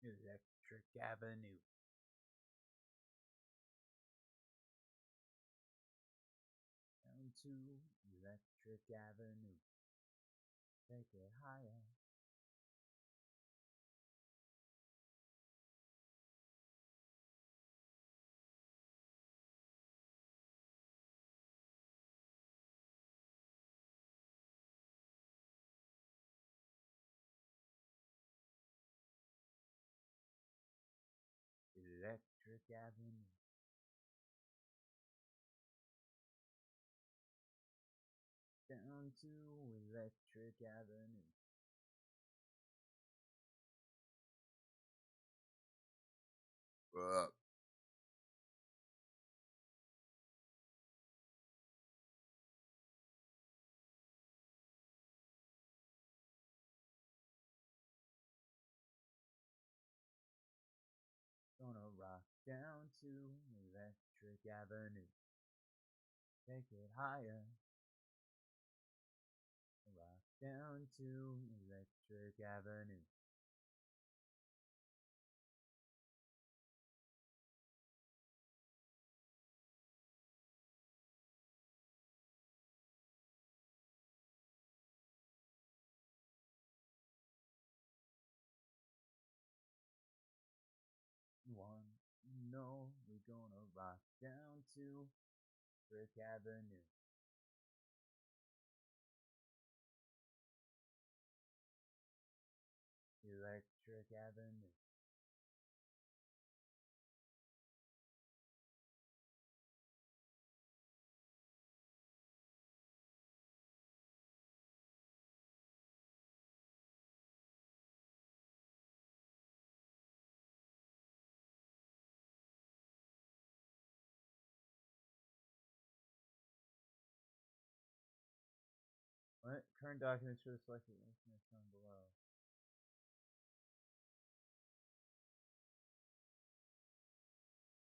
Electric Avenue. Down to Electric Avenue. Take it higher. Electric Avenue. Down to Electric Avenue. Gonna rock down to Electric Avenue. Take it higher. Rock down to Electric Avenue. One, no, we're gonna rock down to Electric Avenue. Electric Avenue. What? Current documents for the selected instrument shown below.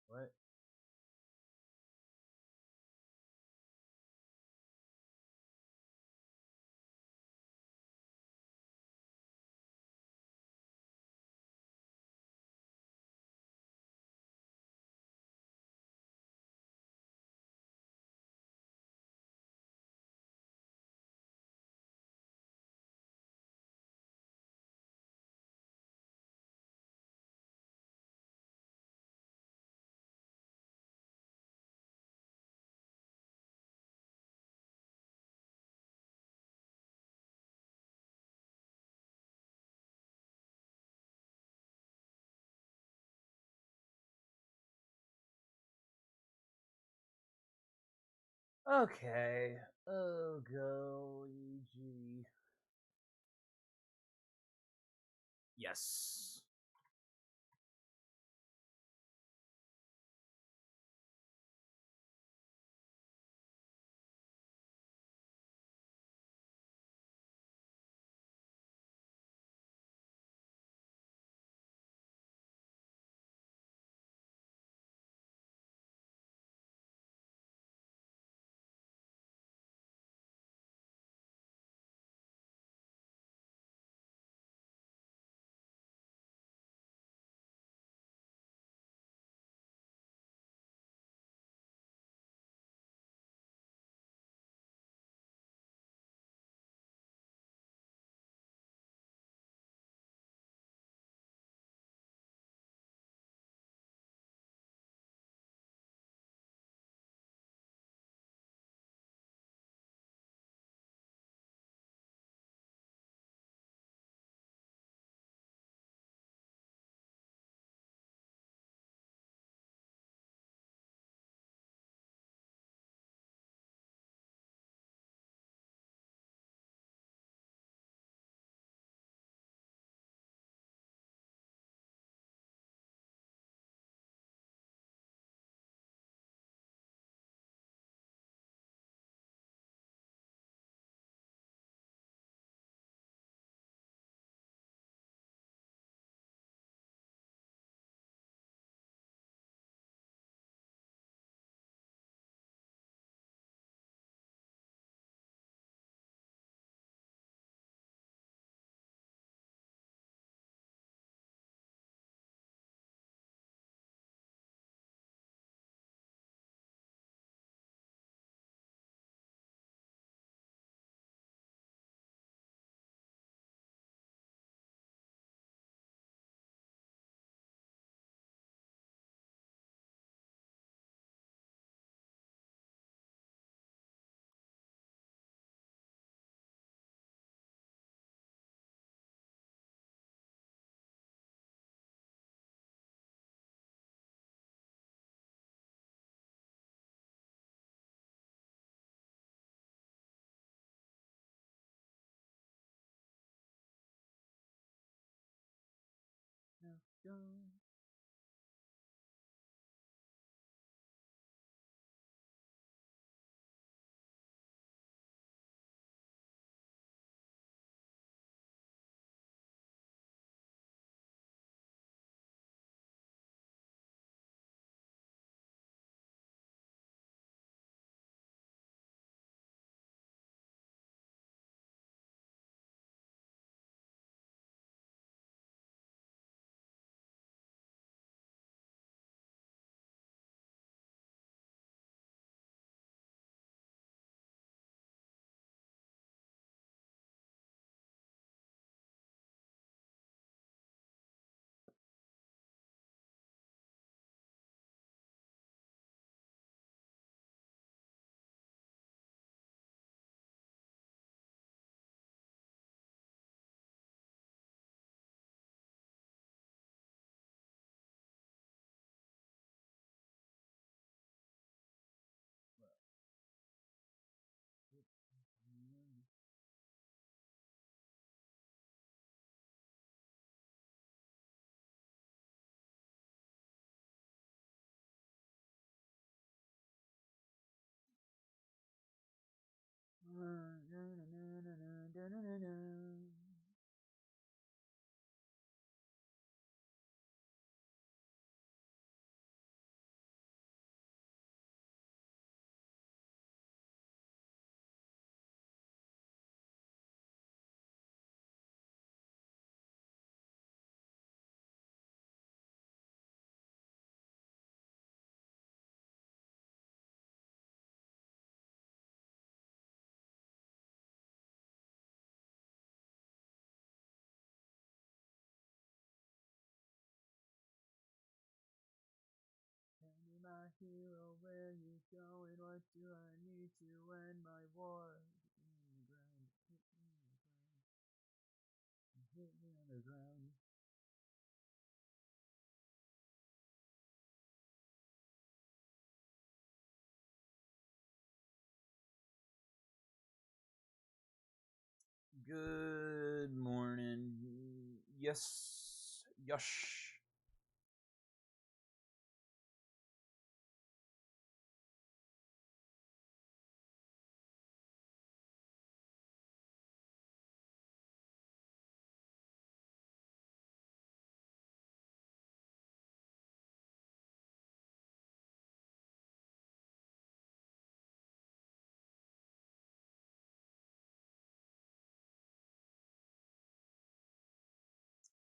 What? Okay. Oh, go EG. Yes. go. Tell me, my hero, where you going? What do I need to end my war? Hit me on the ground. Good morning. Yes. Yush.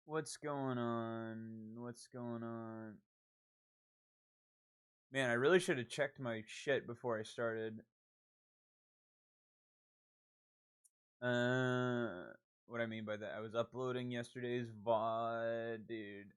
What's going on? What's going on? Man, I really should have checked my shit before I started. What I mean by that, I was uploading yesterday's VOD, dude.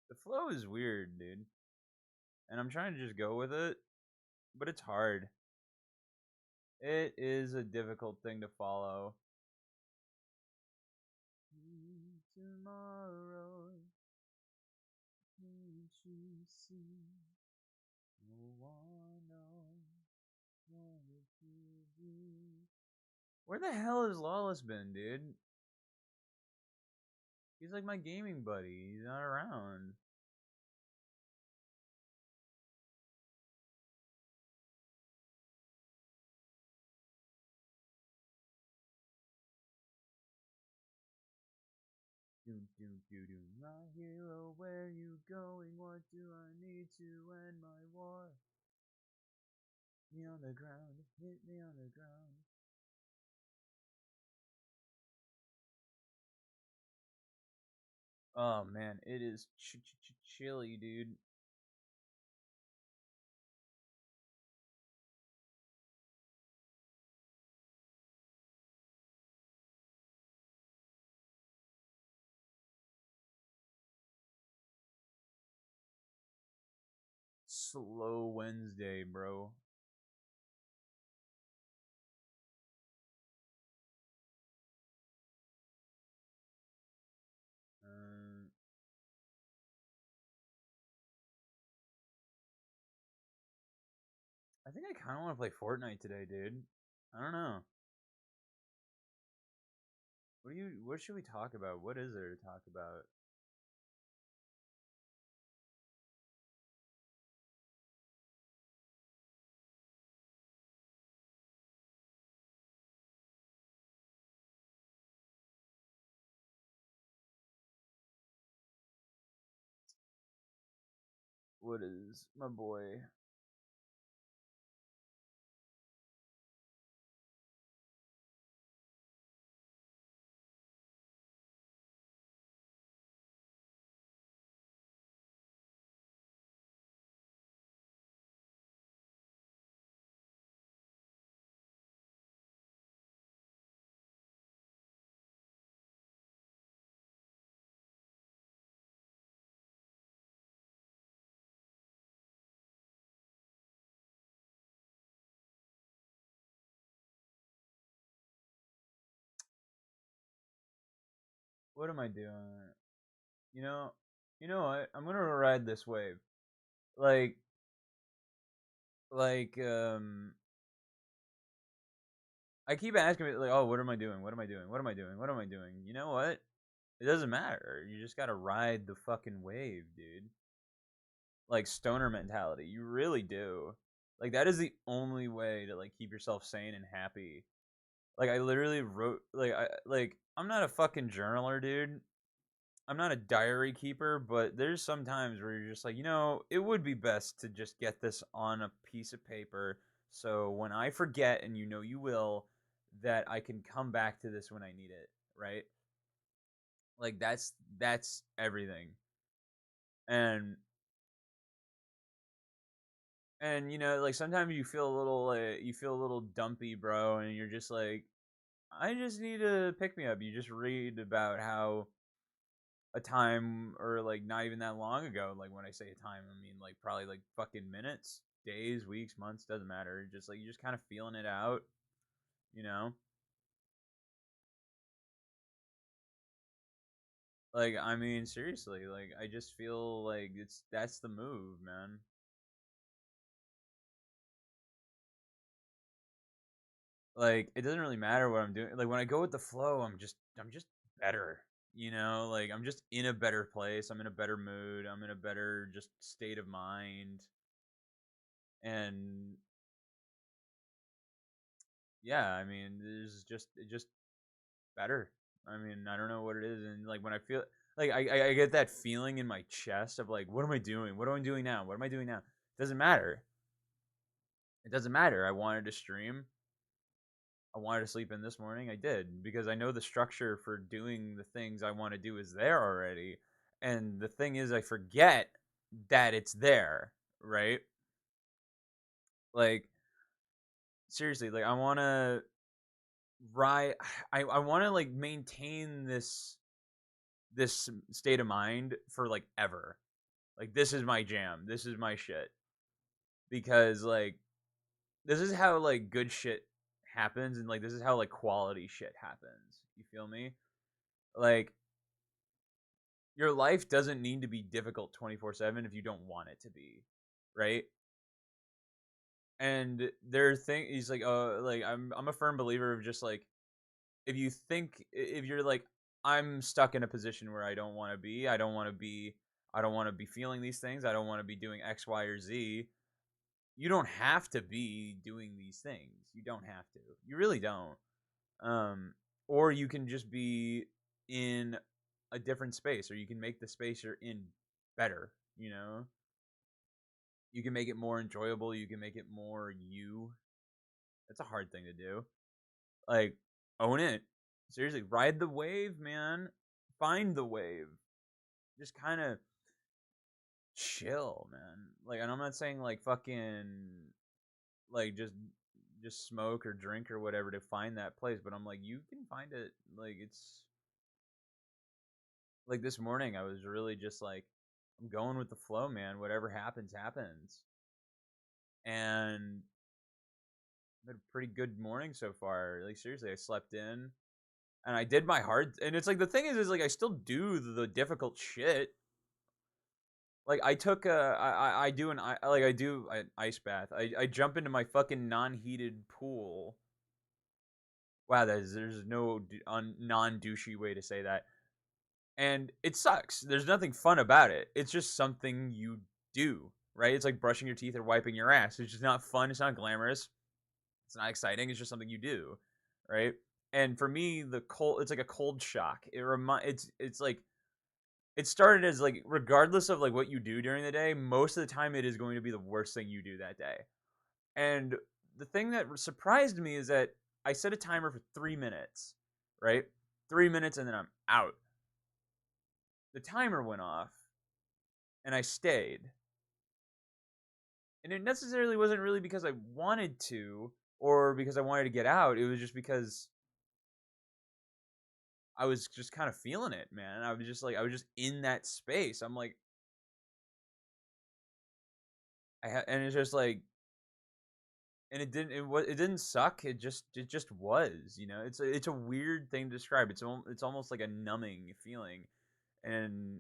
The flow is weird, dude. And I'm trying to just go with it, but it's hard. It is a difficult thing to follow. Tomorrow, can't you see? No one wanted to be. Where the hell has Lawless been, dude? He's like my gaming buddy. He's not around. My hero, where you going? What do I need to end my war? Me on the ground, hit me on the ground. Oh man, it is chilly, dude. slow Wednesday, bro. Uh, I think I kind of want to play Fortnite today, dude. I don't know. What should we talk about? What is there to talk about? What is my boy? What am I doing? You know, you know what? I'm gonna ride this wave. Like, like, I keep asking me like, oh, what am I doing? What am I doing? What am I doing? What am I doing? You know what? It doesn't matter. You just gotta ride the fucking wave, dude. Like stoner mentality. You really do. Like that is the only way to like keep yourself sane and happy. Like I literally wrote like I'm not a fucking journaler, dude. I'm not a diary keeper, but there's some times where you're just like, it would be best to just get this on a piece of paper so when I forget and you will that I can come back to this when I need it, right? Like that's everything. And and like sometimes you feel a little dumpy, bro, and you're just like I just need to pick me up. You just read about how a time or like not even that long ago, like when I say a time, I mean like probably like fucking minutes, days, weeks, months, doesn't matter. Just like you're just kind of feeling it out, you know? Like I mean seriously, like I just feel like that's the move, man. Like it doesn't really matter what I'm doing. Like when I go with the flow, I'm just better. Like I'm just in a better place. I'm in a better mood. I'm in a better just state of mind. And yeah, I mean, there's just it just better. I mean, I don't know what it is, and like when I feel like I get that feeling in my chest of like, what am I doing? What am I doing now? What am I doing now? It doesn't matter. It doesn't matter. I wanted to stream. I wanted to sleep in this morning. I did because I know the structure for doing the things I want to do is there already. And the thing is, I forget that it's there, right? Like seriously, like I want to ride. I want to like maintain this state of mind for like ever. Like this is my jam. This is my shit. Because like this is how like good shit happens and like this is how like quality shit happens. You feel me? Like your life doesn't need to be difficult 24/7 if you don't want it to be, right? And there are things he's like I'm a firm believer of just like if you're like I'm stuck in a position where I don't want to be, I don't want to be feeling these things, I don't want to be doing X, Y, or Z. You don't have to be doing these things. You don't have to. You really don't. Um, or you can just be in a different space, or you can make the space you're in better. You can make it more enjoyable. You can make it more you. That's a hard thing to do. Like, own it. Seriously, ride the wave, man. Find the wave. Just kind of chill, man. Like, and I'm not saying like fucking like just smoke or drink or whatever to find that place, but I'm like you can find it. Like it's like this morning I was really just like I'm going with the flow, man. Whatever happens happens. and I had a pretty good morning so far. Like seriously, I slept in and I did my hard. And it's like the thing is like I still do the difficult shit. Like I took I do like I do an ice bath. I jump into my fucking non-heated pool. Wow, there's no non-douchey way to say that. And it sucks. There's nothing fun about it. It's just something you do, right? It's like brushing your teeth or wiping your ass. It's just not fun. It's not glamorous. It's not exciting. It's just something you do, right? And for me, the cold, it's like a cold shock. It's like it started as like regardless of like what you do during the day, most of the time it is going to be the worst thing you do that day. And the thing that surprised me is that I set a timer for 3 minutes, right? 3 minutes and then I'm out. The timer went off and I stayed. And it necessarily wasn't really because I wanted to or because I wanted to get out. It was just because I was just kind of feeling it, man. I was just like, I was just in that space. I'm like, and it's just like, and it didn't suck. It just was, you know. It's a weird thing to describe. It's almost like a numbing feeling, and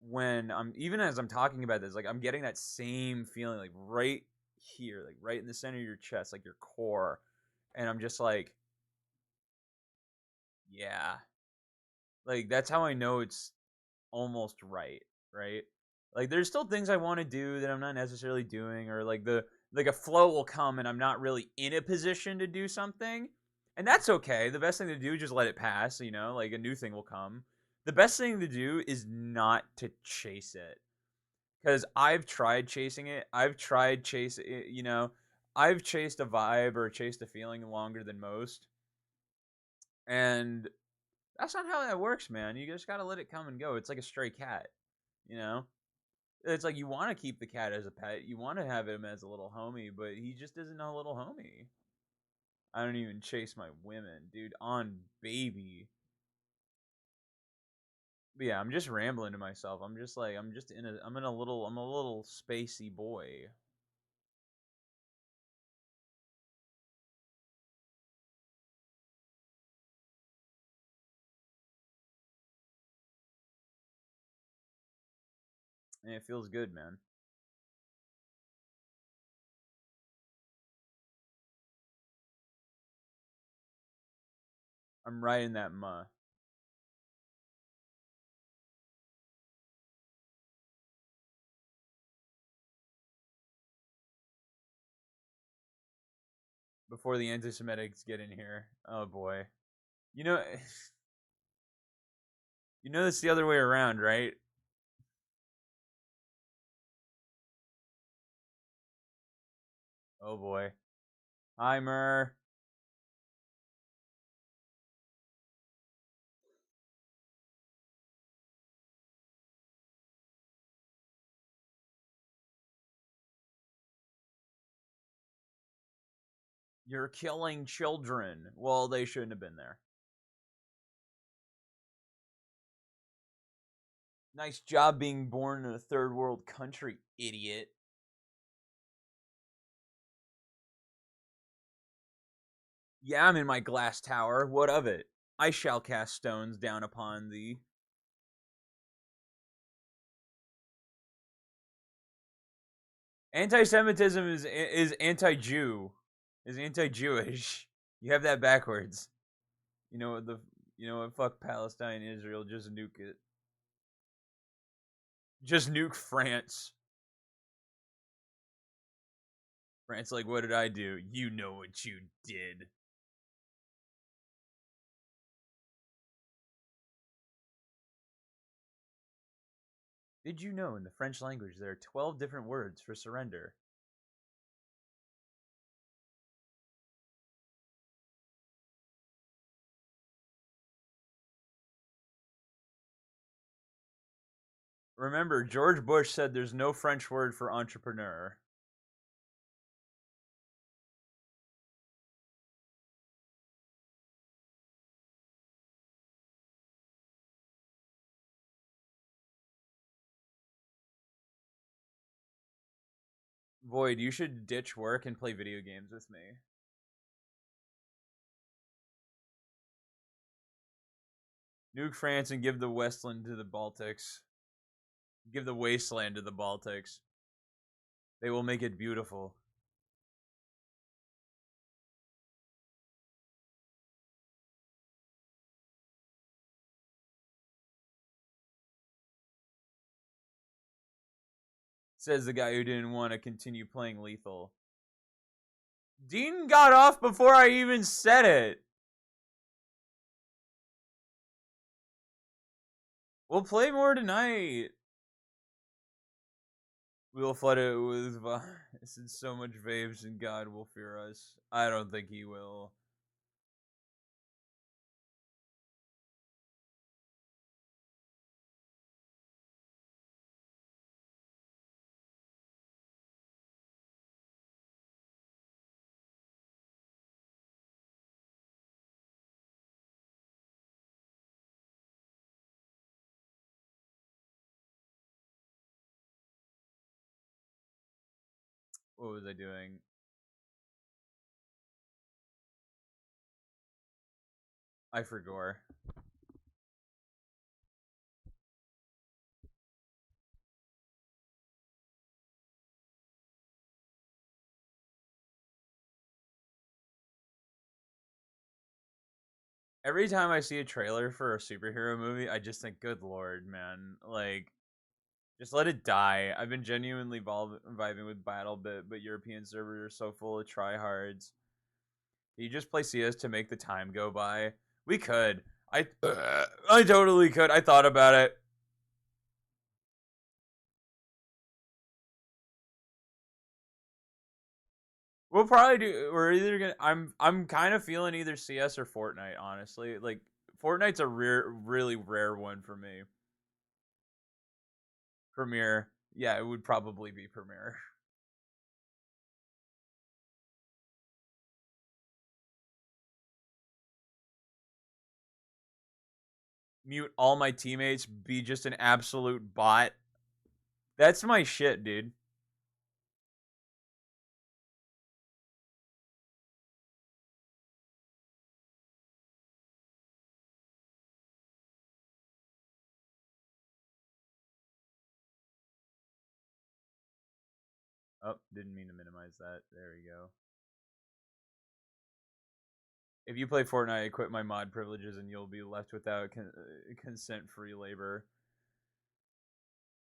when I'm even as I'm talking about this, like I'm getting that same feeling, like right here, like right in the center of your chest, like your core, and I'm just like, yeah, like that's how I know it's almost right, right? Like there's still things I want to do that I'm not necessarily doing, or like a flow will come and I'm not really in a position to do something, and that's okay. The best thing to do is just let it pass, you know. Like a new thing will come. The best thing to do is not to chase it, because I've tried chasing it. I've tried chasing it, you know. I've chased a vibe or chased a feeling longer than most, and that's not how that works, man. You just gotta let it come and go. It's like a stray cat, you know. It's like you want to keep the cat as a pet. You want to have him as a little homie, but he just isn't a little homie. I don't even chase my women, dude. On baby. But yeah, I'm just rambling to myself. I'm just like I'm a little spacey boy. And it feels good, man. I'm right in that muh. Before the anti-Semitics get in here. Oh boy. You know, you know it's the other way around, right? Oh boy. Hi, Mer. You're killing children. Well, they shouldn't have been there. Nice job being born in a third world country, idiot. Yeah, I'm in my glass tower. What of it? I shall cast stones down upon thee. Anti-Semitism is anti-Jew, is anti-Jewish. You have that backwards. You know what the you know what? Fuck Palestine, Israel. Just nuke it. Just nuke France. France, like, what did I do? You know what you did. Did you know in the French language there are 12 different words for surrender? Remember, George Bush said there's no French word for entrepreneur. Void, you should ditch work and play video games with me. Nuke France and give the Westland to the Baltics. Give the wasteland to the Baltics. They will make it beautiful. Says the guy who didn't want to continue playing Lethal. Dean got off before I even said it. We'll play more tonight. We will flood it with vice and so much vapes, and God will fear us. I don't think he will. What was I doing? I forgot. Every time I see a trailer for a superhero movie, I just think, good lord, man. Like, just let it die. I've been genuinely vibing with BattleBit, but European servers are so full of tryhards. Can you just play CS to make the time go by? We could. I totally could. I thought about it. We'll probably do. We're either gonna. I'm kind of feeling either CS or Fortnite. Honestly, like Fortnite's a really rare one for me. Premiere. Yeah, it would probably be Premiere. Mute all my teammates. Be just an absolute bot. That's my shit, dude. Oh, didn't mean to minimize that. There we go. If you play Fortnite, I quit my mod privileges and you'll be left without consent-free labor.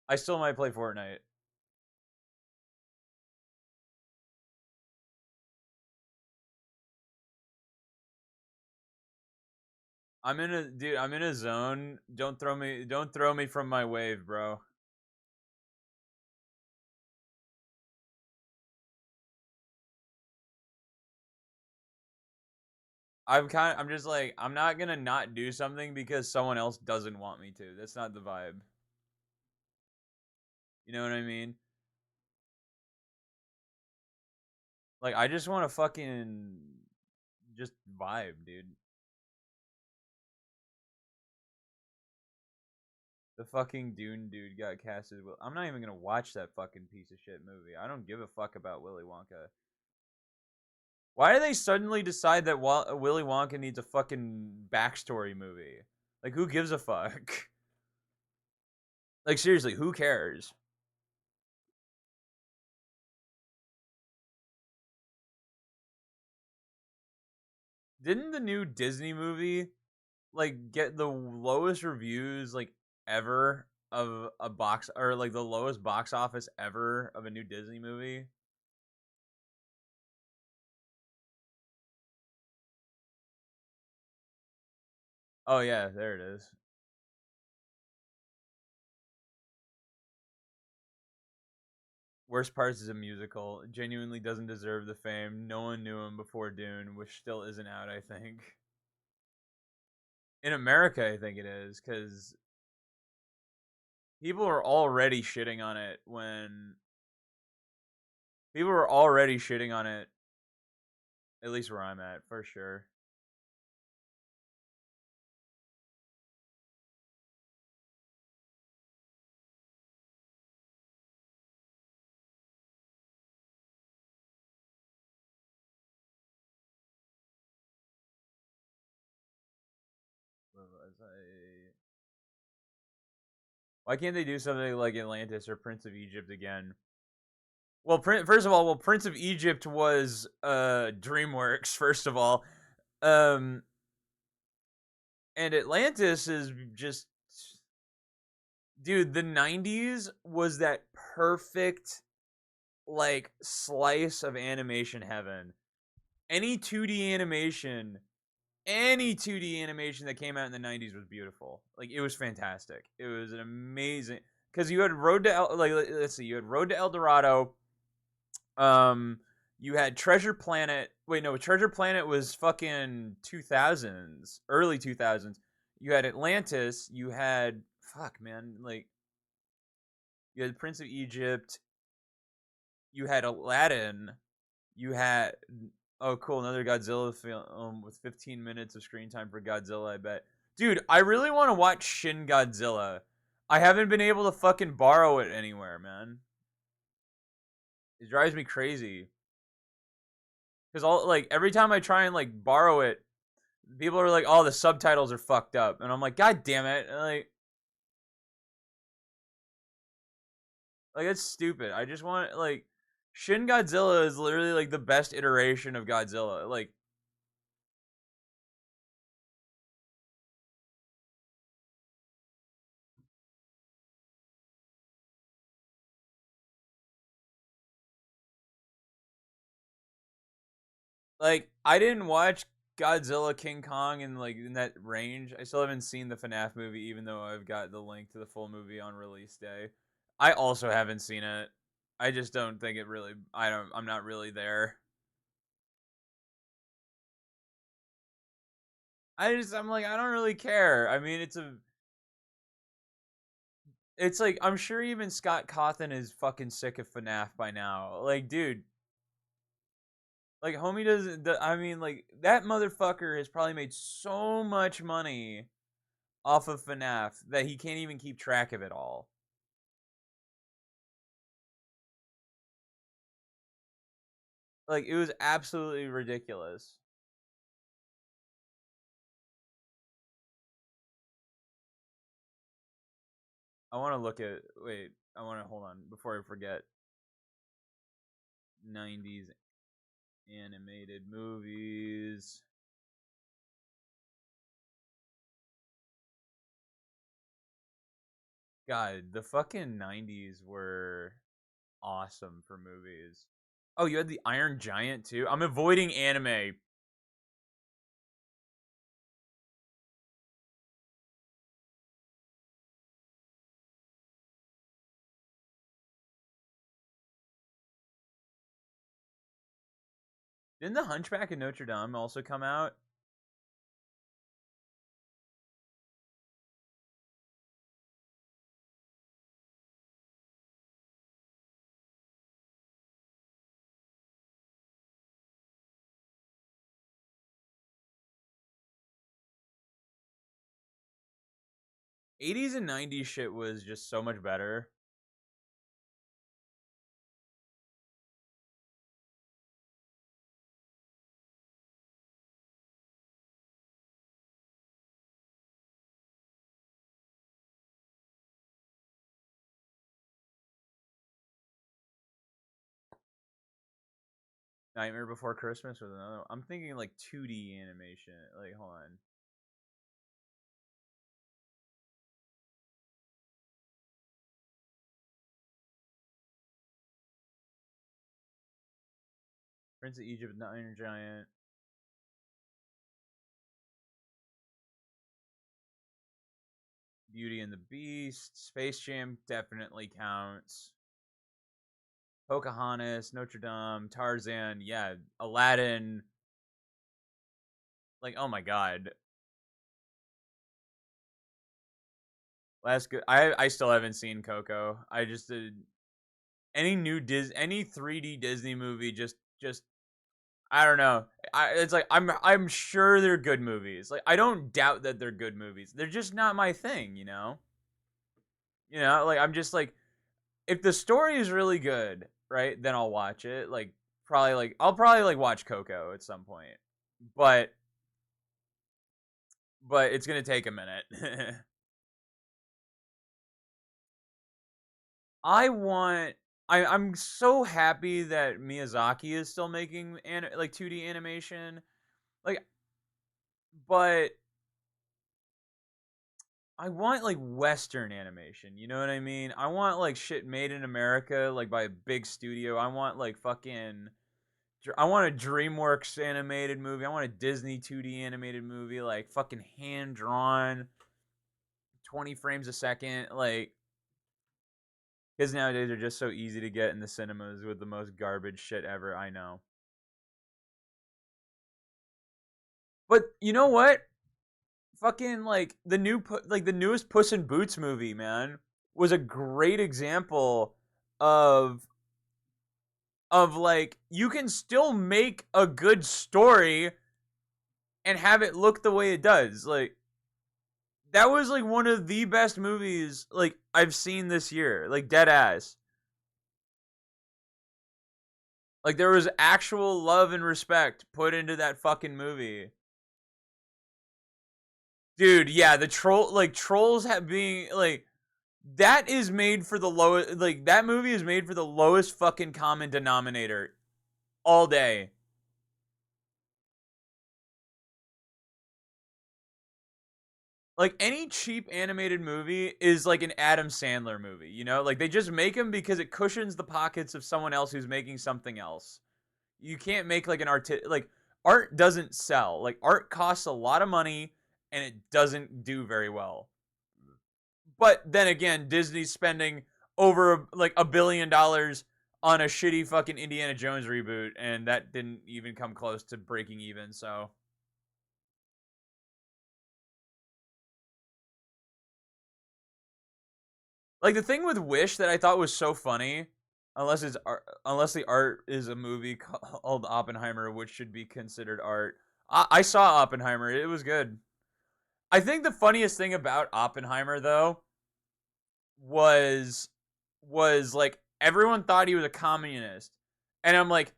I still might play Fortnite. I'm in a zone. Don't throw me from my wave, bro. I'm just like, I'm not gonna not do something because someone else doesn't want me to. That's not the vibe. You know what I mean? Like, I just want to fucking just vibe, dude. The fucking Dune dude got casted. I'm not even gonna watch that fucking piece of shit movie. I don't give a fuck about Willy Wonka. Why do they suddenly decide that Willy Wonka needs a fucking backstory movie? Like, who gives a fuck? Like, seriously, who cares? Didn't the new Disney movie like get the lowest reviews like ever of a box, or like the lowest box office ever of a new Disney movie? Oh yeah, there it is. Worst parts is a musical. It genuinely doesn't deserve the fame. No one knew him before Dune, which still isn't out, I think. In America, I think it is, because people are already shitting on it when people are already shitting on it, at least where I'm at, for sure. Why can't they do something like Atlantis or Prince of Egypt again? Well, first of all, Prince of Egypt was DreamWorks. First of all, um, and Atlantis is just, dude. The '90s was that perfect like slice of animation heaven. Any 2D animation, any 2D animation that came out in the '90s was beautiful. Like it was fantastic. It was an amazing because you had Road to let's see, you had Road to El Dorado. Um, you had Treasure Planet. Wait, no, Treasure Planet was fucking 2000s, early 2000s. You had Atlantis. You had fuck, man, like you had Prince of Egypt. You had Aladdin. You had oh cool, another Godzilla film with 15 minutes of screen time for Godzilla. I bet, dude. I really want to watch Shin Godzilla. I haven't been able to fucking borrow it anywhere, man. It drives me crazy. Because all like every time I try and like borrow it, people are like, "Oh, the subtitles are fucked up," and I'm like, "God damn it!" Like it's stupid. I just want like Shin Godzilla is literally like the best iteration of Godzilla. Like I didn't watch Godzilla King Kong in like in that range. I still haven't seen the FNAF movie, even though I've got the link to the full movie on release day. I also haven't seen it. I just don't think it really. I don't. I'm not really there. I'm like I don't really care. I mean, it's like I'm sure even Scott Cawthon is fucking sick of FNAF by now. Like, dude, like homie doesn't. I mean, like that motherfucker has probably made so much money off of FNAF that he can't even keep track of it all. Like it was absolutely ridiculous. I want to look at. Wait, I want to hold on before I forget. '90s animated movies. God, the fucking '90s were awesome for movies. Oh, you had the Iron Giant too. I'm avoiding anime. Didn't the Hunchback of Notre Dame also come out? '80s and '90s shit was just so much better. Nightmare Before Christmas was another. I'm thinking like 2D animation. Like, hold on. Prince of Egypt, the Iron Giant, Beauty and the Beast, Space Jam definitely counts. Pocahontas, Notre Dame, Tarzan, yeah, Aladdin. Like, oh my god, last good. I still haven't seen Coco. I just did any 3D Disney movie. Just I don't know. It's like I'm sure they're good movies. Like I don't doubt that they're good movies. They're just not my thing. You know. You know, like I'm just like if the story is really good, right? Then I'll watch it. Like probably like I'll probably like watch Coco at some point. But but it's gonna take a minute. I want. I'm so happy that Miyazaki is still making like 2D animation. Like, but I want like Western animation. You know what I mean? I want like shit made in America, like by a big studio. I want like fucking. I want a DreamWorks animated movie. I want a Disney 2D animated movie, like fucking hand drawn, 20 frames a second. Like, because nowadays they're just so easy to get in the cinemas with the most garbage shit ever. I know. But you know what? Fucking like the newest Puss in Boots movie, man, was a great example of like you can still make a good story and have it look the way it does. Like that was like one of the best movies like I've seen this year. Like dead ass. Like there was actual love and respect put into that fucking movie. Dude, yeah, the trolls have being like that is made for the lowest like that movie is made for the lowest fucking common denominator all day. Like any cheap animated movie is like an Adam Sandler movie, you know? Like they just make them because it cushions the pockets of someone else who's making something else. You can't make like an like art doesn't sell. Like art costs a lot of money and it doesn't do very well. But then again, Disney's spending over like $1 billion on a shitty fucking Indiana Jones reboot, and that didn't even come close to breaking even. So, like the thing with Wish that I thought was so funny, unless the art is a movie called Oppenheimer, which should be considered art. I saw Oppenheimer; it was good. I think the funniest thing about Oppenheimer though was like everyone thought he was a communist, and I'm like,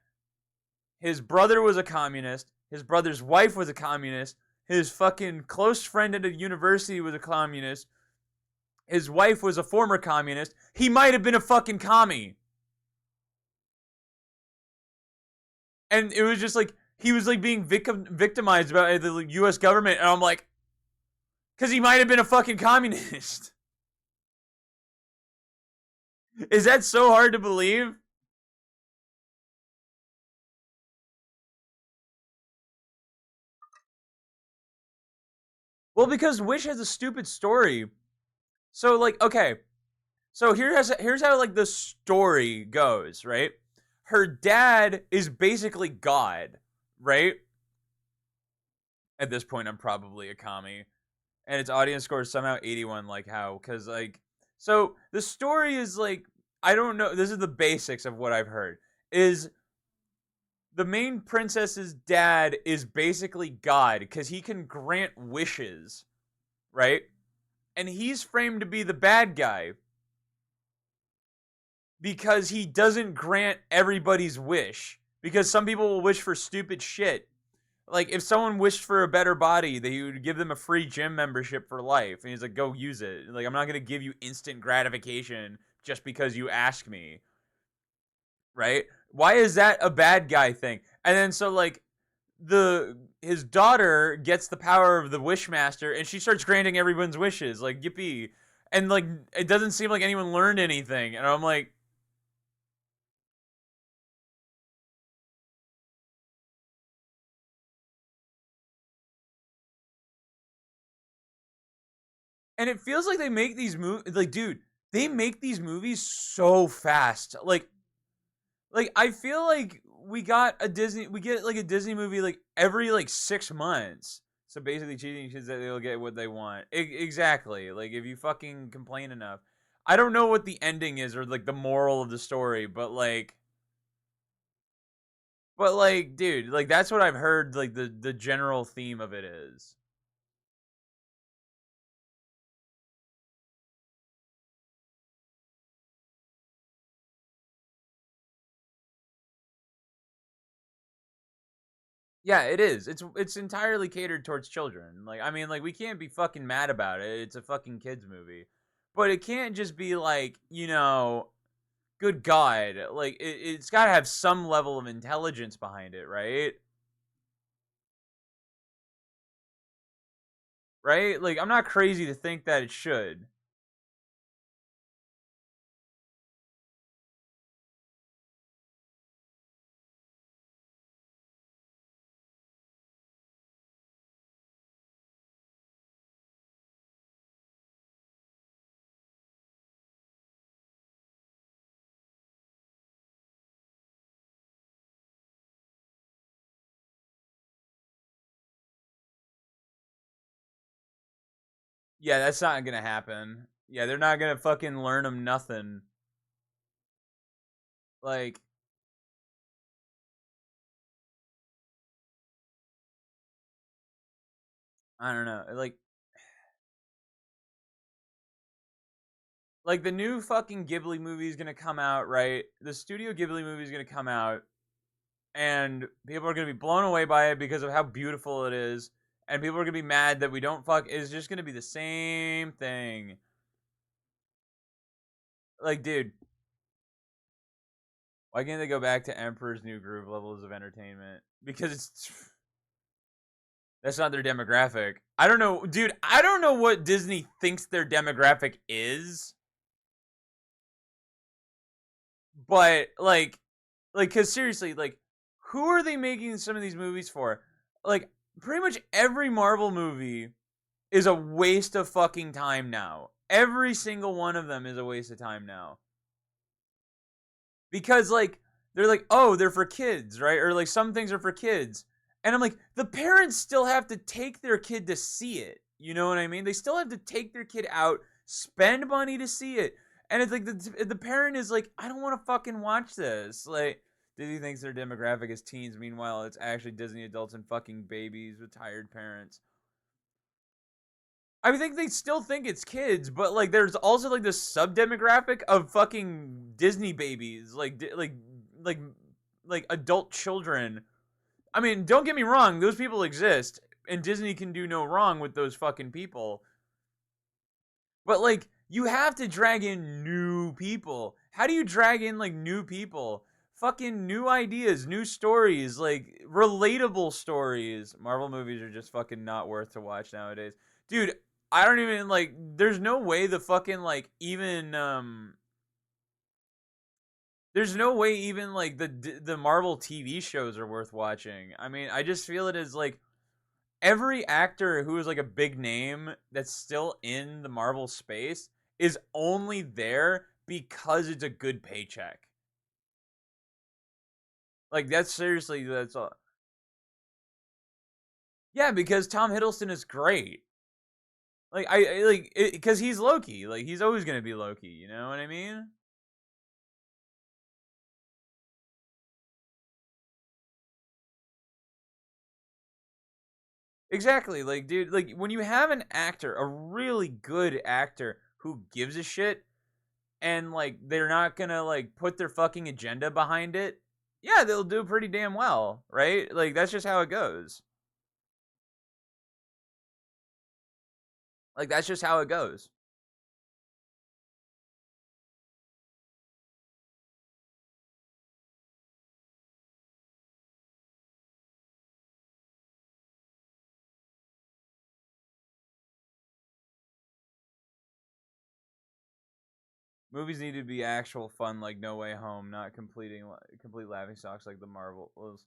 his brother was a communist. His brother's wife was a communist. His fucking close friend at a university was a communist. His wife was a former communist. He might have been a fucking commie. And it was just like he was like being victimized by the U.S. government, and I'm like, because he might have been a fucking communist. Is that so hard to believe? Well, because Wish has a stupid story. So like, okay, so here's how like the story goes, right? Her dad is basically God, right? At this point, I'm probably a commie, and its audience score is somehow 81. Like how? Because like, so the story is like, I don't know. This is the basics of what I've heard. Is the main princess's dad is basically God because he can grant wishes, right? And he's framed to be the bad guy because he doesn't grant everybody's wish. Because some people will wish for stupid shit. Like if someone wished for a better body, they would give them a free gym membership for life, and he's like, "Go use it." Like I'm not gonna give you instant gratification just because you ask me, right? Why is that a bad guy thing? And then so like the his daughter gets the power of the Wishmaster, and she starts granting everyone's wishes, like yippee, and like it doesn't seem like anyone learned anything, and I'm like, and it feels like they make these movies like dude, they make these movies so fast. Like I feel like we get like a Disney movie like every like 6 months. So basically cheating kids that they'll get what they want. Exactly. Like if you fucking complain enough. I don't know what the ending is or like the moral of the story, but like dude, like that's what I've heard like the general theme of it is. Yeah, it is. It's entirely catered towards children. Like, I mean, like, we can't be fucking mad about it. It's a fucking kids movie, but it can't just be like, good God, like it's got to have some level of intelligence behind it, right? Right? Like, I'm not crazy to think that it should. Yeah, that's not gonna happen. Yeah, they're not gonna fucking learn them nothing. Like, I don't know. Like the new fucking Ghibli movie is gonna come out, right? The Studio Ghibli movie is gonna come out, and people are gonna be blown away by it because of how beautiful it is, and people are gonna be mad that we don't fuck. It's just gonna be the same thing. Like, dude, why can't they go back to Emperor's New Groove levels of entertainment? Because that's not their demographic. I don't know, dude. I don't know what Disney thinks their demographic is, but cause seriously, like, who are they making some of these movies for? Like, pretty much every Marvel movie is a waste of fucking time now. Every single one of them is a waste of time now. Because like they're like, oh, they're for kids, right? Or like some things are for kids. And I'm like, the parents still have to take their kid to see it. You know what I mean? They still have to take their kid out, spend money to see it. And it's like the parent is like, I don't want to fucking watch this. Like, Disney thinks their demographic is teens. Meanwhile, it's actually Disney adults and fucking babies with tired parents. I think they still think it's kids, but like there's also like this sub demographic of fucking Disney babies, like like adult children. I mean, don't get me wrong, those people exist, and Disney can do no wrong with those fucking people. But like you have to drag in new people. How do you drag in like new people? Fucking new ideas, new stories, like relatable stories. Marvel movies are just fucking not worth to watch nowadays. Dude, I don't even like there's no way the fucking like even there's no way even like the Marvel TV shows are worth watching. I mean, I just feel it as like every actor who is like a big name that's still in the Marvel space is only there because it's a good paycheck. Like that's seriously that's all. Yeah, because Tom Hiddleston is great. Like I like because he's Loki. Like he's always gonna be Loki. You know what I mean? Exactly. Like, dude, like when you have an actor, a really good actor who gives a shit, and like they're not gonna like put their fucking agenda behind it, yeah, they'll do pretty damn well, right? Like that's just how it goes. Like that's just how it goes. Movies need to be actual fun, like No Way Home, not complete laughing stocks like the Marvels.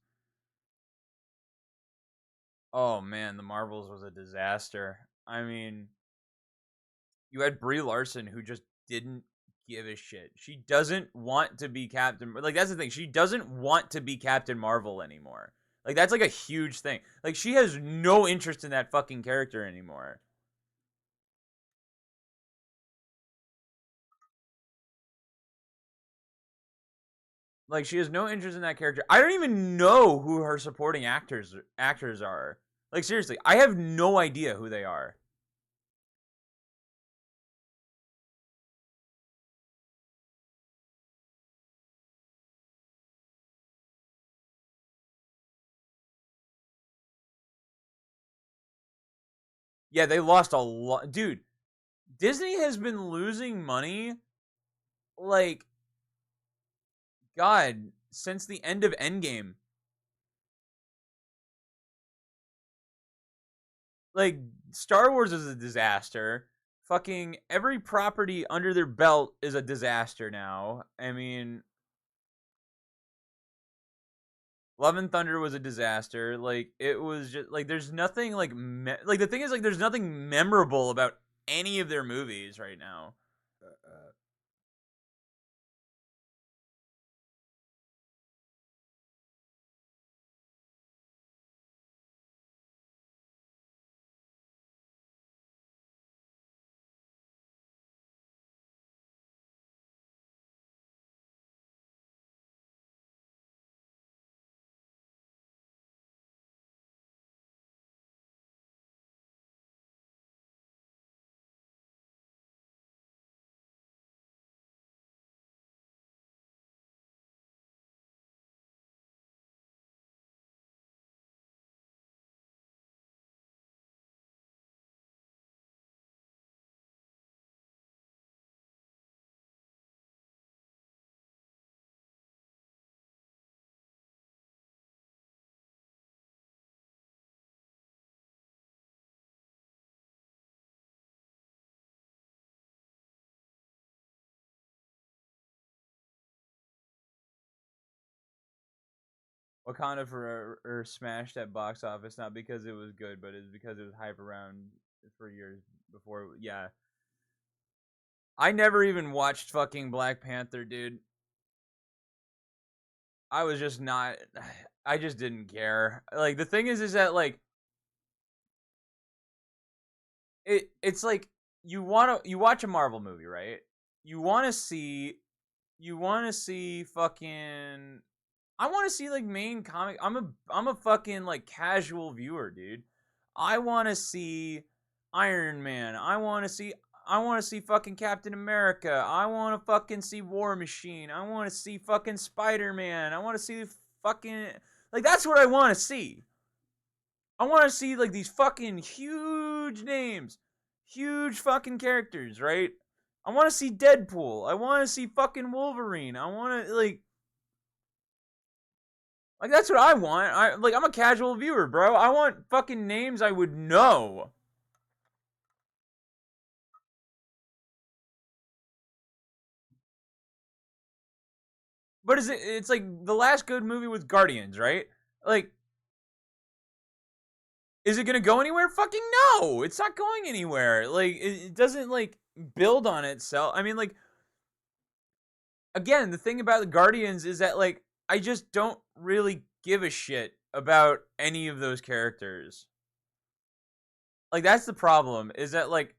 Oh man, the Marvels was a disaster. I mean, you had Brie Larson who just didn't give a shit. She doesn't want to be Captain. Like that's the thing. She doesn't want to be Captain Marvel anymore. Like that's like a huge thing. Like she has no interest in that fucking character anymore. Like she has no interest in that character. I don't even know who her supporting actors are. Like seriously, I have no idea who they are. Yeah, they lost a lot, dude. Disney has been losing money like God since the end of Endgame. Like Star Wars is a disaster. Fucking every property under their belt is a disaster now. I mean, Love and Thunder was a disaster. Like it was just like there's nothing like like the thing is like there's nothing memorable about any of their movies right now. Wakanda Forever smashed at box office not because it was good, but it's because it was hype around for years before. Yeah, I never even watched fucking Black Panther, dude. I was just not. I just didn't care. Like the thing is that like it's like you watch a Marvel movie, right? You want to see you want to see fucking I want to see like main comic. I'm a fucking like casual viewer, dude. I want to see Iron Man. I want to see fucking Captain America. I want to fucking see War Machine. I want to see fucking Spider-Man. I want to see fucking like that's what I want to see. I want to see like these fucking huge names, huge fucking characters, right? I want to see Deadpool. I want to see fucking Wolverine. I want to like that's what I want. I'm a casual viewer, bro. I want fucking names I would know. But is it? It's like the last good movie was Guardians, right? Like, is it gonna go anywhere? Fucking no! It's not going anywhere. Like, it doesn't like build on itself. I mean, like, again, the thing about the Guardians is that like I just don't really give a shit about any of those characters. Like, that's the problem. Is that like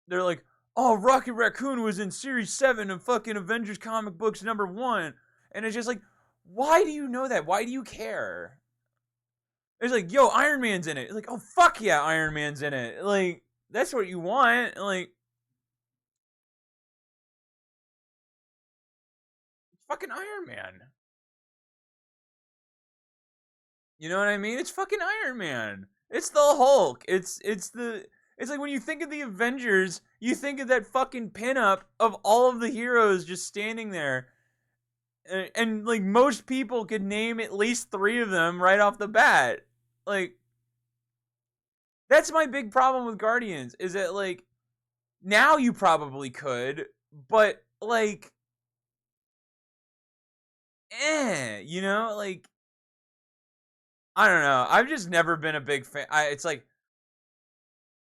they're like, oh, Rocket Raccoon was in Series 7 of fucking Avengers comic books #1. And it's just like, why do you know that? Why do you care? It's like, yo, Iron Man's in it. It's like, oh, fuck yeah, Iron Man's in it. Like, that's what you want. Like, it's fucking Iron Man. You know what I mean? It's fucking Iron Man. It's the Hulk. It's like when you think of the Avengers, you think of that fucking pinup of all of the heroes just standing there and like most people could name at least 3 of them right off the bat. Like that's my big problem with Guardians is that like now you probably could, but like like I don't know. I've just never been a big fan. It's like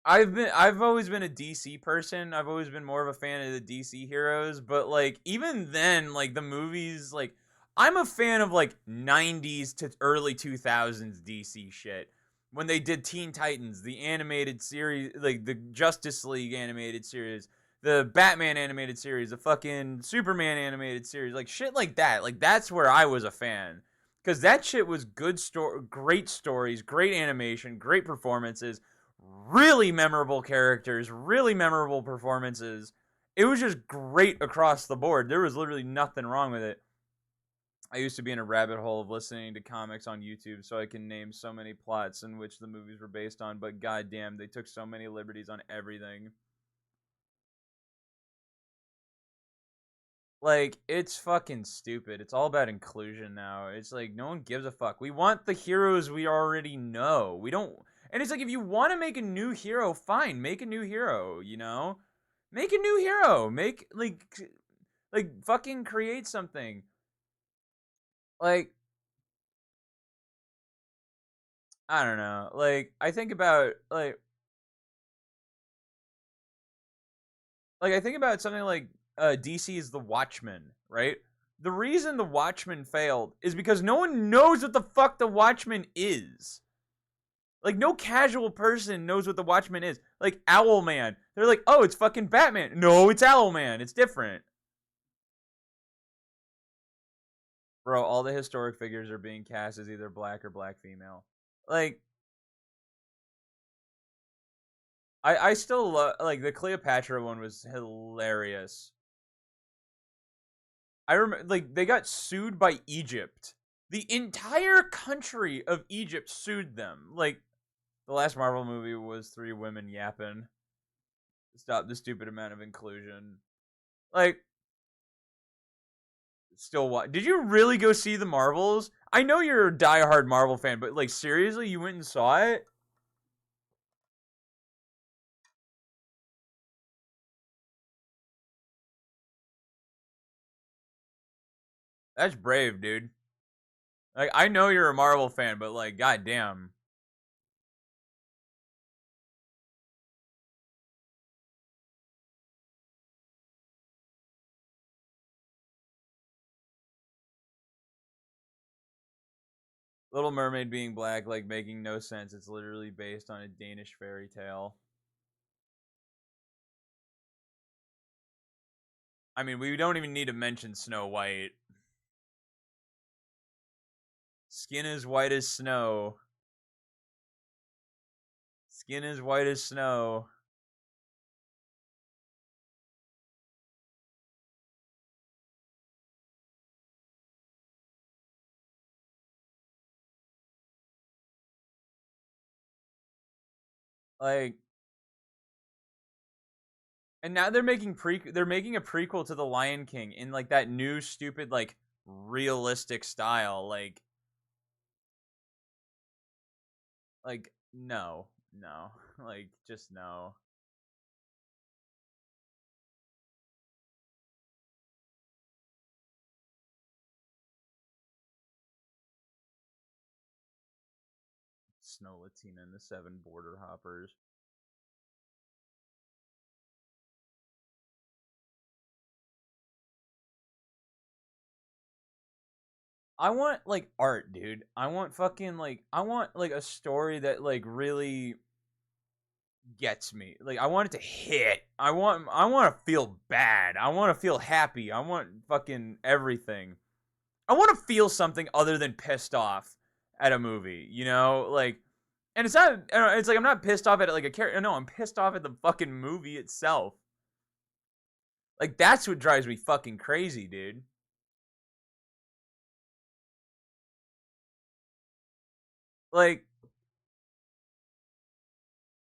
I've always been a DC person. I've always been more of a fan of the DC heroes, but like even then like the movies like I'm a fan of like 90s to early 2000s DC shit. When they did Teen Titans, the animated series, like the Justice League animated series, the Batman animated series, the fucking Superman animated series, like shit like that. Like that's where I was a fan. Cuz that shit was good story, great stories, great animation, great performances, really memorable characters, really memorable performances. It was just great across the board. There was literally nothing wrong with it. I used to be in a rabbit hole of listening to comics on YouTube, so I can name so many plots in which the movies were based on. But goddamn, they took so many liberties on everything. Like, it's fucking stupid. It's all about inclusion now. It's like no one gives a fuck. We want the heroes we already know. We don't. And it's like if you want to make a new hero, fine, make a new hero. You know, make a new hero. Make like fucking create something. Like I don't know. Like I think about like I think about something like DC's The Watchmen, right? The reason The Watchmen failed is because no one knows what the fuck The Watchmen is. Like no casual person knows what The Watchmen is. Like Owlman, they're like, oh, it's fucking Batman. No, it's Owlman. It's different, bro. All the historic figures are being cast as either black or black female. Like I still love like the Cleopatra one was hilarious. I remember like they got sued by Egypt. The entire country of Egypt sued them. Like the last Marvel movie was three women yapping. Stop the stupid amount of inclusion. Like still what? Did you really go see the Marvels? I know you're a diehard Marvel fan, but like seriously, you went and saw it? That's brave, dude. Like I know you're a Marvel fan, but like goddamn. Little Mermaid being black, like making no sense. It's literally based on a Danish fairy tale. I mean, we don't even need to mention Snow White. Skin as white as snow. Skin as white as snow. Like, and now they're making a prequel to The Lion King in like that new stupid like realistic style. Like no, no, like just no. Snow Latina and the Seven Border Hoppers. I want like art, dude. I want fucking like I want like a story that like really gets me. Like I want it to hit. I want to feel bad. I want to feel happy. I want fucking everything. I want to feel something other than pissed off at a movie, you know? Like and it's not it's like I'm not pissed off at it like a character. No, I'm pissed off at the fucking movie itself. Like that's what drives me fucking crazy, dude.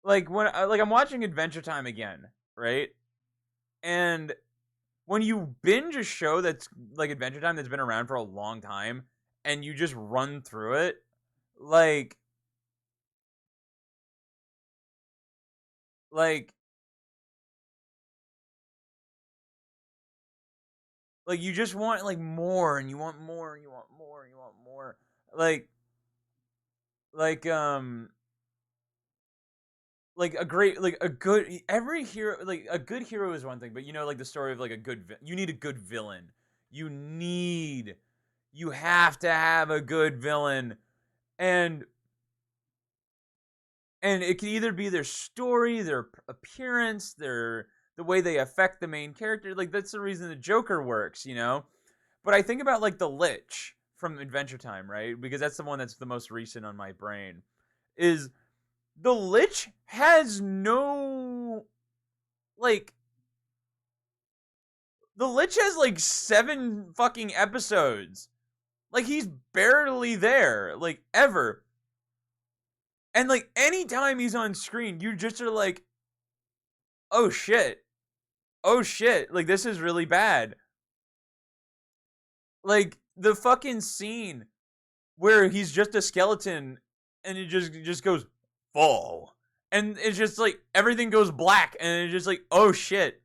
Like when like I'm watching Adventure Time again, right? And when you binge a show that's like Adventure Time that's been around for a long time and you just run through it, like like like you just want like more and you want more and you want more and you want more. Like like um like a great like a good every hero like a good hero is one thing, but you know like the story of like a good you need a good villain. You need you have to have a good villain and it can either be their story, their appearance, their the way they affect the main character. Like that's the reason the Joker works, you know. But I think about like the Lich from Adventure Time, right? Because that's the one that's the most recent on my brain. Is the Lich has no like the Lich has like 7 fucking episodes. Like, he's barely there, like, ever. And, like, anytime he's on screen, you just are like, oh shit. Oh shit. Like, this is really bad. Like, the fucking scene where he's just a skeleton and it just goes, fall. And it's just like, everything goes black and it's just like, oh shit.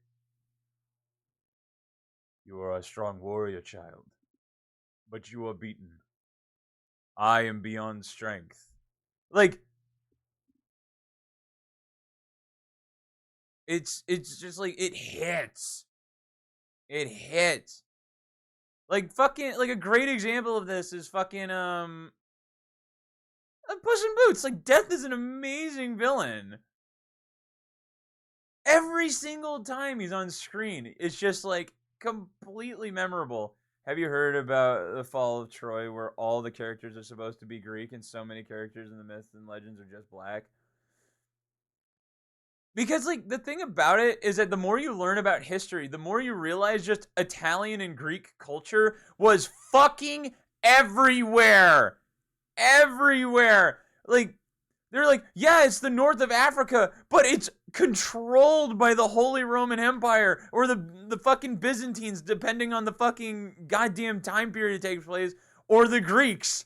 You are a strong warrior, child. But you are beaten. I am beyond strength. Like, it's just like, it hits. It hits. Like, fucking, like, a great example of this is fucking Puss in Boots. Like, Death is an amazing villain. Every single time he's on screen, it's just like completely memorable. Have you heard about the fall of Troy, where all the characters are supposed to be Greek and so many characters in the myths and legends are just black? Because, like, the thing about it is that the more you learn about history, the more you realize just Italian and Greek culture was fucking everywhere. Everywhere. Like, they're like, yeah, it's the north of Africa, but it's controlled by the Holy Roman Empire or the fucking Byzantines, depending on the fucking goddamn time period it takes place, or the Greeks.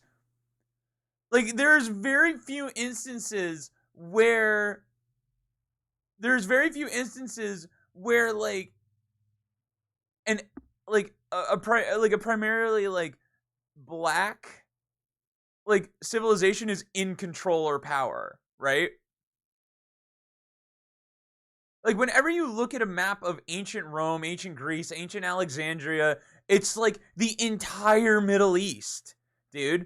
Like, there's very few instances where like an like a primarily like black like civilization is in control or power, right? Like, whenever you look at a map of ancient Rome, ancient Greece, ancient Alexandria, it's like the entire Middle East, dude.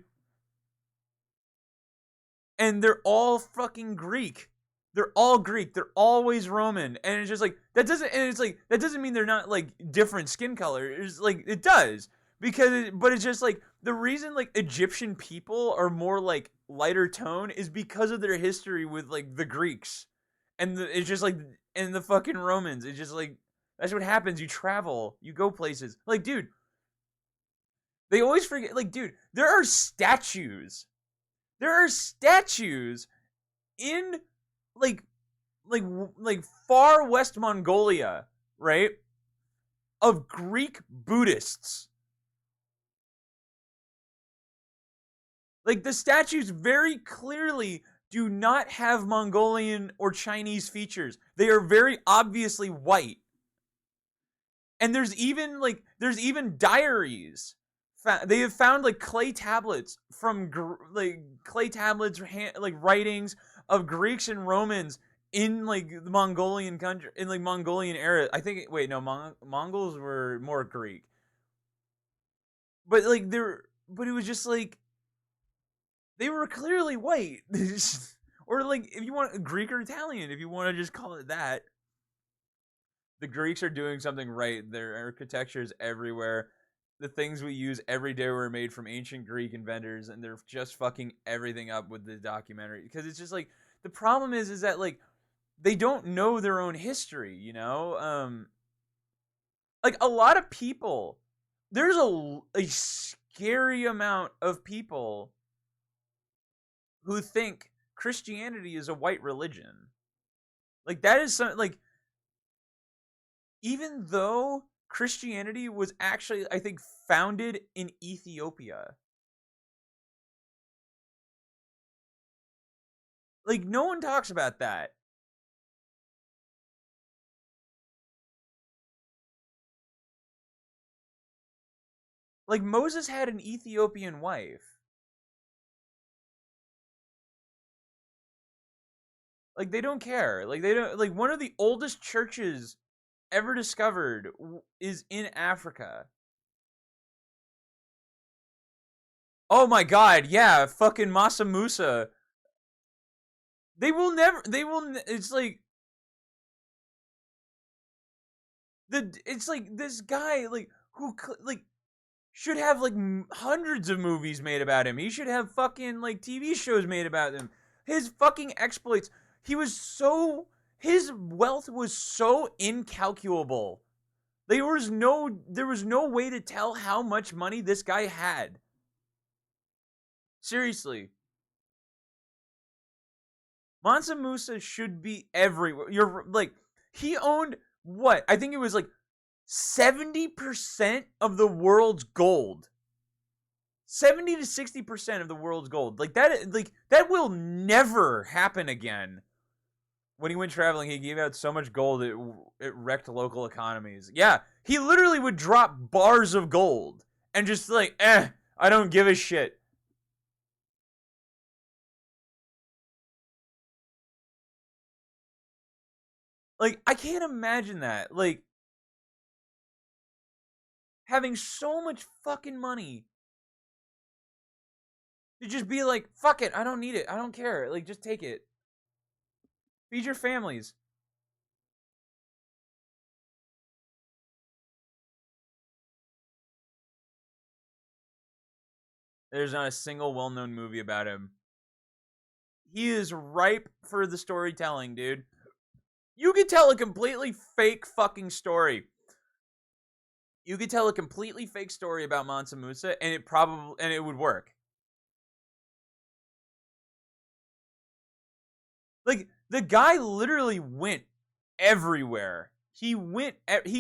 And they're all fucking Greek. They're all Greek. They're always Roman. And it's just like, that doesn't mean they're not like different skin color. It's like, it does. But it's just like, the reason like Egyptian people are more like lighter tone is because of their history with like the Greeks. It's just like, and the fucking Romans. It's just like, that's what happens. You travel, you go places. Like, dude, they always forget, like, dude, there are statues. There are statues in like like like far west Mongolia, right? Of Greek Buddhists. Like, the statues very clearly do not have Mongolian or Chinese features. They are very obviously white. And there's even diaries. They have found like clay tablets from like writings of Greeks and Romans in like the Mongolian country, in like Mongolian era. I think, wait, no, Mongols were more Greek. But like but it was just like they were clearly white. Or like, if you want Greek or Italian, if you want to just call it that. The Greeks are doing something right. Their architecture is everywhere. The things we use every day were made from ancient Greek inventors, and they're just fucking everything up with the documentary. Because it's just like, the problem is that like they don't know their own history, you know? Like, a lot of people, there's a scary amount of people who think Christianity is a white religion. Like, that is something, like, even though Christianity was actually, I think, founded in Ethiopia. Like, no one talks about that. Like, Moses had an Ethiopian wife. Like, they don't care. Like, they don't, like, one of the oldest churches ever discovered is in Africa. Oh my god, yeah, fucking Masa Musa. It's like, it's like this guy, like, who, like, should have, like, hundreds of movies made about him. He should have fucking, like, TV shows made about him. His fucking exploits. His wealth was so incalculable. There was no way to tell how much money this guy had. Seriously, Mansa Musa should be everywhere. You're like, he owned what? I think it was like 70% of the world's gold. 70 to 60% of the world's gold. Like that will never happen again. When he went traveling, he gave out so much gold it wrecked local economies. Yeah, he literally would drop bars of gold and just like, I don't give a shit. Like, I can't imagine that. Like, having so much fucking money to just be like, fuck it, I don't need it, I don't care. Like, just take it. Feed your families. There's not a single well-known movie about him. He is ripe for the storytelling, dude. You could tell a completely fake fucking story. You could tell a completely fake story about Mansa Musa, and it would work. Like, the guy literally went everywhere. He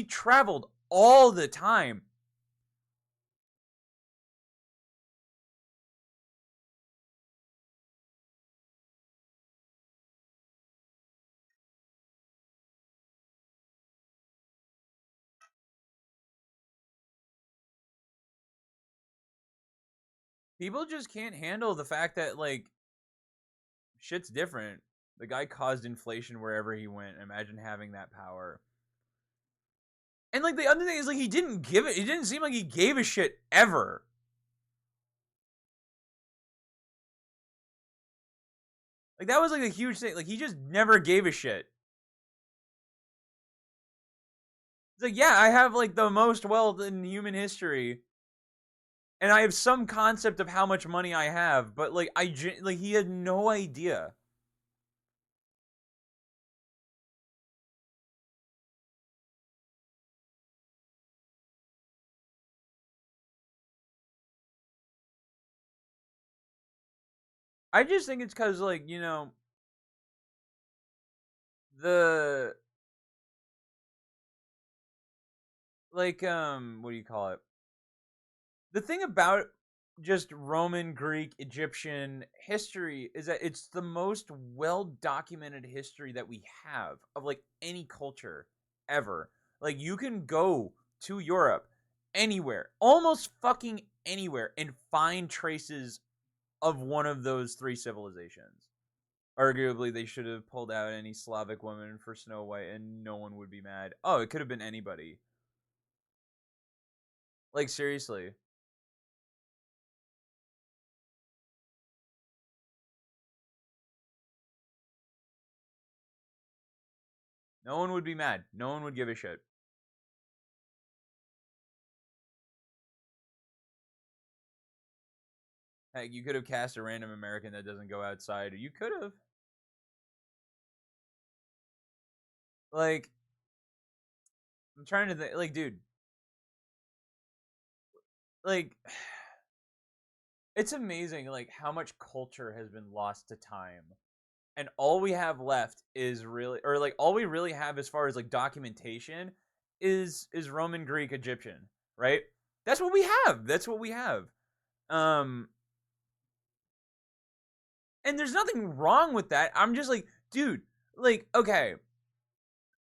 traveled all the time. People just can't handle the fact that like shit's different. The guy caused inflation wherever he went. Imagine having that power. And like the other thing is like he didn't give it. It didn't seem like he gave a shit ever. Like that was like a huge thing. Like he just never gave a shit. It's like, yeah, I have like the most wealth in human history, and I have some concept of how much money I have, but like like he had no idea. I just think it's because like the what do you call it? The thing about just Roman, Greek, Egyptian history is that it's the most well documented history that we have of like any culture ever. Like you can go to Europe anywhere, almost fucking anywhere, and find traces of one of those three civilizations. Arguably, they should have pulled out any Slavic woman for Snow White, and no one would be mad. Oh, it could have been anybody. Like seriously, no one would be mad. No one would give a shit. Heck, you could have cast a random American that doesn't go outside. You could have. Like, I'm trying to think. Like, dude, like, it's amazing, like, how much culture has been lost to time. And all we have left is really, or like, all we really have as far as like documentation is Roman, Greek, Egyptian, right? That's what we have. That's what we have. Um, and there's nothing wrong with that. I'm just like, dude, like, okay,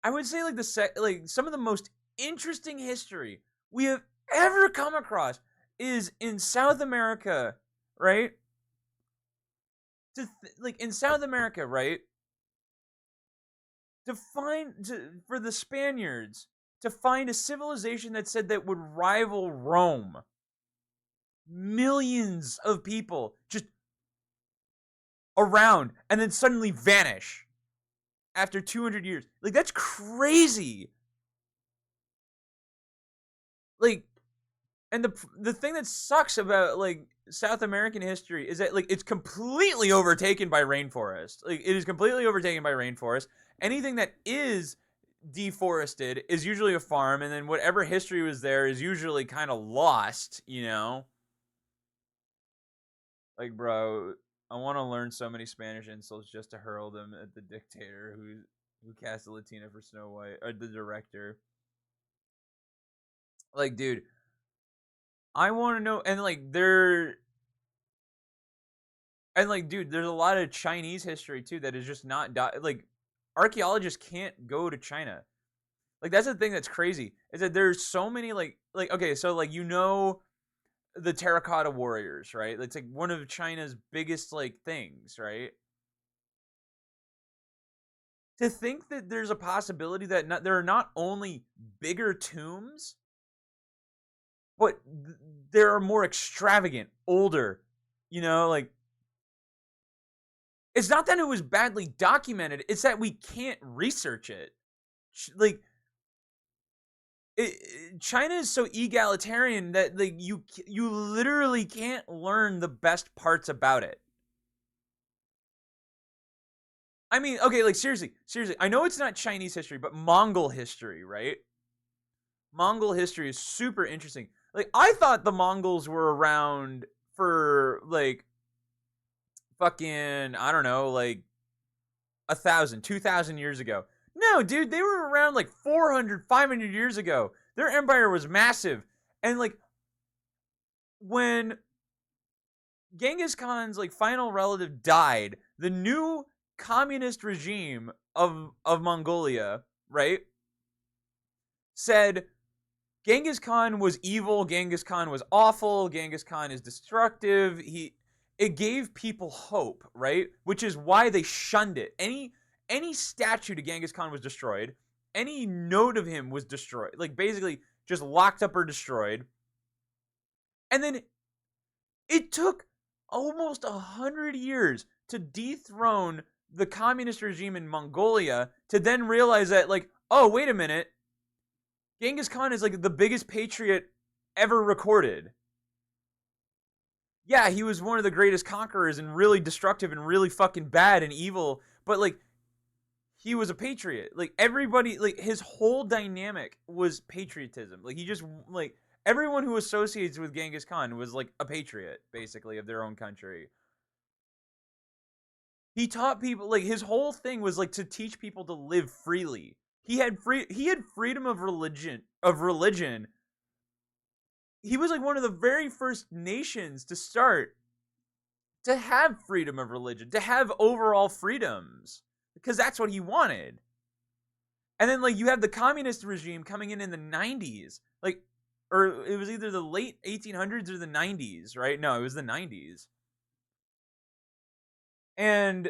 I would say like like some of the most interesting history we have ever come across is in South America, right? Like in South America, right? For the Spaniards to find a civilization that said that would rival Rome. Millions of people just around and then suddenly vanish after 200 years. Like that's crazy. Like and the thing that sucks about like South American history is that like it's completely overtaken by rainforest. Like it is completely overtaken by rainforest. Anything that is deforested is usually a farm, and then whatever history was there is usually kind of lost. Like, bro, I want to learn so many Spanish insults just to hurl them at the dictator who cast a Latina for Snow White, or the director. Like, dude, I want to know, and like, dude, there's a lot of Chinese history too that is just not like archaeologists can't go to China. Like, that's the thing that's crazy is that there's so many like okay, so like the terracotta warriors, right? It's like one of China's biggest like things, right? To think that there's a possibility that there are not only bigger tombs, but there are more extravagant, older, like it's not that it was badly documented, it's that we can't research it. Like China is so egalitarian that like you literally can't learn the best parts about it. I mean, okay, like seriously, I know it's not Chinese history, but Mongol history, right? Mongol history is super interesting. Like I thought the Mongols were around for like fucking I don't know, like 1,000, 2,000 years ago. No, dude, they were around like 400, 500 years ago. Their empire was massive. And like when Genghis Khan's like final relative died, the new communist regime of Mongolia, right, said Genghis Khan was evil, Genghis Khan was awful, Genghis Khan is destructive. It gave people hope, right? Which is why they shunned it. Any statue to Genghis Khan was destroyed. Any note of him was destroyed. Like basically just locked up or destroyed. And then it took almost 100 years to dethrone the communist regime in Mongolia to then realize that, like, oh, wait a minute, Genghis Khan is like the biggest patriot ever recorded. Yeah, he was one of the greatest conquerors and really destructive and really fucking bad and evil, but like he was a patriot. Like everybody, like his whole dynamic was patriotism. Like he just like everyone who associates with Genghis Khan was like a patriot, basically, of their own country. He taught people like his whole thing was like to teach people to live freely. He had freedom of religion. He was like one of the very first nations to start to have freedom of religion, to have overall freedoms, because that's what he wanted. And then like you have the communist regime coming in the 90s, like, or it was either the late 1800s or the 90s, right? No, it was the 90s. And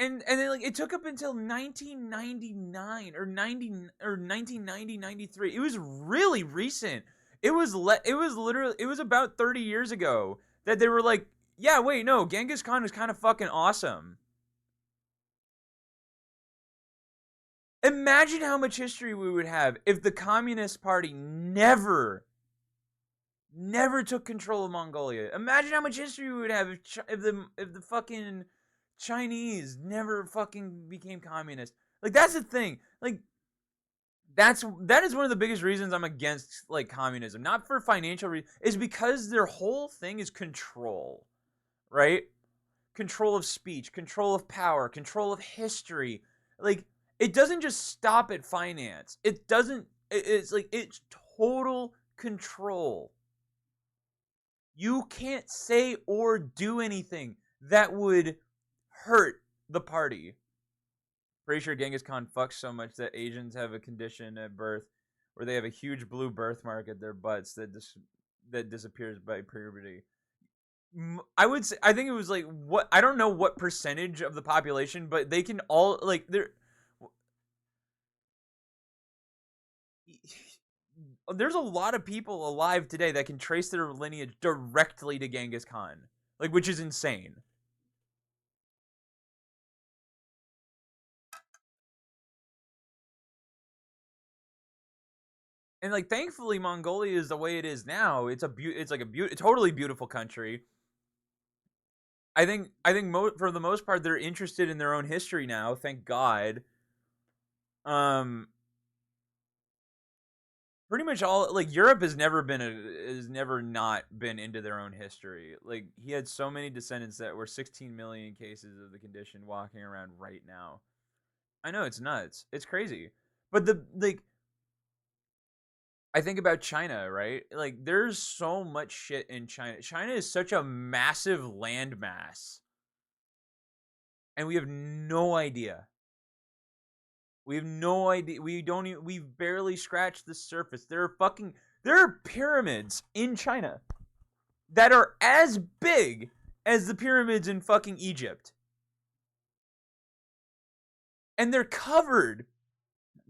then like it took up until 1999 or 90 or 1990 93. It was really recent. It was literally it was about 30 years ago that they were like, yeah, wait, no, Genghis Khan was kind of fucking awesome. Imagine how much history we would have if the Communist Party never took control of Mongolia. Imagine how much history we would have if the fucking Chinese never fucking became communist. Like that's the thing. Like that is one of the biggest reasons I'm against like communism. Not for financial reasons, is because their whole thing is control, right? Control of speech, control of power, control of history. Like it doesn't just stop at finance. It doesn't. It's like it's total control. You can't say or do anything that would hurt the party. Pretty sure Genghis Khan fucks so much that Asians have a condition at birth where they have a huge blue birthmark at their butts that disappears by puberty. I would say I think it was like what I don't know what percentage of the population, but they can all like they're there's a lot of people alive today that can trace their lineage directly to Genghis Khan, like which is insane. And like thankfully Mongolia is the way it is now. It's like a totally beautiful country. I think for the most part they're interested in their own history now. Thank God. Um, pretty much all, like, Europe has never not been into their own history. Like, he had so many descendants that were 16 million cases of the condition walking around right now. I know, it's nuts. It's crazy. But the like I think about China, right? Like, there's so much shit in China. China is such a massive landmass, and we have no idea. We have no idea. We don't even. We've barely scratched the surface. There are pyramids in China that are as big as the pyramids in fucking Egypt, and they're covered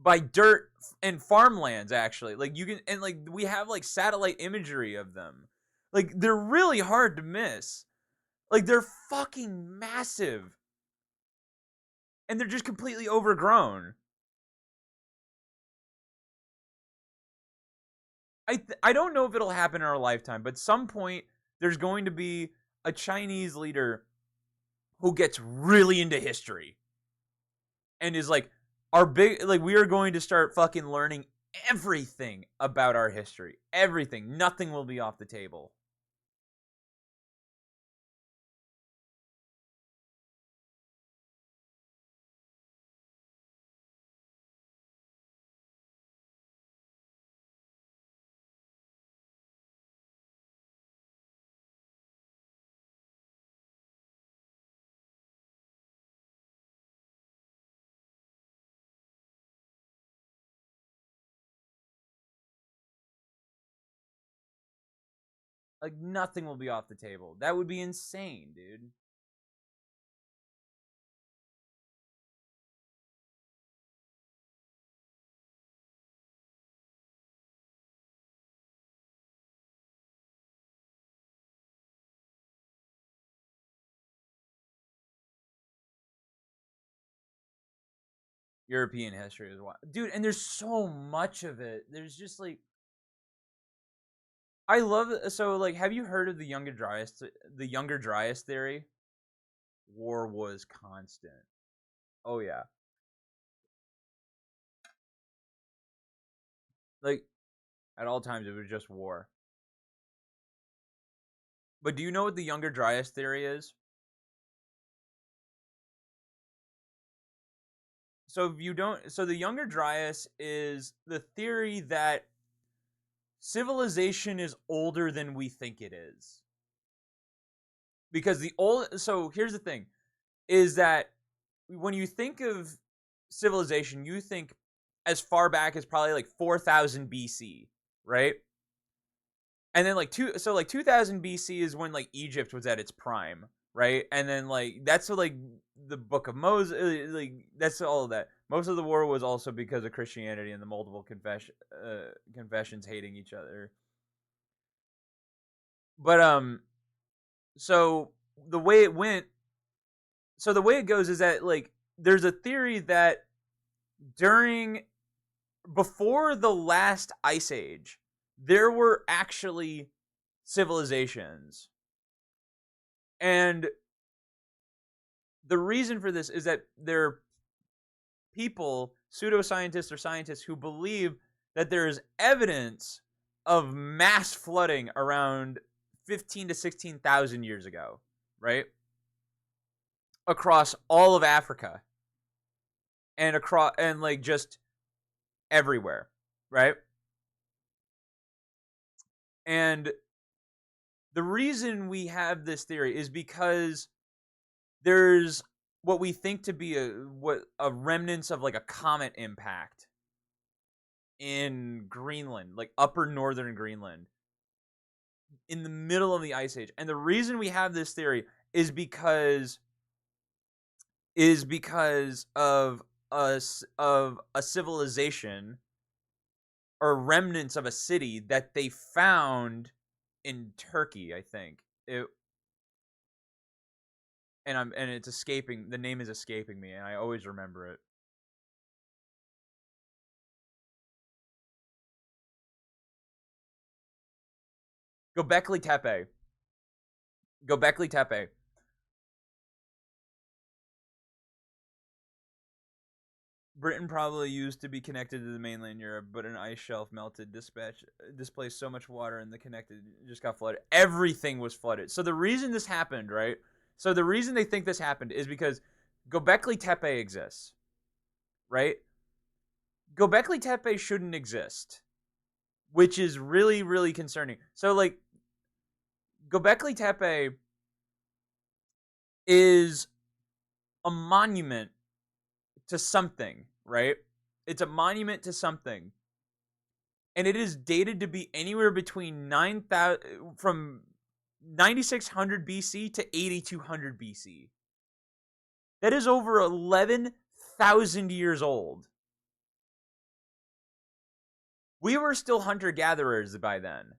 by dirt and farmlands. Actually, like, you can, and like, we have like satellite imagery of them. Like, they're really hard to miss. Like, they're fucking massive, and they're just completely overgrown. I don't know if it'll happen in our lifetime, but some point there's going to be a Chinese leader who gets really into history and is like, our big, like, we are going to start fucking learning everything about our history. Everything. Nothing will be off the table. Like, nothing will be off the table. That would be insane, dude. European history is wild, dude. And there's so much of it. There's just like, I love it. So, like, have you heard of the Younger Dryas theory? War was constant. Oh yeah, like, at all times it was just war. But do you know what the Younger Dryas theory is? So if you don't, so the Younger Dryas is the theory that civilization is older than we think it is. Because so here's the thing, is that when you think of civilization, you think as far back as probably like 4000 BC, right? And then like 2000 BC is when like Egypt was at its prime, right? And then like that's what, like, the Book of Moses, like, that's all of that. Most of the war was also because of Christianity and the multiple confessions hating each other. But so the way it went, so the way it goes is that, like, there's a theory that during before the last ice age, there were actually civilizations. And the reason for this is that there are people, pseudoscientists or scientists, who believe that there is evidence of mass flooding around 15 to 16,000 years ago, right? Across all of Africa and across, and like, just everywhere, right? And the reason we have this theory is because there's what we think to be a remnants of like a comet impact in Greenland, like upper northern Greenland, in the middle of the ice age. And the reason we have this theory is because of a civilization or remnants of a city that they found in Turkey, I think. And it's escaping, the name is escaping me, and I always remember it. Göbekli Tepe. Göbekli Tepe. Britain probably used to be connected to the mainland Europe, but an ice shelf melted, displaced so much water, and the connected just got flooded. Everything was flooded. So the reason this happened, right? So the reason they think this happened is because Göbekli Tepe exists, right? Göbekli Tepe shouldn't exist, which is really, really concerning. So like Göbekli Tepe is a monument to something, right? It's a monument to something. And it is dated to be anywhere between 9,000 from 9600 BC to 8200 BC. That is over 11,000 years old. We were still hunter gatherers by then.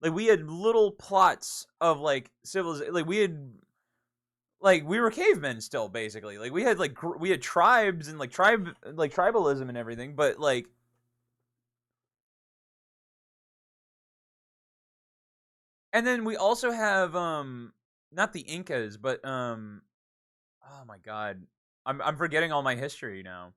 Like we had little plots of like civilization. Like we had like we were cavemen still basically. Like we had tribes and like tribalism and everything, but like and then we also have not the Incas, but oh my god. I'm forgetting all my history now.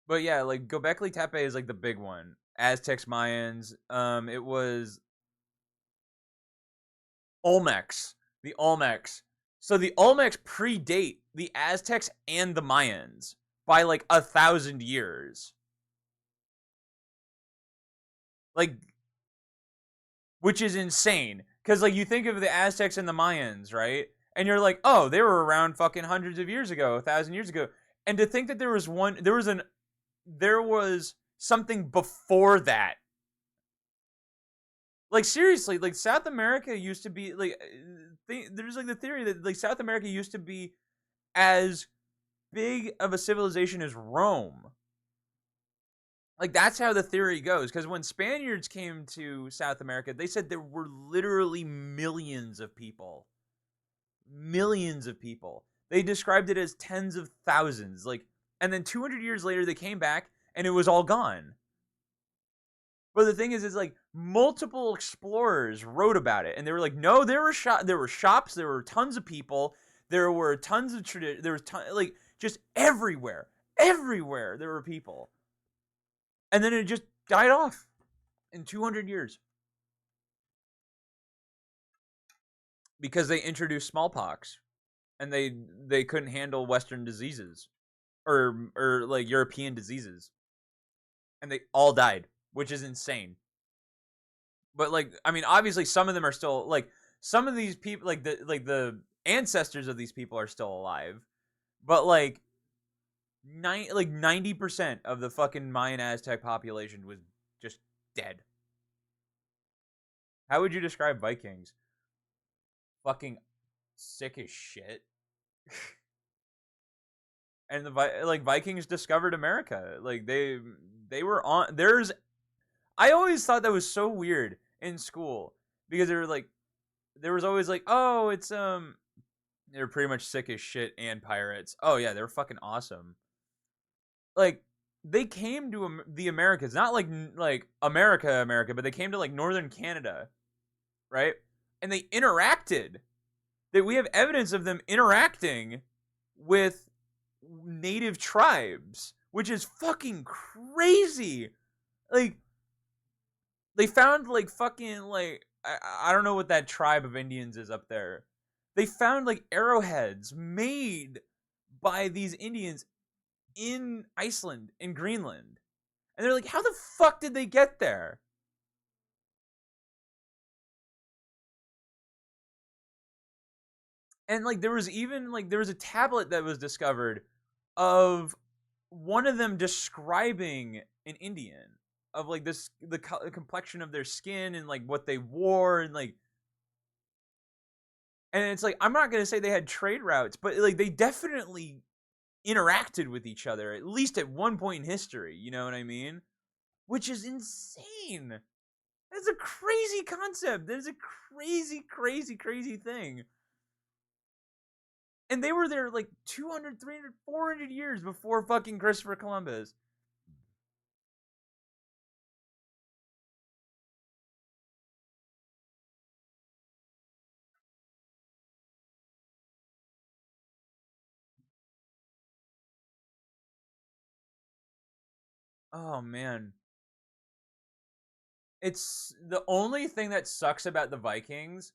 But yeah, like Gobekli Tepe is like the big one. Aztecs, Mayans. It was Olmecs. The Olmecs. So the Olmecs predate the Aztecs and the Mayans by like 1,000 years. Like, which is insane. Because like you think of the Aztecs and the Mayans, right? And you're like, oh, they were around fucking hundreds of years ago, 1,000 years ago. And to think that there was something before that. Like seriously, like South America used to be like there's like the theory that like South America used to be as big of a civilization as Rome. Like that's how the theory goes because when Spaniards came to South America, they said there were literally millions of people. Millions of people. They described it as tens of thousands. Like and then 200 years later they came back and it was all gone. But the thing is like multiple explorers wrote about it, and they were like, no, there were shops, there were tons of people, there were tons of there was like just everywhere there were people, and then it just died off in 200 years because they introduced smallpox, and they couldn't handle Western diseases or like European diseases, and they all died, which is insane. But like I mean obviously some of them are still like some of these people like the ancestors of these people are still alive, but like 90% of the fucking Mayan Aztec population was just dead. How would you describe Vikings? Fucking sick as shit. And like Vikings discovered America. Like they were on there's I always thought that was so weird in school because they were like there was always like, oh, it's they're pretty much sick as shit and pirates. Oh yeah, they're fucking awesome. Like they came to the Americas, not like America, but they came to like northern Canada, right? And they interacted. That we have evidence of them interacting with native tribes, which is fucking crazy. Like they found like fucking like I don't know what that tribe of Indians is up there. They found like arrowheads made by these Indians in Iceland in Greenland. And they're like, how the fuck did they get there? And like there was a tablet that was discovered of one of them describing an Indian of like the complexion of their skin and like what they wore and like and it's like I'm not going to say they had trade routes, but like they definitely interacted with each other at least at one point in history, you know what I mean? Which is insane. That's a crazy concept. That's a crazy thing. And they were there like 200, 300, 400 years before fucking Christopher Columbus. Oh man, it's the only thing that sucks about the Vikings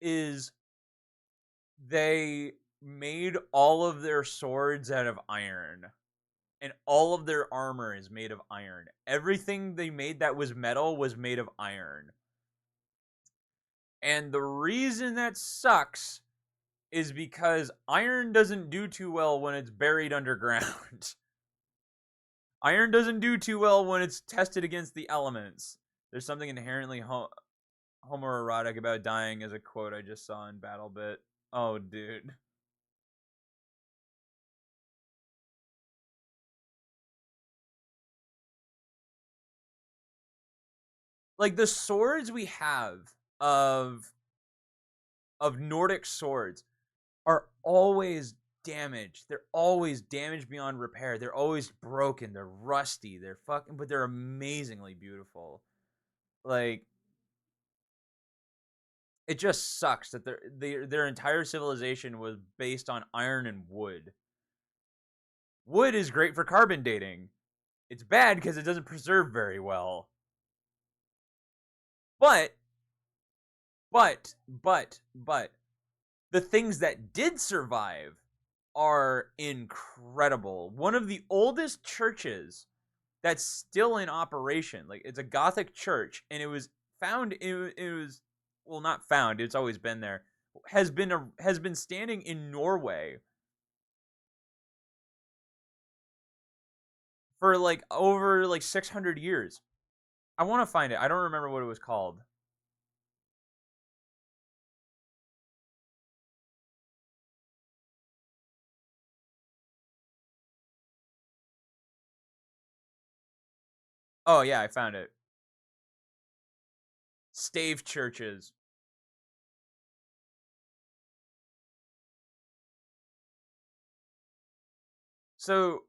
is they made all of their swords out of iron, and all of their armor is made of iron. Everything they made that was metal was made of iron. And the reason that sucks is because iron doesn't do too well when it's buried underground. Iron doesn't do too well when it's tested against the elements. There's something inherently homoerotic about dying, as a quote I just saw in BattleBit. Oh, dude. Like the swords we have of of Nordic swords are always damaged. They're always damaged beyond repair. They're always broken. They're rusty. They're fucking, but they're amazingly beautiful. Like it just sucks that their entire civilization was based on iron and wood. Wood is great for carbon dating. It's bad because it doesn't preserve very well. But but the things that did survive are incredible. One of the oldest churches that's still in operation. Like it's a Gothic church, and it was found. It was well, not found. It's always been there. Has been standing in Norway for like over like 600 years. I want to find it. I don't remember what it was called. Oh yeah, I found it. Stave churches. So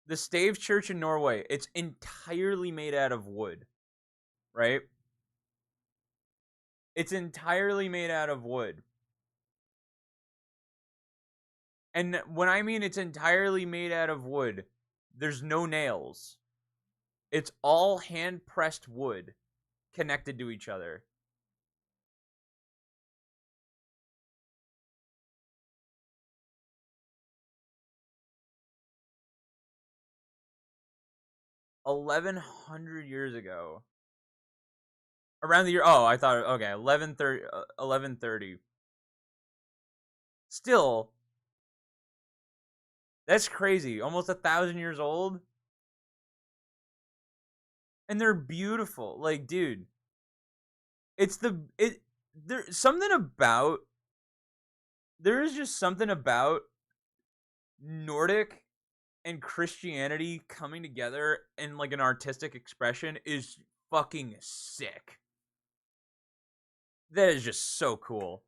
the Stave Church in Norway, it's entirely made out of wood, right? It's entirely made out of wood. And when I mean it's entirely made out of wood, there's no nails. It's all hand pressed wood connected to each other. 1100 years ago. Around the year, oh, I thought, okay, 1130. 1130. Still, that's crazy. Almost 1,000 years old. And they're beautiful. Like, dude, it, there's something about, there is just something about Nordic and Christianity coming together in like an artistic expression is fucking sick. That is just so cool.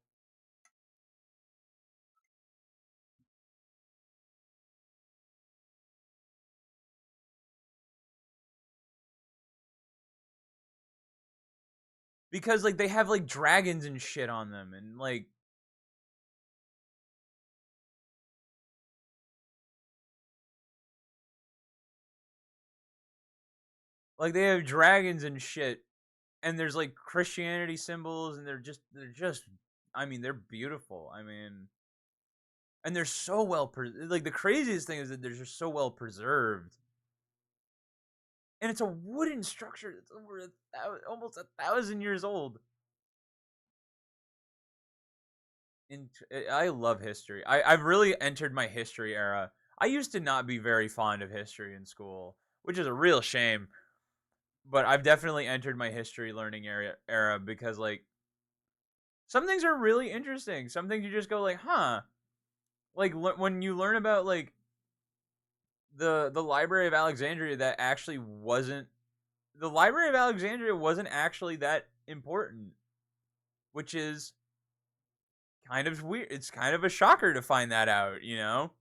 Because like they have like dragons and shit on them, and like they have dragons and shit, and there's like Christianity symbols, and they're just I mean, they're beautiful. I mean, and they're so like the craziest thing is that they're just so well preserved. And it's a wooden structure that's over almost 1,000 years old. And I love history. I've really entered my history era. I used to not be very fond of history in school, which is a real shame. But I've definitely entered my history learning era because like some things are really interesting. Some things you just go like, huh? Like when you learn about like the Library of Alexandria, that actually wasn't the Library of Alexandria wasn't actually that important, which is kind of weird. It's kind of a shocker to find that out, you know?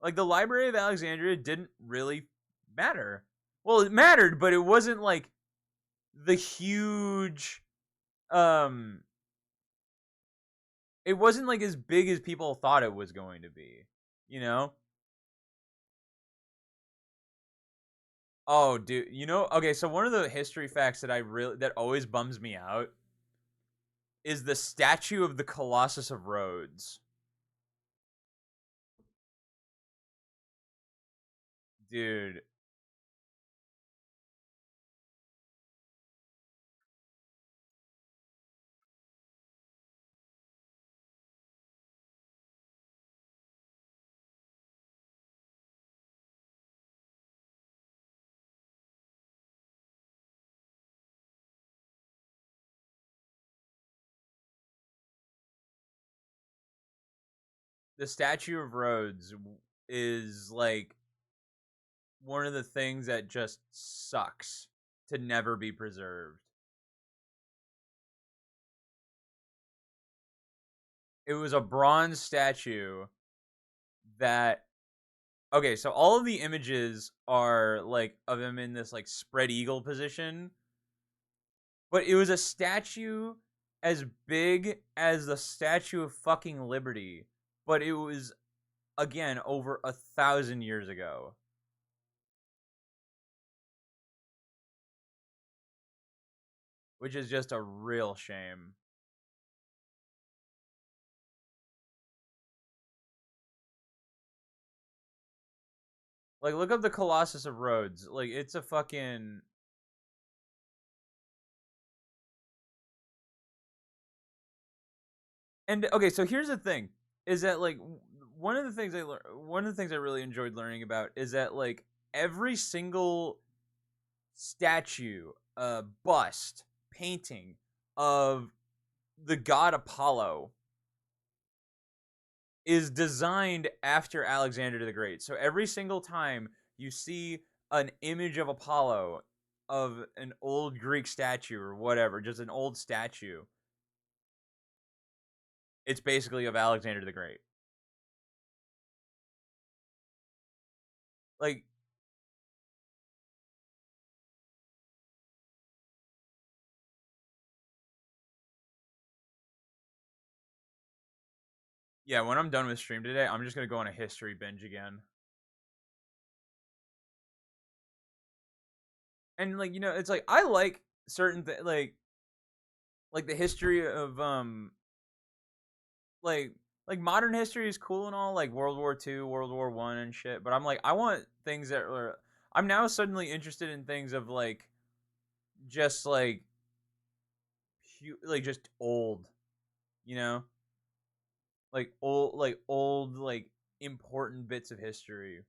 Like the Library of Alexandria didn't really matter. Well, it mattered, but it wasn't like the huge um it wasn't like as big as people thought it was going to be, you know? Oh, dude, okay, so one of the history facts that always bums me out is the statue of the Colossus of Rhodes. Dude, the statue of Rhodes is like one of the things that just sucks to never be preserved. It was a bronze statue that okay, so all of the images are like of him in this like spread eagle position, but it was a statue as big as the Statue of fucking Liberty, but it was again over 1,000 years ago, which is just a real shame. Like, look up the Colossus of Rhodes. Like, it's a fucking. And okay, so here's the thing: is that like one of the things I really enjoyed learning about is that like every single statue, bust, painting of the god Apollo is designed after Alexander the Great. So every single time you see an image of Apollo, of an old Greek statue or whatever, just an old statue, it's basically of Alexander the Great. Like, yeah, when I'm done with stream today, I'm just gonna go on a history binge again. And like, it's like I like certain like the history of like like modern history is cool and all, like World War II, World War One and shit. But I'm like, I want things that are. I'm now suddenly interested in things of like just like just old, you know, like old like important bits of history.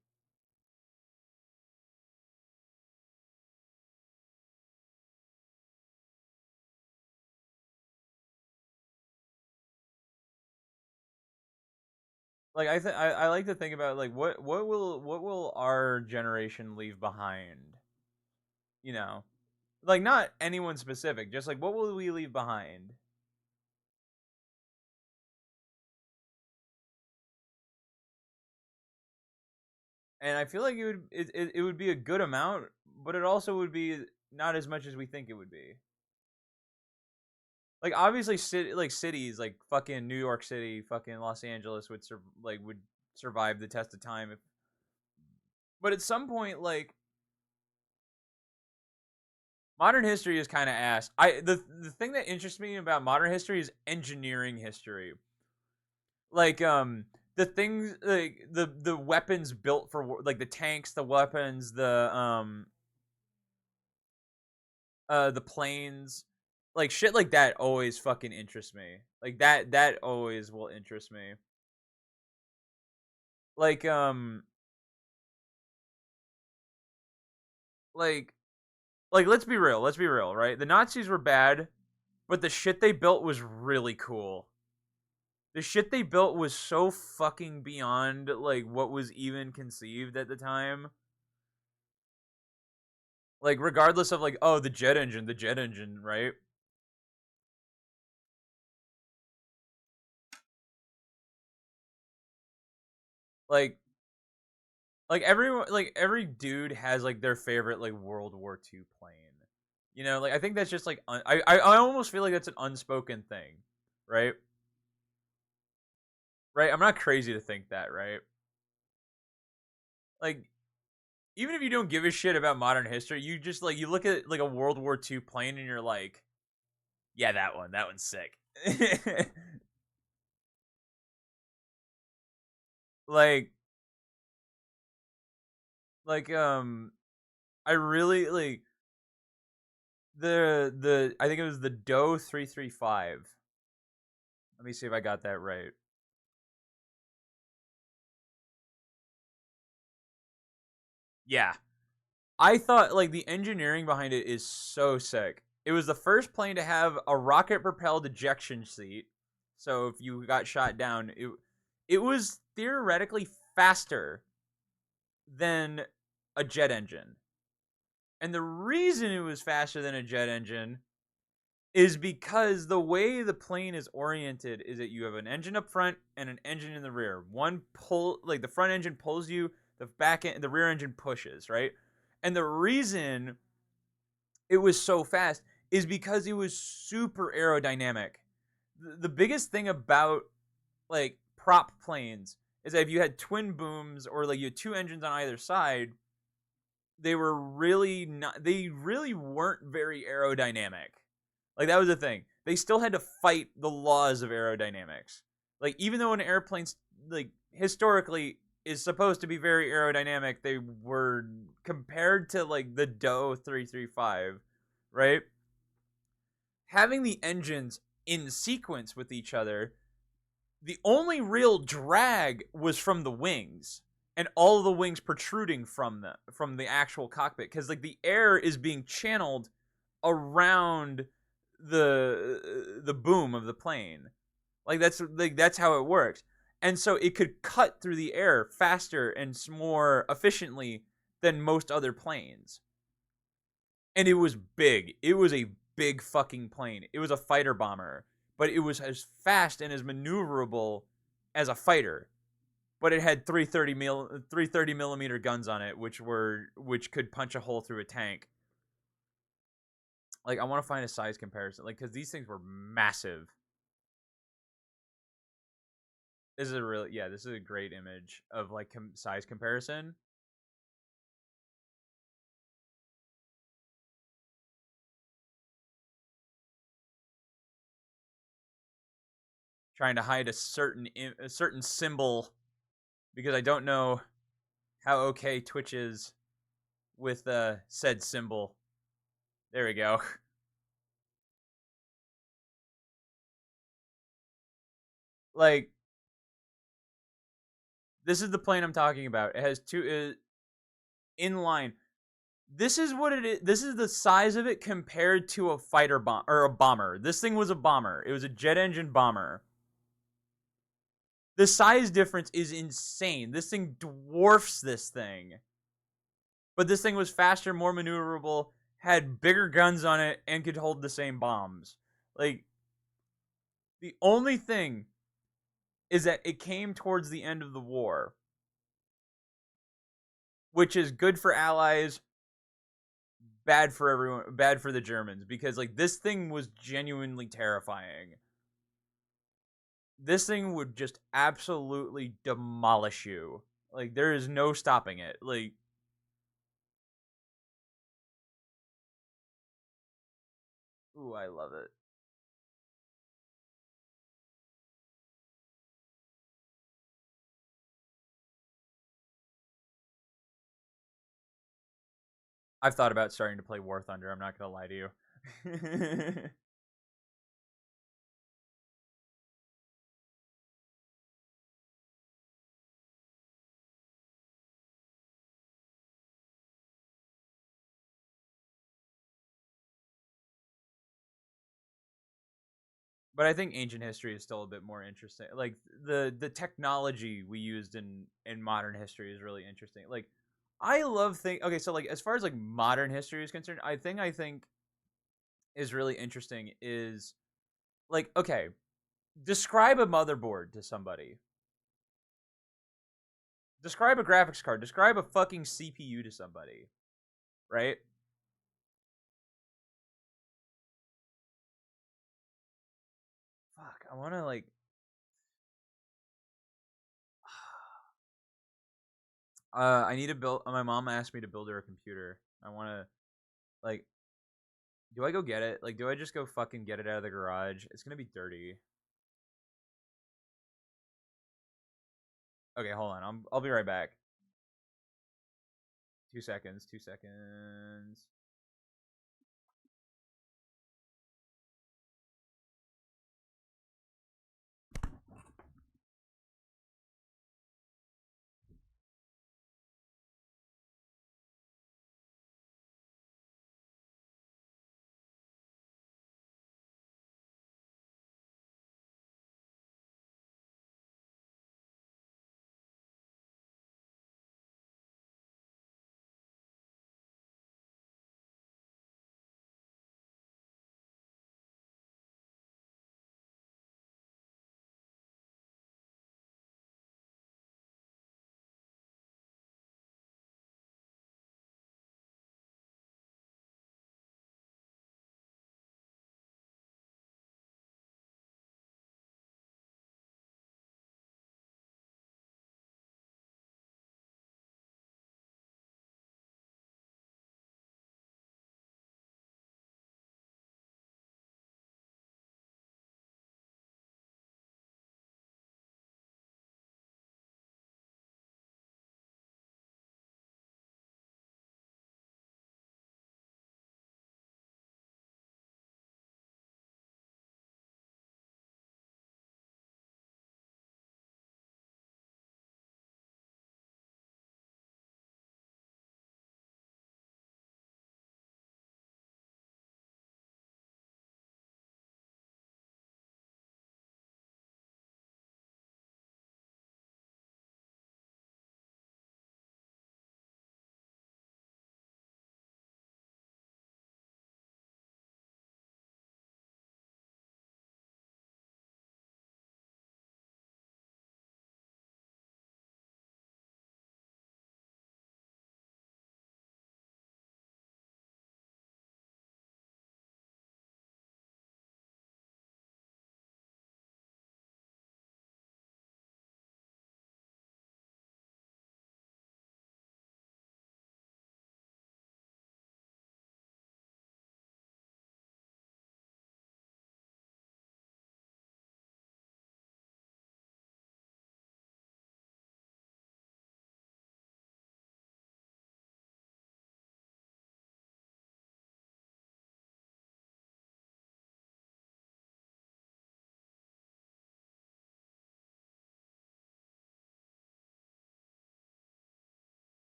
Like I like to think about like what will our generation leave behind, you know, like not anyone specific, just like what will we leave behind. And I feel like it would be a good amount, but it also would be not as much as we think it would be. Like obviously, cities like fucking New York City, fucking Los Angeles would survive the test of time. But at some point, like modern history is kind of ass. The thing that interests me about modern history is engineering history. Like the things like the weapons built for like the tanks, the weapons, the planes, like shit like that always fucking interests me. Like that always will interest me. Like like let's be real, right? The Nazis were bad, but the shit they built was really cool. The shit they built was so fucking beyond like what was even conceived at the time. Like regardless of like, oh, the jet engine, right? Like every dude has like their favorite like World War II plane. Like I think that's just like I almost feel like that's an unspoken thing, right? Right? I'm not crazy to think that, right? Like even if you don't give a shit about modern history, you just like you look at like a World War II plane and you're like, yeah, that one's sick. like like I really like the I think it was the Doe 335. Let me see if I got that right. Yeah. I thought like the engineering behind it is so sick. It was the first plane to have a rocket propelled ejection seat. So if you got shot down, it was theoretically faster than a jet engine. And the reason it was faster than a jet engine is because the way the plane is oriented is that you have an engine up front and an engine in the rear. One pull like the front engine pulls you, the rear engine pushes, right? And the reason it was so fast is because it was super aerodynamic. The biggest thing about like prop planes is that if you had twin booms or like you had two engines on either side, they really weren't very aerodynamic. Like that was the thing. They still had to fight the laws of aerodynamics. Like even though an airplane's like historically is supposed to be very aerodynamic, they were compared to like the Doe 335, right? Having the engines in sequence with each other, the only real drag was from the wings and all of the wings protruding from the actual cockpit because like the air is being channeled around the boom of the plane. That's how it works. And so it could cut through the air faster and more efficiently than most other planes. And it was big. It was a big fucking plane. It was a fighter bomber, but it was as fast and as maneuverable as a fighter. But it had 330 millimeter guns on it, which could punch a hole through a tank. Like I want to find a size comparison, like because these things were massive. This is a really yeah, this is a great image of like size comparison. Trying to hide a certain symbol because I don't know how okay Twitch is with said symbol. There we go. Like this is the plane I'm talking about. It has two in line. This is what it is. This is the size of it compared to a fighter bomb or a bomber. This thing was a bomber. It was a jet engine bomber. The size difference is insane. This thing dwarfs this thing. But this thing was faster, more maneuverable, had bigger guns on it, and could hold the same bombs. Like, the only thing is that it came towards the end of the war, which is good for allies, bad for everyone, bad for the Germans, because, like, this thing was genuinely terrifying. This thing would just absolutely demolish you. Like, there is no stopping it. Like, ooh, I love it. I've thought about starting to play War Thunder. I'm not gonna lie to you. But I think ancient history is still a bit more interesting. Like the technology we used in modern history is really interesting. Like I love think okay, so like as far as like modern history is concerned, I think is really interesting is like okay, describe a motherboard to somebody. Describe a graphics card. Describe a fucking CPU to somebody, right? Fuck, I want to like I need to build. My mom asked me to build her a computer. I want to like. Do I go get it? Like, do I just go fucking get it out of the garage? It's gonna be dirty. Okay, hold on. I'll be right back. 2 seconds. 2 seconds.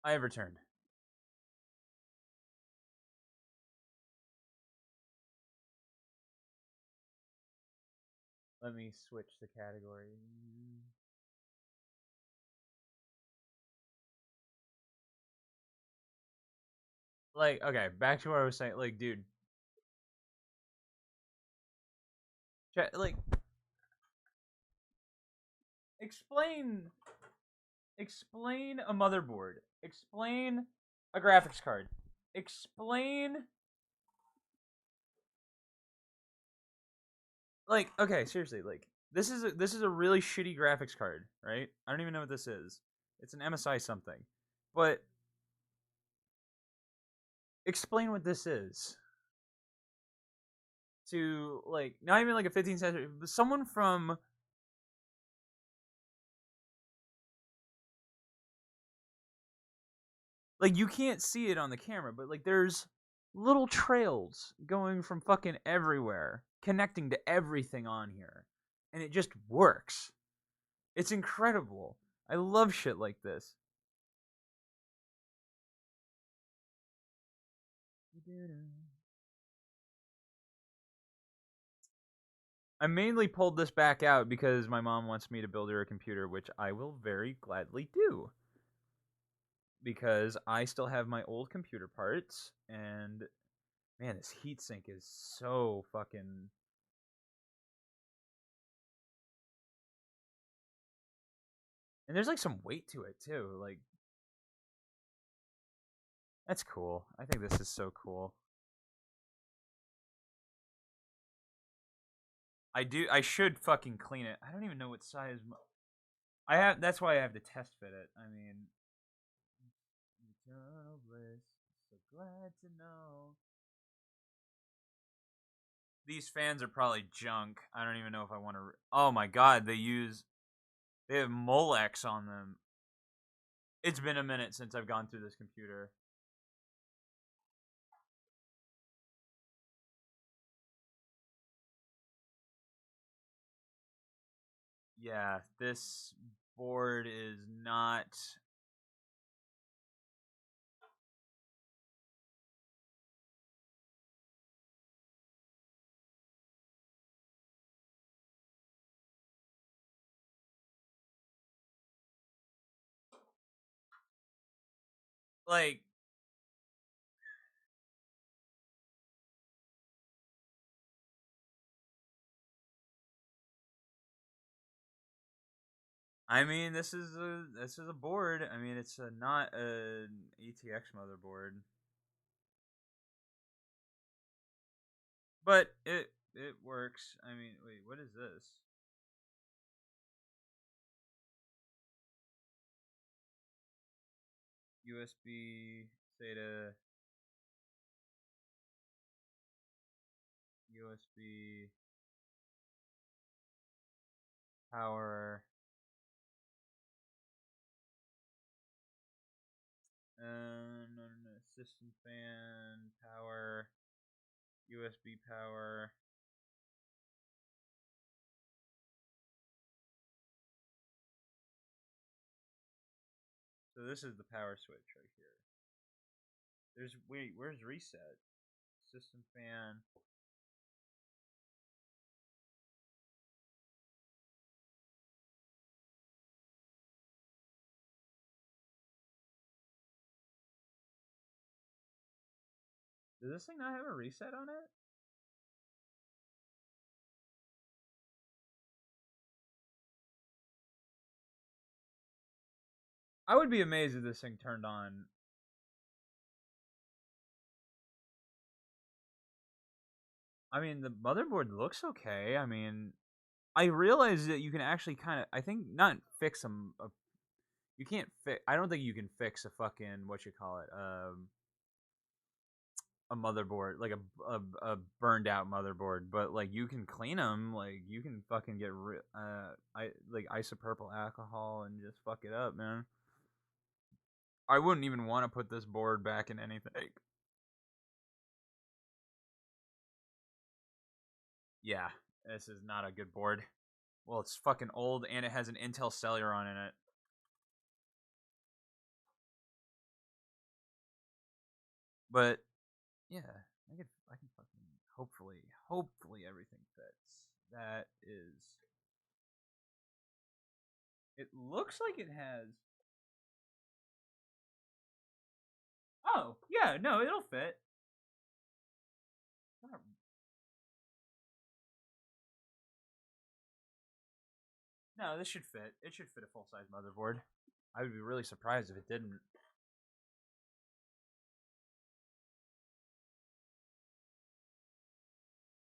I have returned. Let me switch the category. Like, okay, back to what I was saying. Like, dude, like, explain, explain a motherboard. Explain a graphics card. Explain, like, okay, seriously, like, this is a really shitty graphics card, right? I don't even know what this is. It's an MSI something, but explain what this is to like not even like a 15th century, but someone from like you can't see it on the camera, but like little trails going from fucking everywhere, connecting to everything on here. And it just works. It's incredible. I love shit like this. I mainly pulled this back out because my mom wants me to build her a computer, which I will very gladly do. Because I still have my old computer parts, and man, this heatsink is so fucking. And there's like some weight to it too. Like, that's cool. I think this is so cool. I do. I should fucking clean it. I don't even know what size. I have. That's why I have to test fit it. I mean, eternal bliss. So glad to know. These fans are probably junk. I don't even know if I want to. Oh my god, they have Molex on them. It's been a minute since I've gone through this computer. Yeah, this board is not. Like, I mean, this is a board. I mean, it's not an ATX motherboard, but it works. I mean, wait, what is this? USB SATA, USB power, no, no, no, system fan power, USB power. So this is the power switch right here. Where's reset? System fan. Does this thing not have a reset on it? I would be amazed if this thing turned on. I mean, the motherboard looks okay. I mean, I realize that you can actually kind of, I think, not fix them. You can't fix. I don't think you can fix a fucking what you call it, a motherboard like a burned out motherboard. But like you can clean them. Like you can fucking get I like isopropyl alcohol and just fuck it up, man. I wouldn't even want to put this board back in anything. Yeah, this is not a good board. Well, it's fucking old and it has an Intel Celeron in it. But yeah, I can fucking hopefully everything fits. That is. It looks like it has. Oh yeah, no, it'll fit. No, this should fit. It should fit a full size motherboard. I would be really surprised if it didn't.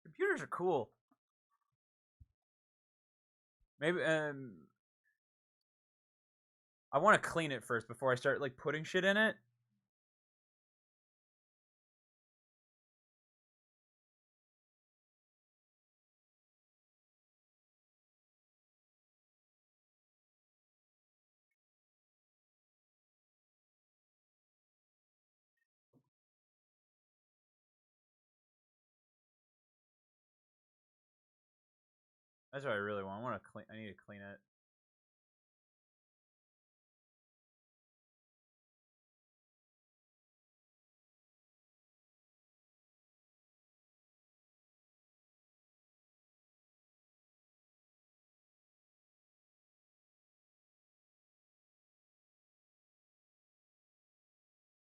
Computers are cool. Maybe I want to clean it first before I start like putting shit in it. That's what I really want. I want to clean. I need to clean it.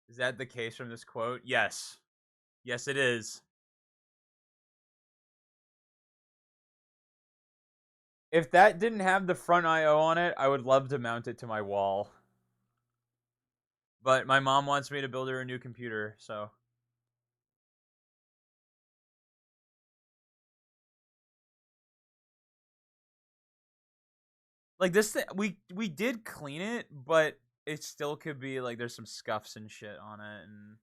Is that the case from this quote? Yes. Yes, it is. If that didn't have the front IO on it, I would love to mount it to my wall. But my mom wants me to build her a new computer, so like this thing, we did clean it, but it still could be like there's some scuffs and shit on it, and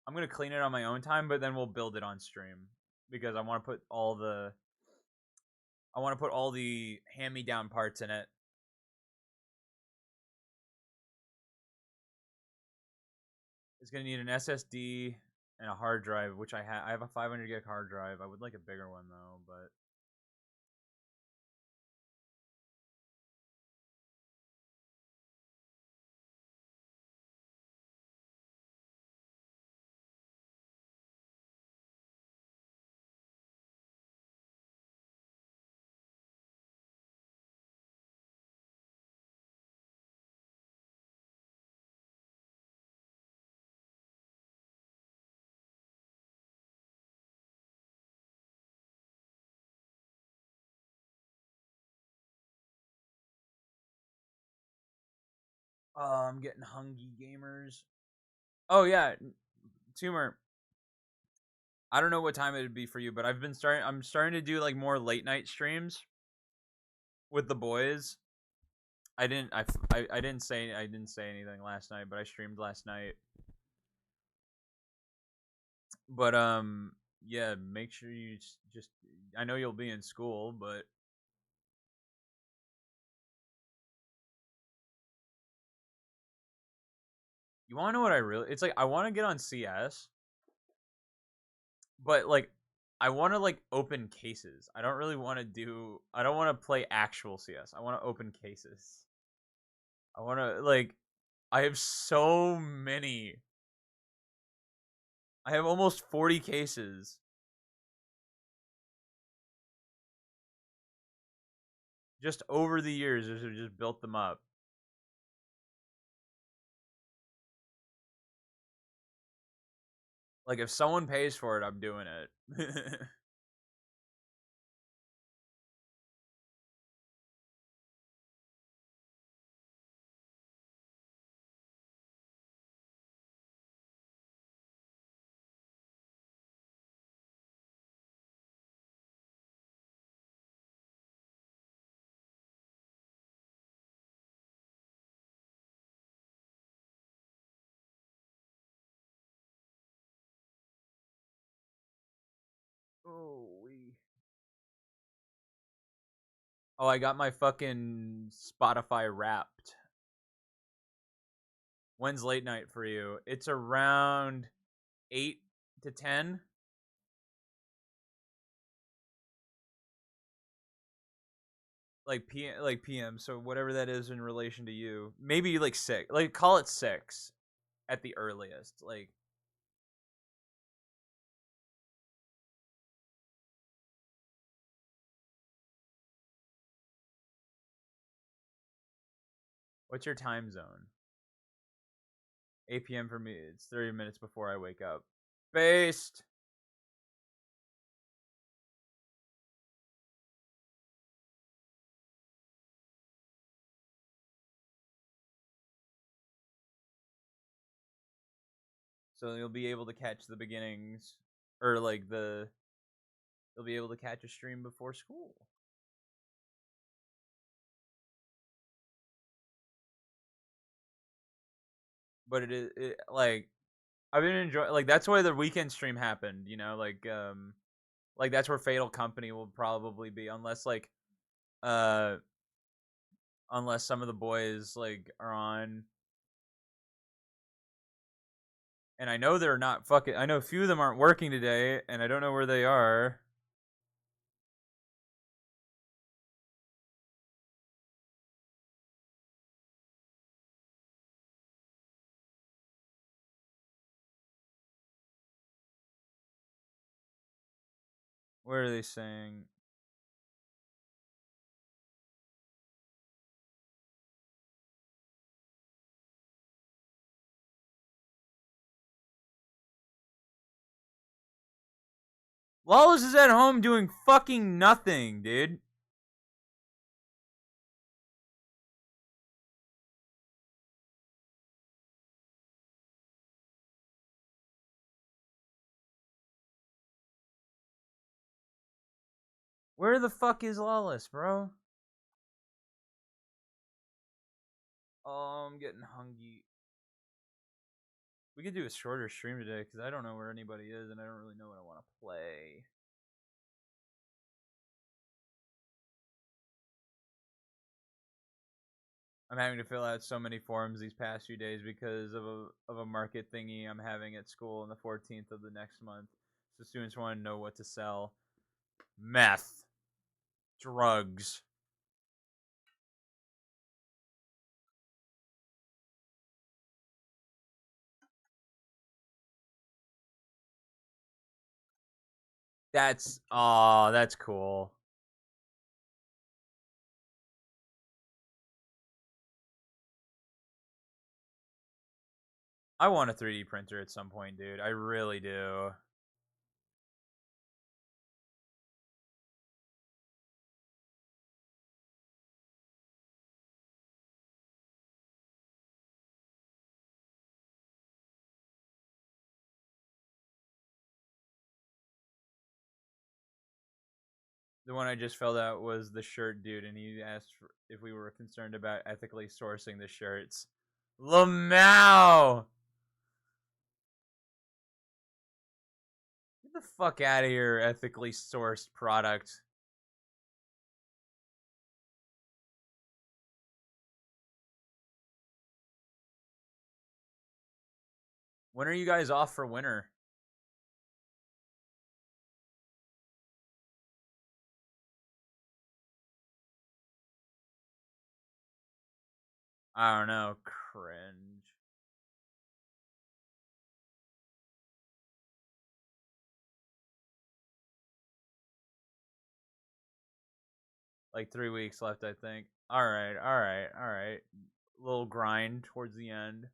I'm gonna clean it on my own time, but then we'll build it on stream because I want to put all the hand-me-down parts in it. It's gonna need an SSD and a hard drive, which I have. I have a 500 gig hard drive. I would like a bigger one though, but I'm getting hungry, gamers. Oh yeah, Tumor. I don't know what time it would be for you, but I'm starting to do like more late night streams with the boys. I didn't say anything last night, but I streamed last night. But yeah, make sure you just I know you'll be in school, but you want to know what I really it's like I want to get on CS, but like I want to like open cases. I don't want to play actual CS. I want to open cases. I want to like I have so many. I have almost 40 cases just over the years. I've just built them up. Like if someone pays for it, I'm doing it. Oh, we. Oh, I got my fucking Spotify Wrapped. When's late night for you? It's around 8 to 10. Like PM. So whatever that is in relation to you, maybe like 6. Like call it 6 at the earliest. Like what's your time zone? 8 p.m. for me. It's 30 minutes before I wake up. Based. So you'll be able to catch the beginnings, or like you'll be able to catch a stream before school. But like I've been enjoying like that's why the weekend stream happened. Like that's where Fatal Company will probably be uh unless some of the boys like are on. And I know they're not fucking. I know a few of them aren't working today, and I don't know where they are. What are they saying? Lawless is at home doing fucking nothing, dude. Where the fuck is Lawless, bro? Oh, I'm getting hungry. We could do a shorter stream today because I don't know where anybody is and I don't really know what I want to play. I'm having to fill out so many forms these past few days because of a market thingy I'm having at school on the 14th of the next month. So students want to know what to sell. Meth, drugs. That's cool. I want a 3D printer at some point, dude. I really do. The one I just filled out was the shirt dude, and he asked if we were concerned about ethically sourcing the shirts. Lamau! Get the fuck out of here, ethically sourced product. When are you guys off for winter? I don't know. Cringe. Like 3 weeks left, I think. Alright, alright, alright. Little grind towards the end.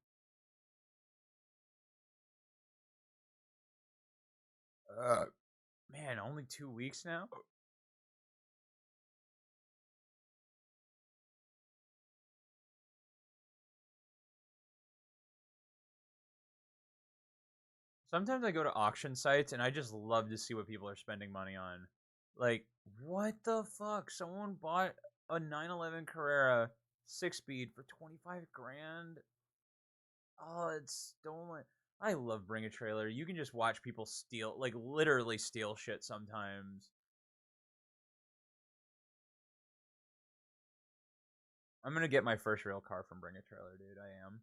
Man, only 2 weeks now? Sometimes I go to auction sites and I just love to see what people are spending money on. Like, what the fuck? Someone bought a 911 Carrera 6-speed for 25 grand? Oh, it's stolen. I love Bring a Trailer. You can just watch people steal, like, literally steal shit sometimes. I'm gonna get my first real car from Bring a Trailer, dude. I am.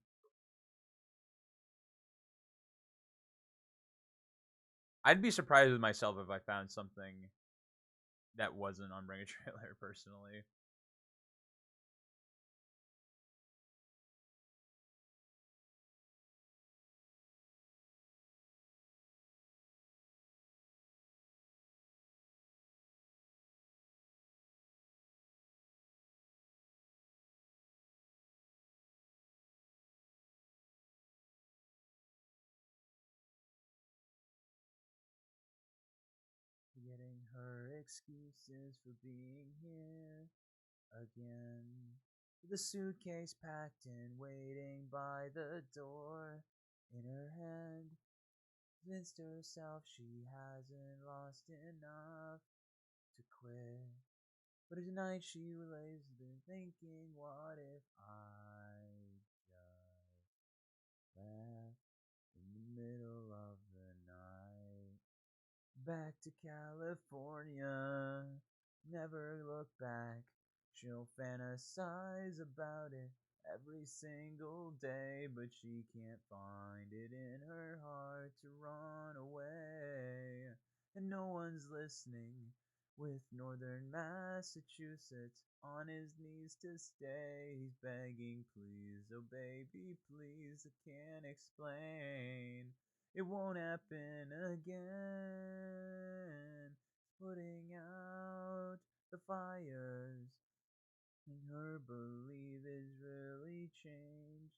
I'd be surprised with myself if I found something that wasn't on Bring a Trailer, personally. Getting her excuses for being here again. With a suitcase packed and waiting by the door. In her hand, convinced herself she hasn't lost enough to quit. But tonight she relays been thinking, what if I just left in the middle of the night? Back to California, never look back. She'll fantasize about it every single day, but she can't find it in her heart to run away. And no one's listening with Northern Massachusetts on his knees to stay. He's begging, please, oh baby, please, I can't explain. It won't happen again. putting out the fires. And her belief is really changed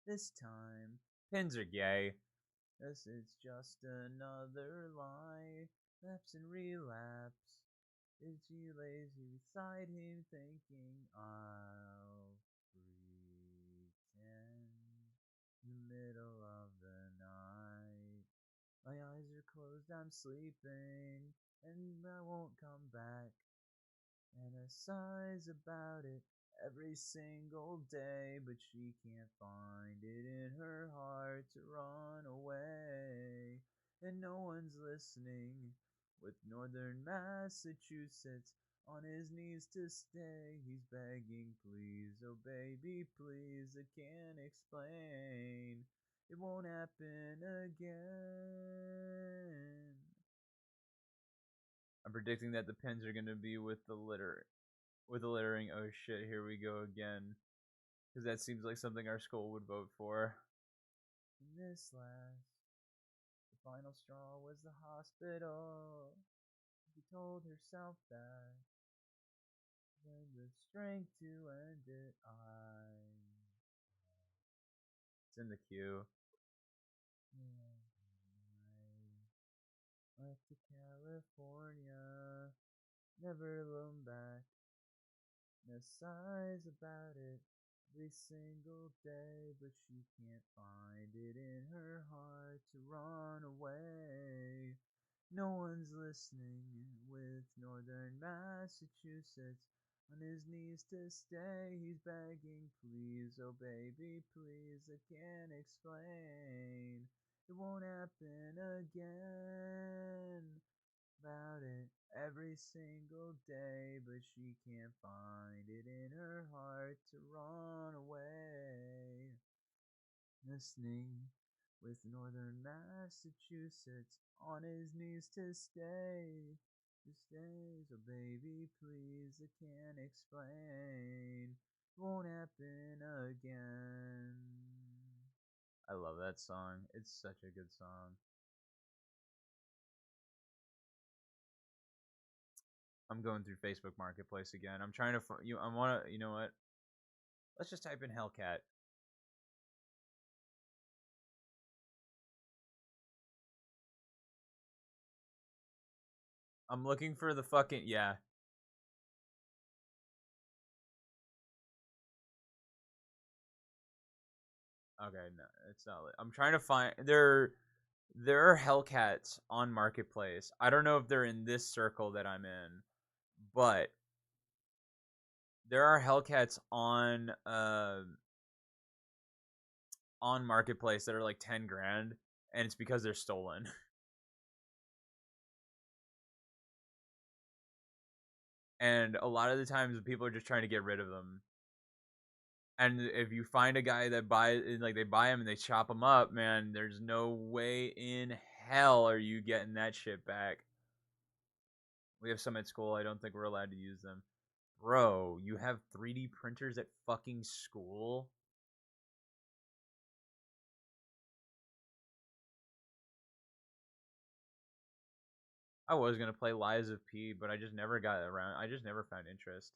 this time. Pins are gay. This is just another lie. Lapse and relapse. Is she lazy beside him thinking I'll pretend in the middle of the night. My eyes are closed, I'm sleeping, and I won't come back. And I sighs about it every single day, but she can't find it in her heart to run away. And no one's listening, with Northern Massachusetts on his knees to stay. He's begging, please, oh baby, please, I can't explain. It won't happen again. I'm predicting that the pins are gonna be with the littering. Oh shit, here we go again. Because that seems like something our school would vote for. And this last, the final straw was the hospital. She told herself that when the strength to end it, it's in the queue. I left to California, never looked back. No sighs about it every single day, but she can't find it in her heart to run away. No one's listening with Northern Massachusetts on his knees to stay. He's begging, please, oh baby, please, I can't explain. It won't happen again. About it every single day, but she can't find it in her heart to run away. Listening with Northern Massachusetts on his knees to stay. So baby, please, I can't explain. Won't happen again. I love that song. It's such a good song. I'm going through Facebook Marketplace again. I'm trying to you know what? Let's just type in Hellcat. I'm looking for the fucking yeah. Okay, no, it's not. I'm trying to find there are Hellcats on Marketplace. I don't know if they're in this circle that I'm in, but there are Hellcats on Marketplace that are like 10 grand, and it's because they're stolen. And a lot of the times people are just trying to get rid of them. And if you find a guy that they buy them and they chop them up, man, there's no way in hell are you getting that shit back. We have some at school. I don't think we're allowed to use them. Bro, you have 3D printers at fucking school? I was gonna play Lies of P, but I just never got around. I just never found interest.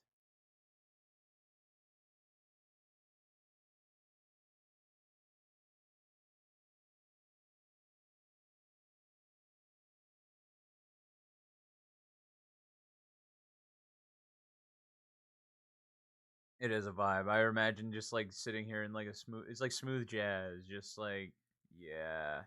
It is a vibe. I imagine just like sitting here in like a smooth. It's like smooth jazz. Just like yeah.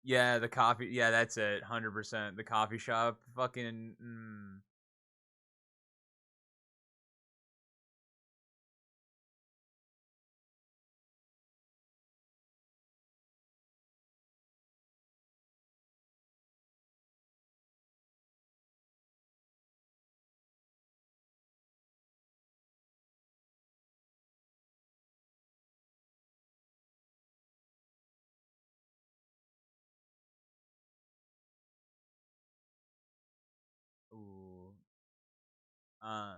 Yeah, the coffee. Yeah, that's it. 100%. The coffee shop. Fucking. Ooh. I'm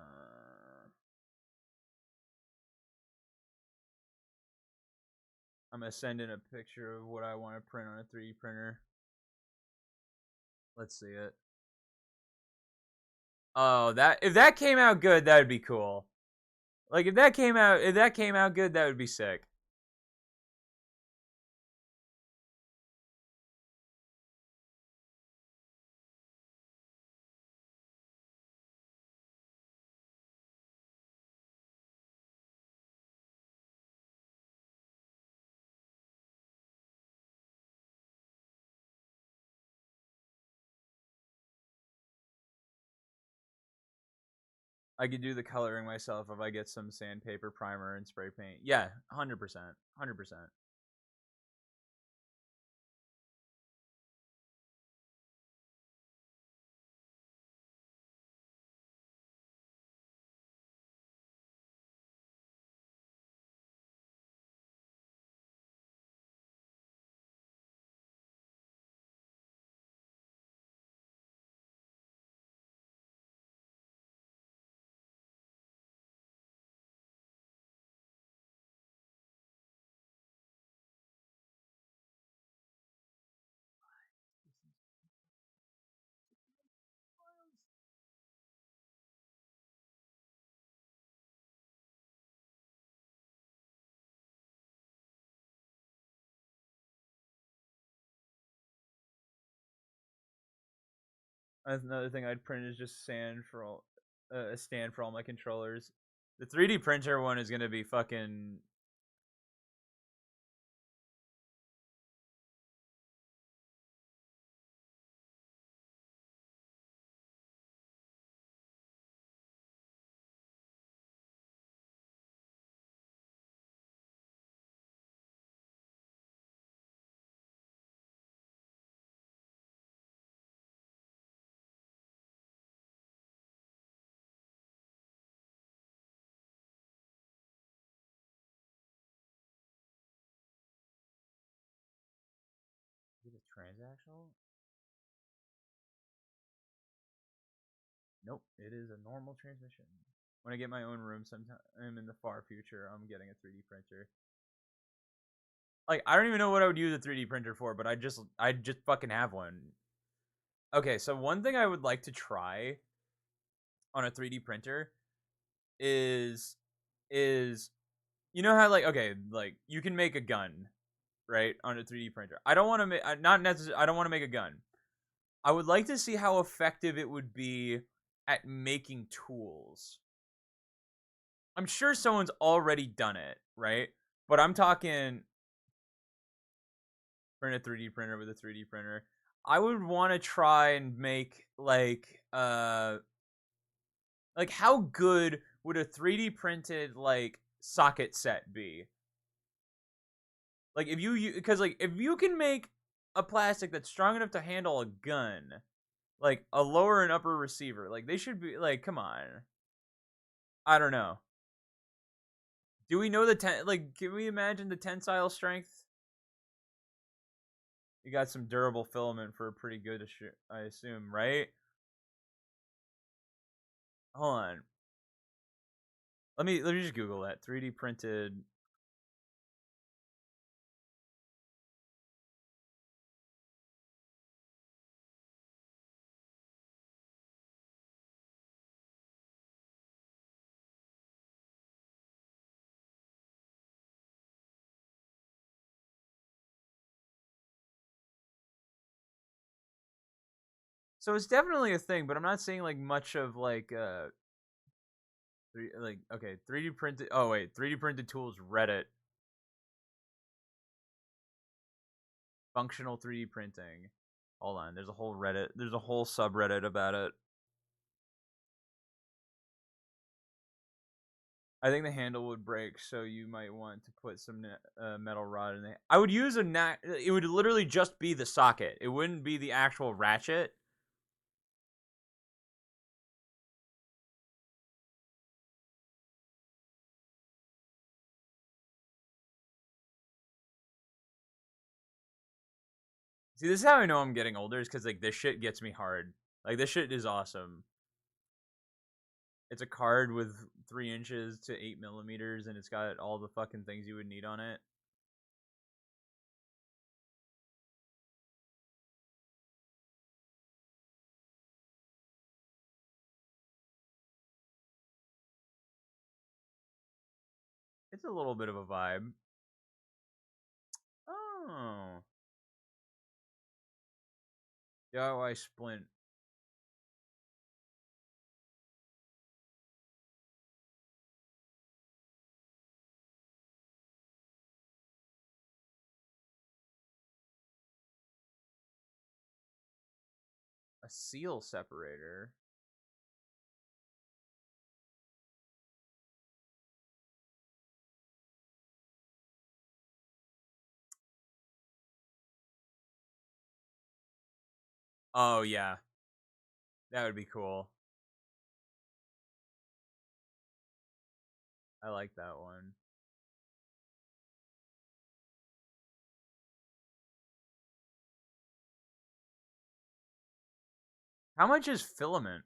gonna send in a picture of what I want to print on a 3D printer. Let's see it. Oh, that if that came out good, that would be cool. Like if that came out good, that would be sick. I could do the coloring myself if I get some sandpaper, primer, and spray paint. Yeah, 100%, 100%. That's another thing I'd print is just sand for all, a stand for all my controllers. The 3D printer one is gonna be fucking. Is it transactional? Nope, it is a normal transmission. When I get my own room sometime in the far future, I'm getting a 3D printer. Like I don't even know what I would use a 3D printer for, but I just fucking have one. Okay, so one thing I would like to try on a 3D printer is is you know how like okay, like you can make a gun, right, on a 3D printer. I don't want to make not necessarily I don't want to make a gun. I would like to see how effective it would be at making tools. I'm sure someone's already done it, right? But I'm talking print a 3D printer with a 3D printer. I would want to try and make like how good would a 3D printed like socket set be? Like if you because like if you can make a plastic that's strong enough to handle a gun, like a lower and upper receiver, like they should be like come on. I don't know. Do we know the like can we imagine the tensile strength? You got some durable filament for a pretty good I assume, right? Hold on. Let me just Google that. 3D printed. So it's definitely a thing, but I'm not seeing like much of like like okay, 3D printed. Oh wait, 3D printed tools Reddit. Functional 3D printing. Hold on, there's a whole Reddit. There's a whole subreddit about it. I think the handle would break, so you might want to put some metal rod in it. I would use a It would literally just be the socket. It wouldn't be the actual ratchet. See, this is how I know I'm getting older. Is because like this shit gets me hard. Like this shit is awesome. It's a card with 3 inches to 8 millimeters, and it's got all the fucking things you would need on it. It's a little bit of a vibe. Oh. DIY splint. A seal separator. Oh, yeah. That would be cool. I like that one. How much is filament?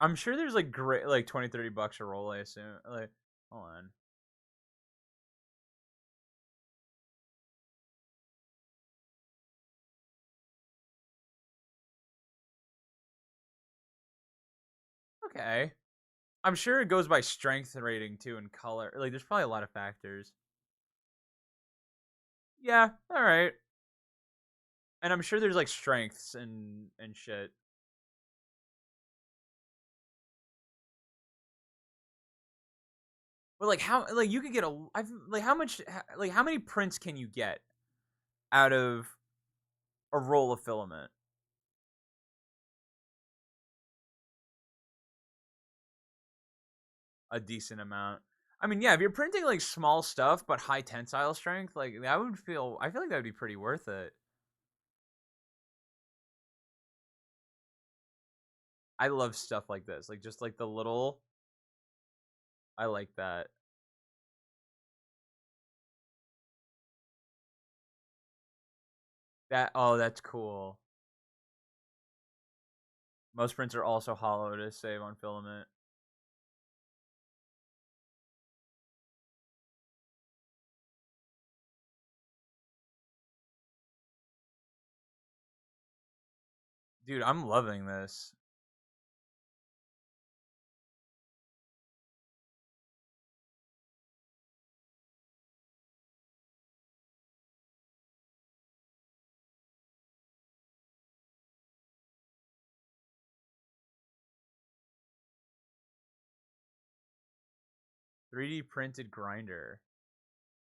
I'm sure there's like great like 20-30 bucks a roll, I assume. Like, hold on. Okay. I'm sure it goes by strength rating too and color. Like there's probably a lot of factors. Yeah, all right. And I'm sure there's like strengths and shit. But like how like you could get a I've like how much like how many prints can you get out of a roll of filament? A decent amount. I mean, yeah, if you're printing like small stuff but high tensile strength, like that would feel I feel like that would be pretty worth it. I love stuff like this. Like just like the little I like that. That oh, that's cool. Most prints are also hollow to save on filament. Dude, I'm loving this. $3D printed grinder.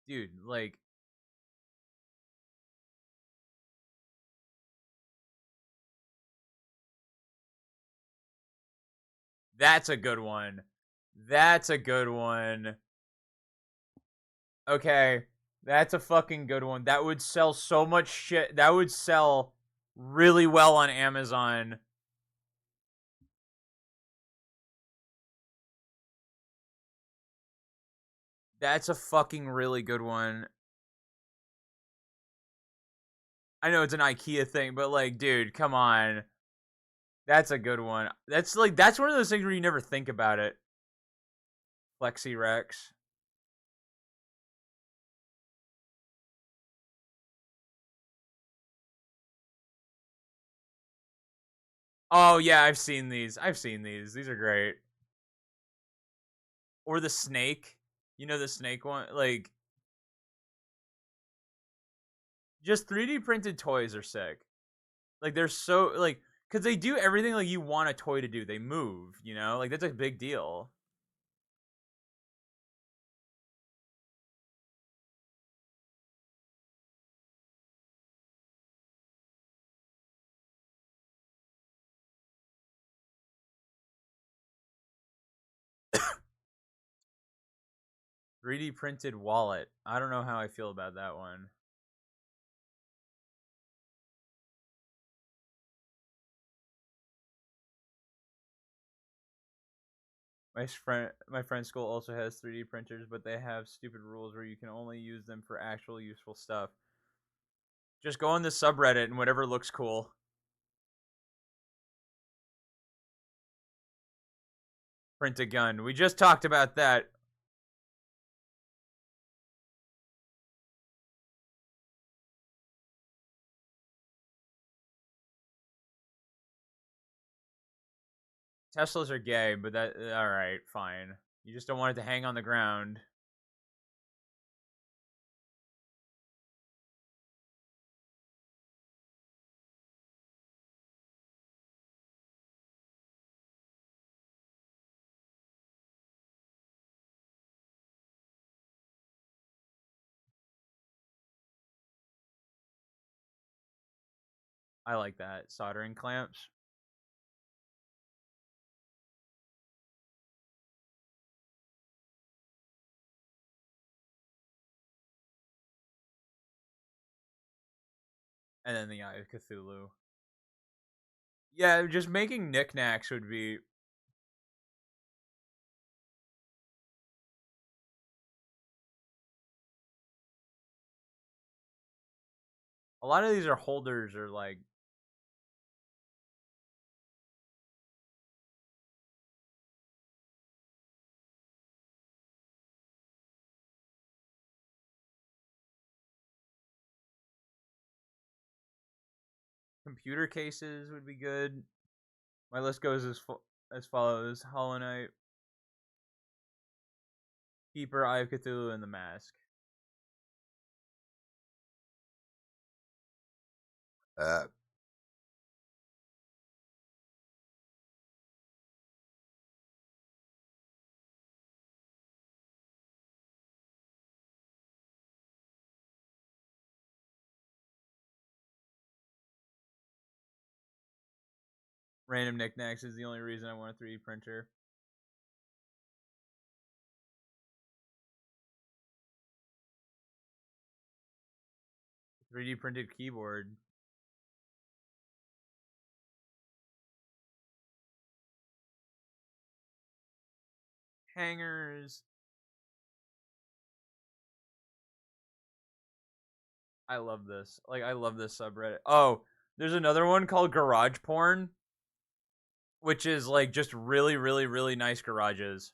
Dude, like that's a good one. That's a good one. Okay. That's a fucking good one. That would sell so much shit. That would sell really well on Amazon. That's a fucking really good one. I know it's an IKEA thing, but like, dude, come on. That's a good one. That's like that's one of those things where you never think about it. Flexi Rex. Oh yeah, I've seen these. I've seen these. These are great. Or the snake. You know the snake one? Like just 3D printed toys are sick. Like they're so like cuz they do everything like you want a toy to do. They move, you know? Like that's a big deal. 3D printed wallet. I don't know how I feel about that one. My friend's school also has 3D printers, but they have stupid rules where you can only use them for actual useful stuff. Just go on the subreddit and whatever looks cool. Print a gun. We just talked about that. Teslas are gay, but that all right, fine. You just don't want it to hang on the ground. I like that. Soldering clamps. And then the Eye of Cthulhu. Yeah, just making knickknacks would be. A lot of these are holders or like computer cases would be good. My list goes as follows: Hollow Knight, Keeper, Eye of Cthulhu, and the Mask. Uh, Random knickknacks is the only reason I want a 3D printer. 3D printed keyboard. Hangers. I love this. Like, I love this subreddit. Oh, there's another one called Garage Porn, which is like just really, really, really nice garages.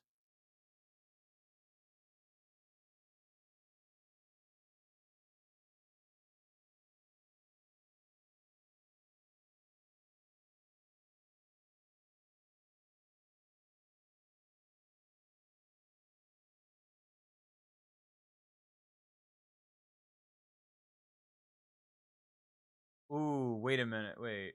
Ooh, wait a minute. Wait.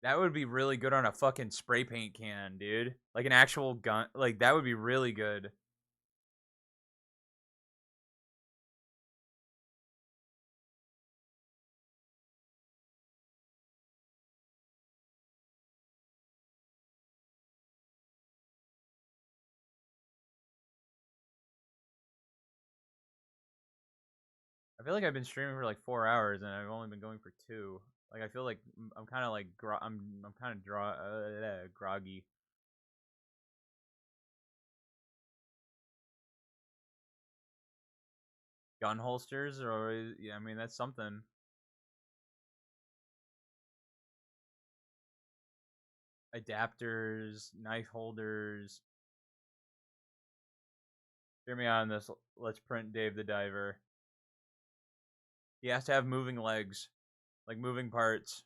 That would be really good on a fucking spray paint can, dude. Like an actual gun. Like, that would be really good. I feel like I've been streaming for like 4 hours and I've only been going for two. Like, I feel like I'm kind of like I'm kind of groggy. Gun holsters or yeah, I mean that's something. Adapters, knife holders. Hear me on this. Let's print Dave the Diver. He has to have moving legs, like moving parts.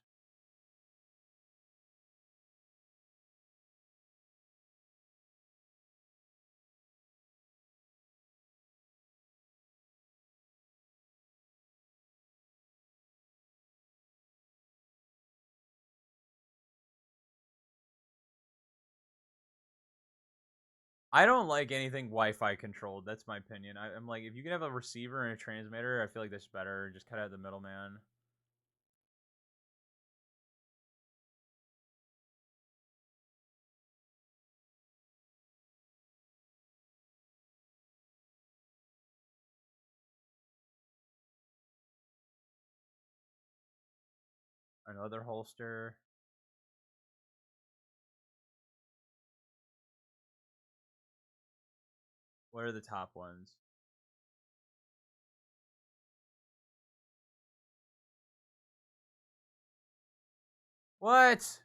I don't like anything Wi-Fi controlled. That's my opinion. I'm like, if you can have a receiver and a transmitter, I feel like that's better. Just cut out the middleman. Another holster. What are the top ones? What?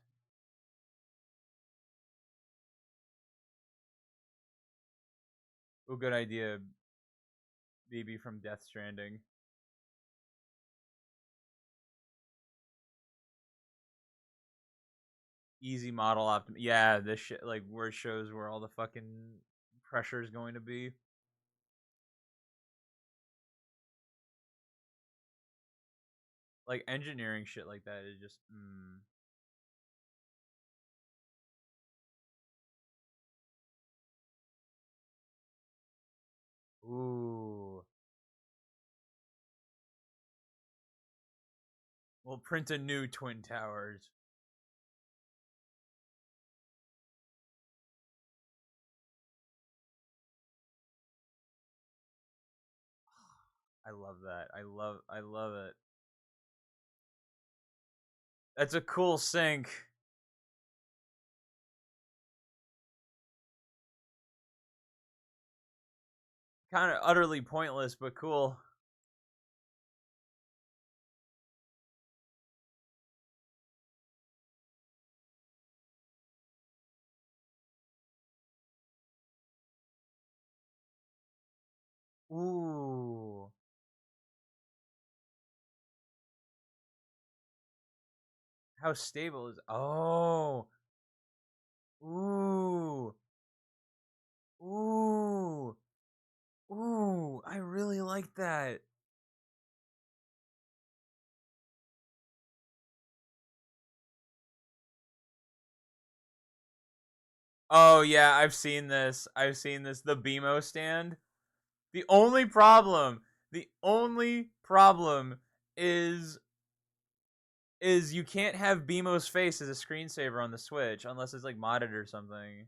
Oh, good idea. BB from Death Stranding. Easy model optim. Yeah, this shit like where it shows where all the fucking pressure is going to be. Like engineering shit like that is just. Ooh. We'll print a new Twin Towers. I love that. I love it. That's a cool sync. Kind of utterly pointless, but cool. Ooh. How stable is. Oh. Ooh. Ooh. Ooh. I really like that. Oh yeah, I've seen this. I've seen this. The BMO stand. The only problem, the only problem is is you can't have BMO's face as a screensaver on the Switch unless it's like modded or something.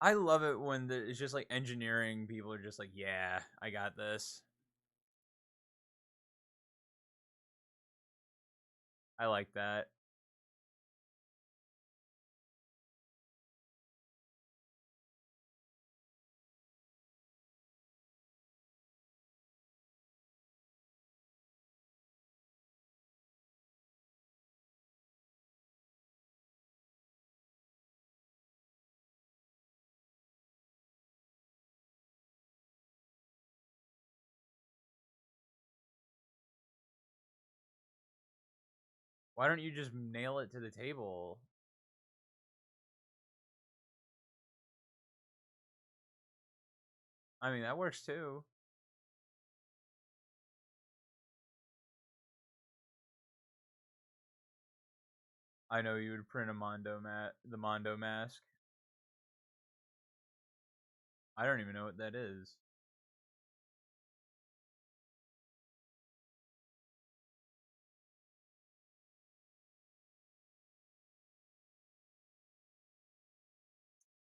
I love it when it's just like engineering people are just like, yeah, I got this. I like that. Why don't you just nail it to the table? I mean, that works too. I know you would print a the Mondo mask. I don't even know what that is.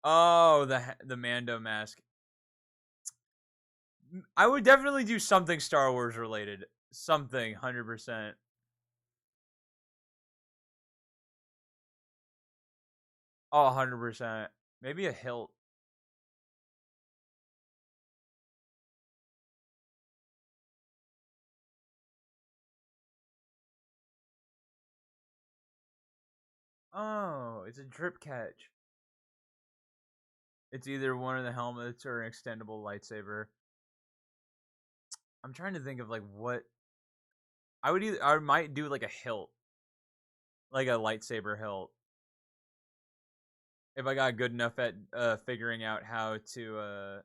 Oh, the Mando mask. I would definitely do something Star Wars related. Something 100%. Oh, 100%. Maybe a hilt. Oh, it's a drip catch. It's either one of the helmets or an extendable lightsaber. I'm trying to think of like what I might do like a hilt, like a lightsaber hilt, if I got good enough at figuring out how to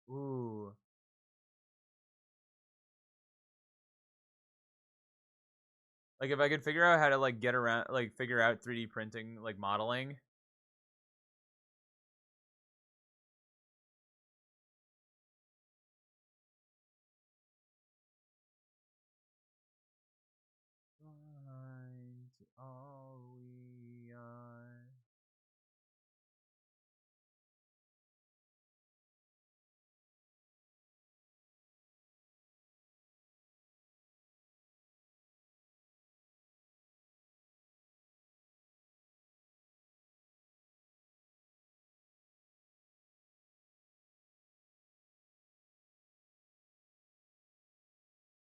ooh, like if I could figure out how to like get around, like figure out 3D printing, like modeling. Blind all we are.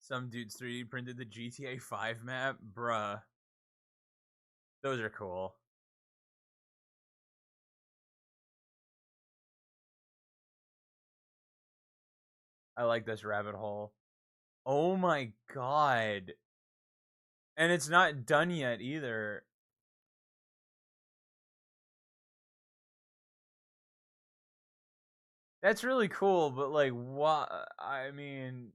Some dudes 3D printed the GTA 5 map, bruh. Those are cool. I like this rabbit hole. Oh my god. And it's not done yet either. That's really cool, but like, what? I mean,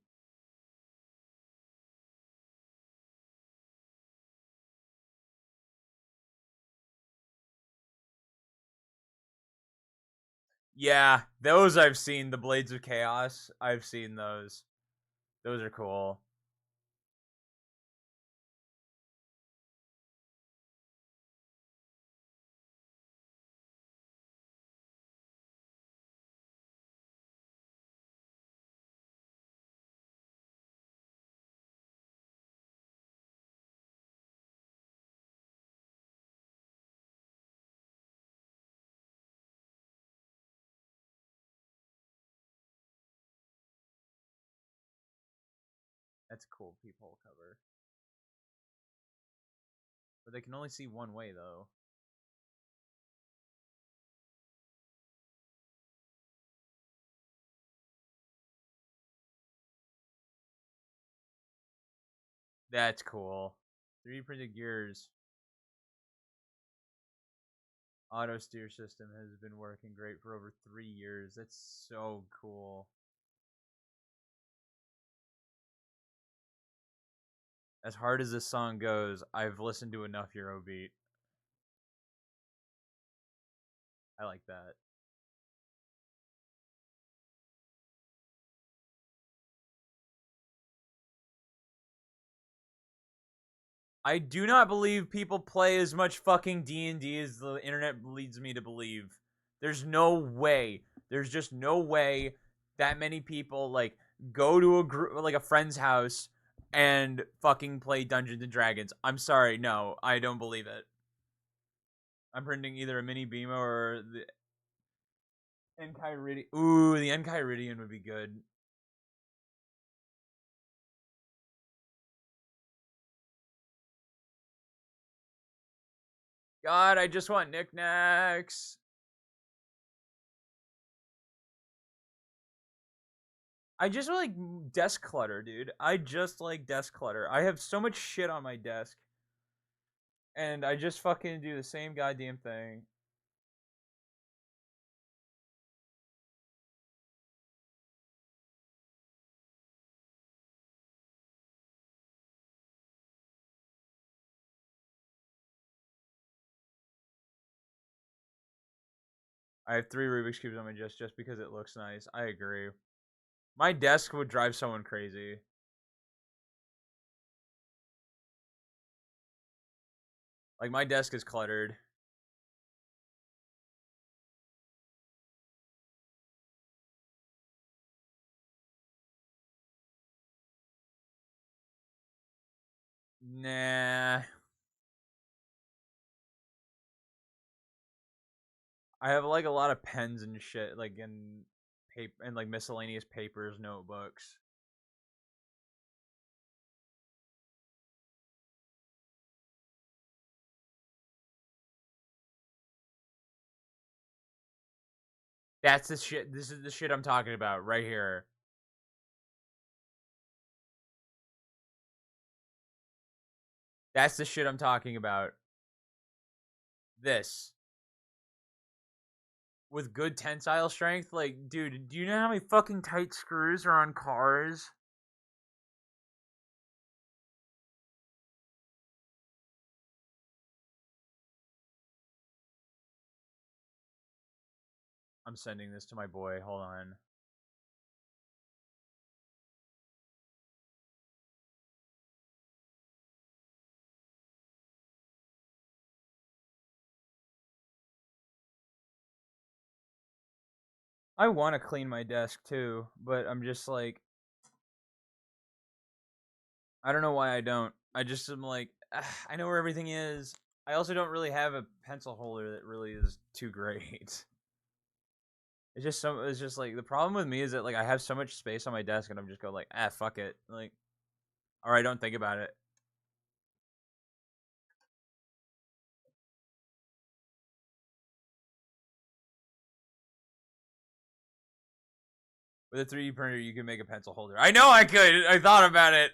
yeah, those I've seen. The Blades of Chaos, I've seen those. Those are cool. That's a cool peephole cover. But they can only see one way, though. That's cool. 3D printed gears. Auto steer system has been working great for over 3 years. That's so cool. As hard as this song goes, I've listened to enough Eurobeat. I like that. I do not believe people play as much fucking D&D as the internet leads me to believe. There's no way. There's just no way that many people like go to a group like a friend's house and fucking play Dungeons and Dragons. I'm sorry, no, I don't believe it. I'm printing either a mini Beamo or the Enchiridion. Ooh, the Enchiridion would be good. God, I just want knickknacks. I just like desk clutter, dude. I just like desk clutter. I have so much shit on my desk, and I just fucking do the same goddamn thing. I have 3 Rubik's cubes on my desk just because it looks nice. I agree. My desk would drive someone crazy. Like my desk is cluttered. Nah. I have like a lot of pens and shit, like in paper and like miscellaneous papers, notebooks. That's the shit. This is the shit I'm talking about right here. That's the shit I'm talking about. This with good tensile strength. Like, dude, do you know how many fucking tight screws are on cars? I'm sending this to my boy. Hold on. I want to clean my desk too, but I'm just like, I don't know why I don't. I just am like, I know where everything is. I also don't really have a pencil holder that really is too great. It's just so. It's just like the problem with me is that like I have so much space on my desk, and I'm just go like, fuck it, like All right, don't think about it. With a 3D printer, you can make a pencil holder. I know I could. I thought about it.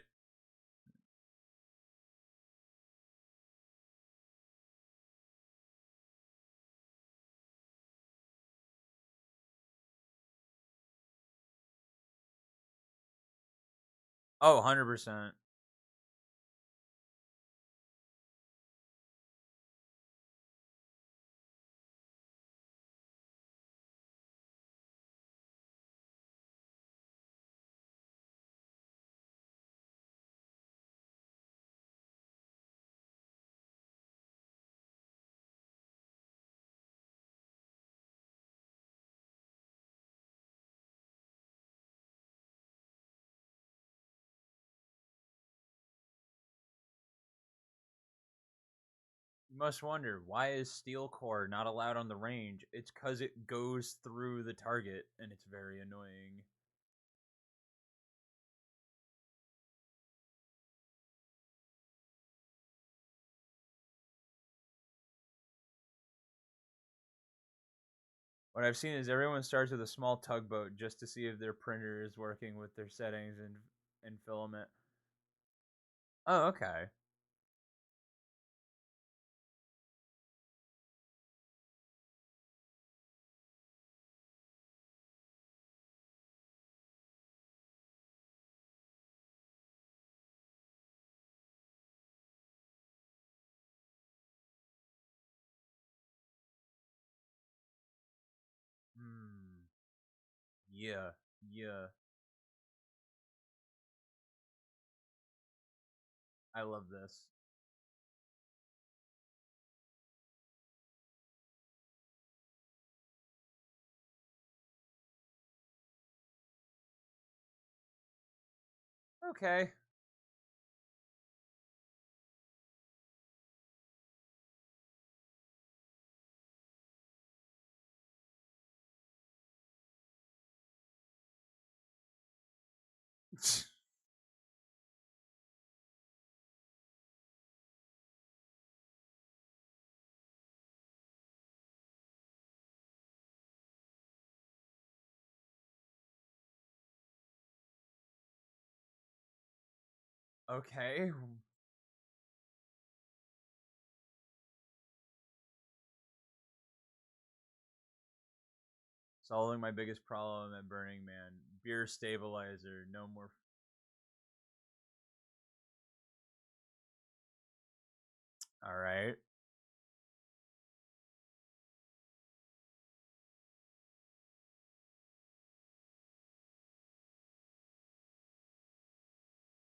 Oh, 100%. You must wonder, why is steel core not allowed on the range? It's because it goes through the target, and it's very annoying. What I've seen is everyone starts with a small tugboat just to see if their printer is working with their settings and filament. Oh, okay. Hmm. Yeah. Yeah. I love this. Okay. Okay. Solving my biggest problem at Burning Man. Beer stabilizer. No more. All right.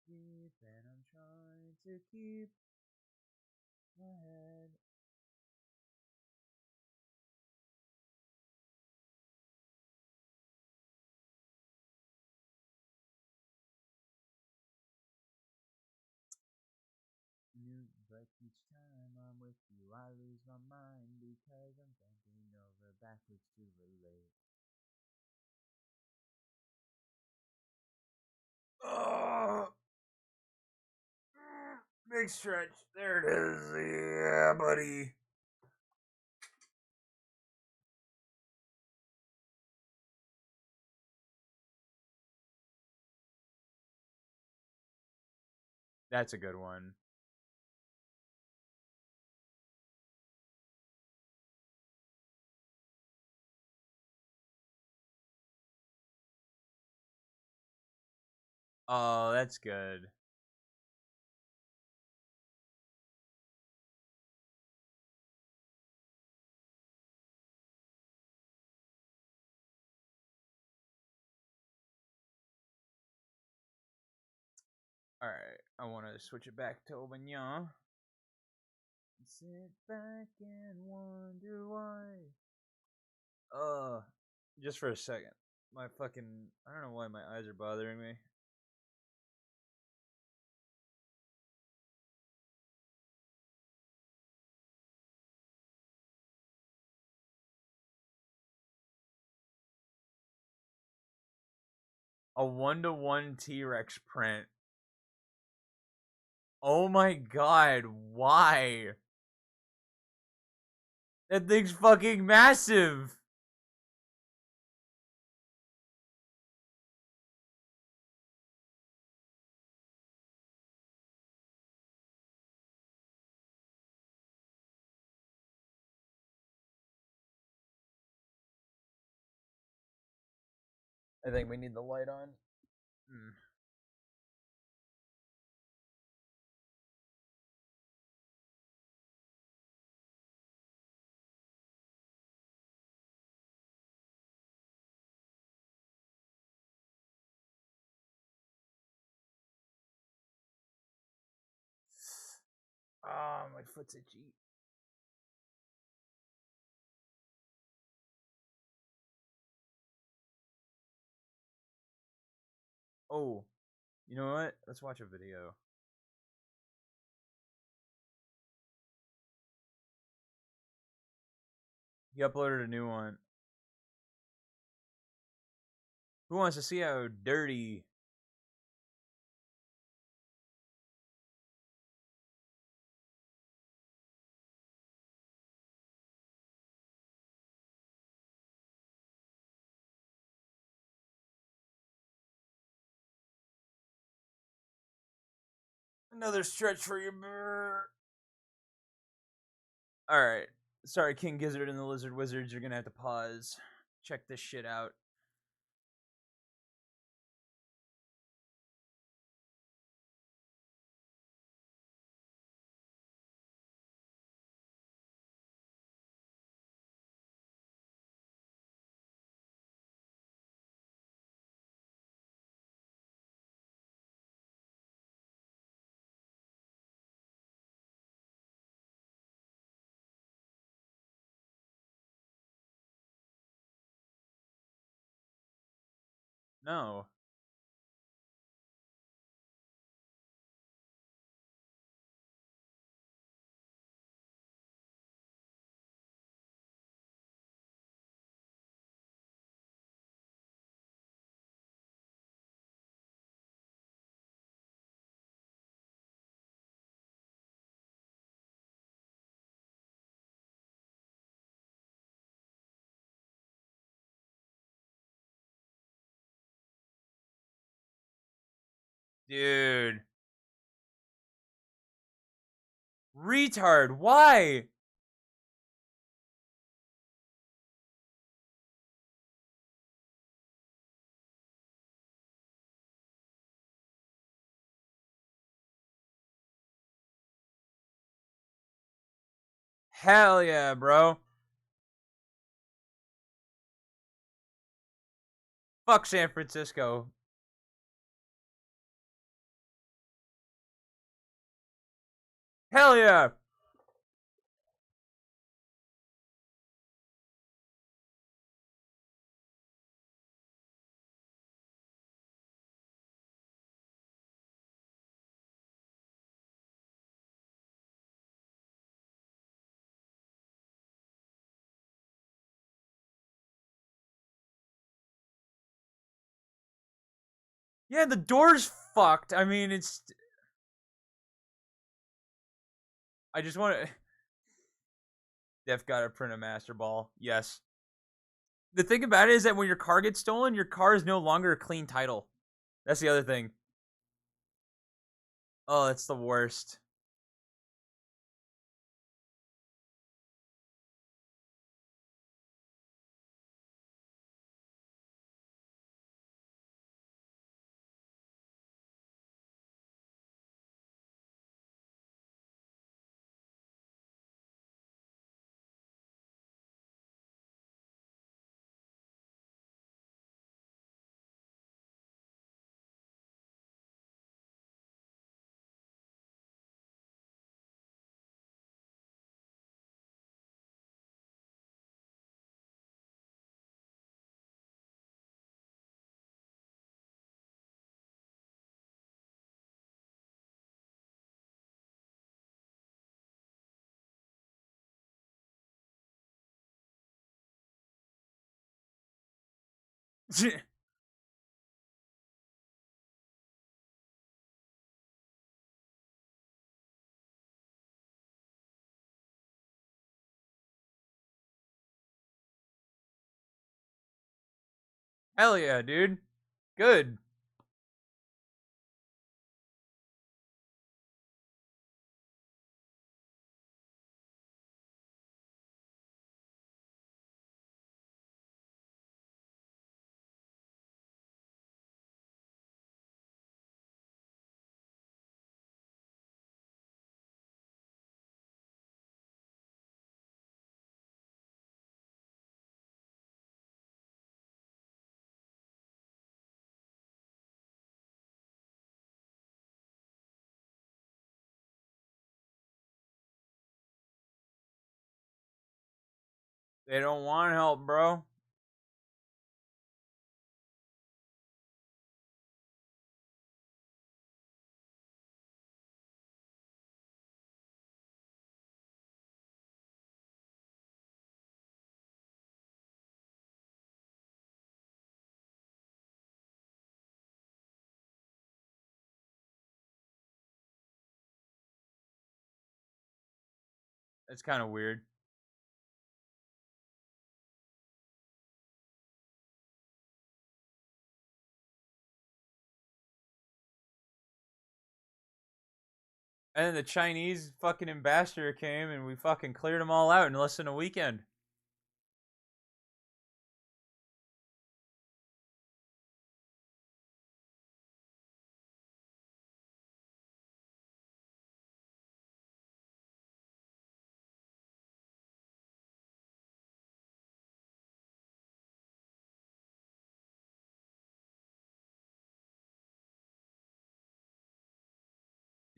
Keep and I'm trying to keep my head. New, but each time I'm with you, I lose my mind because I'm bending over backwards to relate. Oh, big stretch. There it is. Yeah, buddy. That's a good one. Oh, that's good. All right, I want to switch it back to Aubignon. Sit back and wonder why. Uh, just for a second. My fucking. I don't know why my eyes are bothering me. A 1-to-1 T Rex print. Oh my god, why? That thing's fucking massive. I think we need the light on. Hmm. Ah, my foot's itchy. Oh, you know what? Let's watch a video. He uploaded a new one. Who wants to see how dirty? Another stretch for your brr. All right. Sorry, King Gizzard and the Lizard Wizards. You're gonna have to pause. Check this shit out. No. Dude. Retard, why? Hell yeah, bro. Fuck San Francisco. Hell yeah. Yeah, the door's fucked. I mean, it's. I just want to. Def gotta print a master ball. Yes. The thing about it is that when your car gets stolen, your car is no longer a clean title. That's the other thing. Oh, it's the worst. Hell yeah, dude. Good. They don't want help, bro. That's kind of weird. And then the Chinese fucking ambassador came and we fucking cleared them all out in less than a weekend.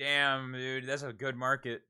Damn, dude, that's a good market.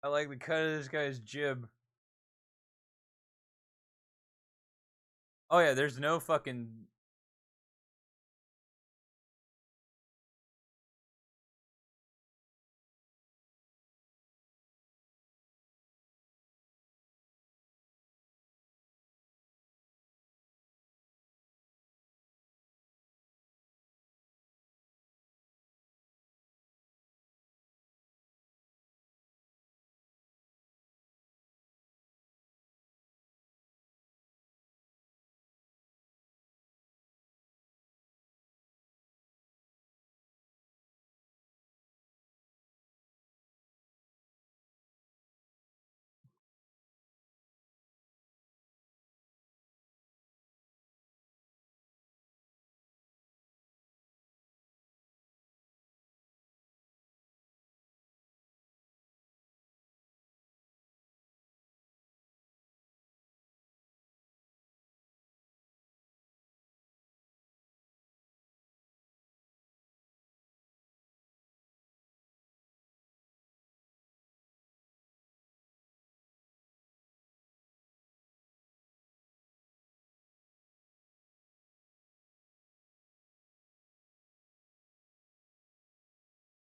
I like the cut of this guy's jib. Oh yeah, there's no fucking.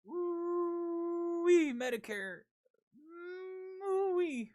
Woo wee Medicare. Woo wee.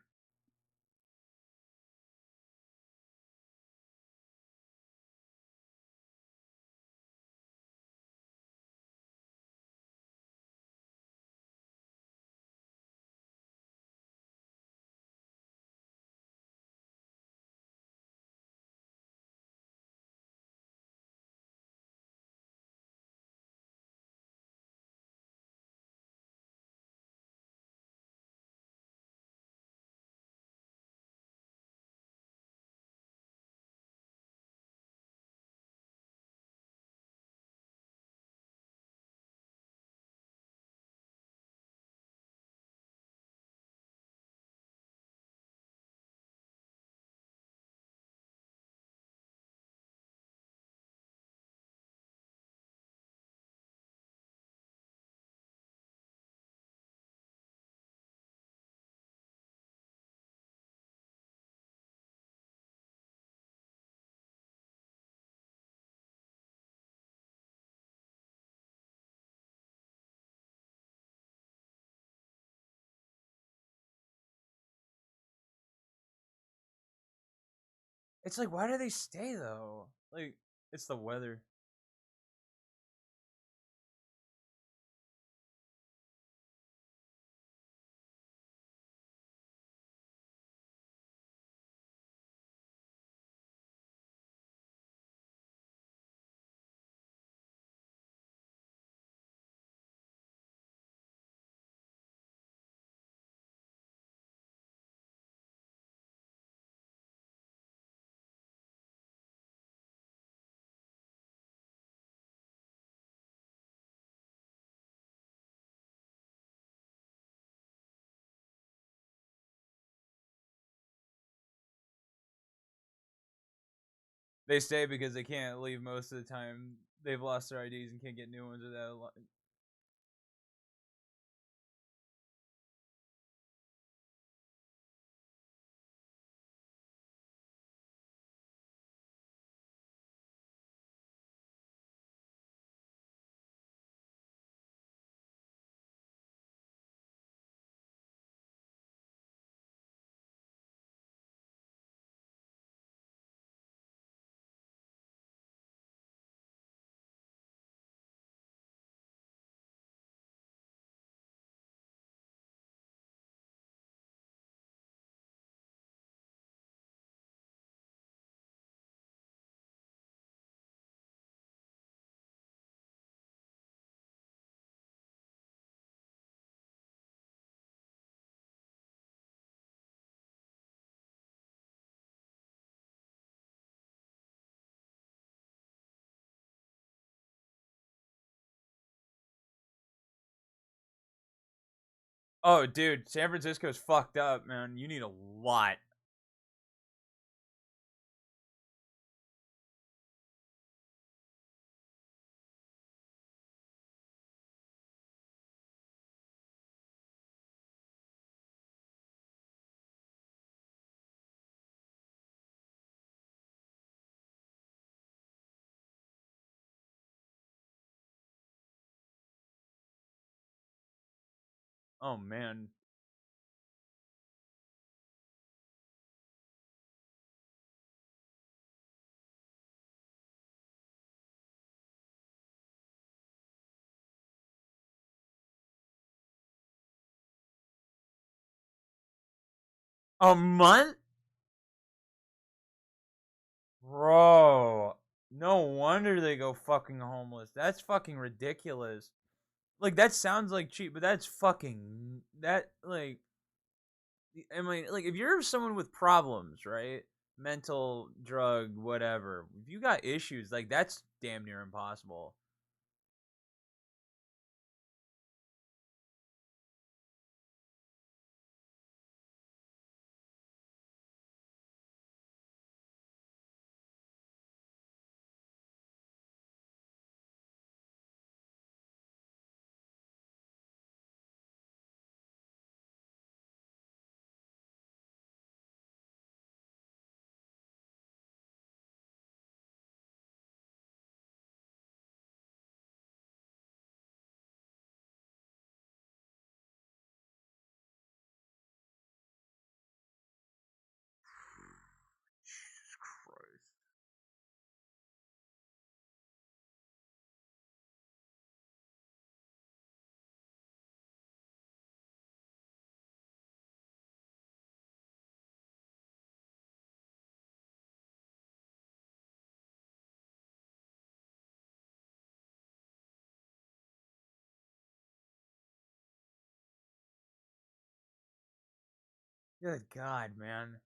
It's like, why do they stay though? Like, it's the weather. They stay because they can't leave most of the time. They've lost their IDs and can't get new ones without. Oh, dude, San Francisco's fucked up, man. You need a lot. Oh man. A month? Bro. No wonder they go fucking homeless. That's fucking ridiculous. Like that sounds like cheap, but that's fucking that like I mean like if you're someone with problems, right? Mental, drug, whatever. If you got issues, like that's damn near impossible. Jesus Christ. Good God, man.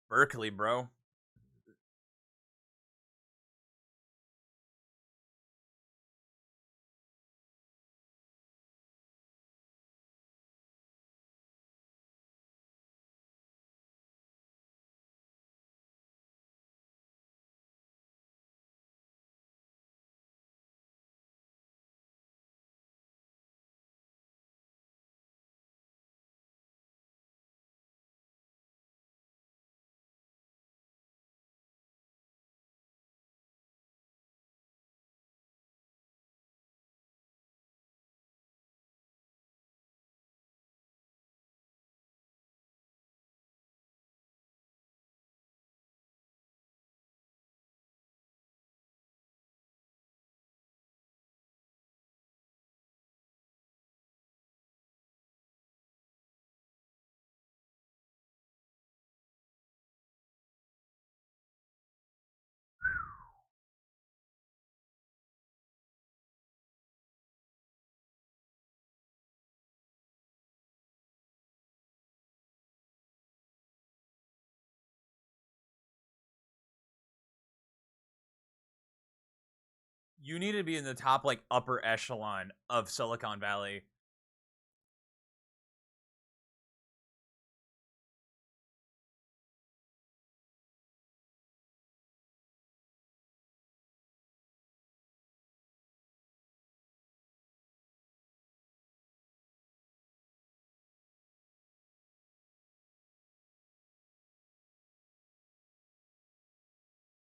Berkeley, bro. You need to be in the top, like, upper echelon of Silicon Valley.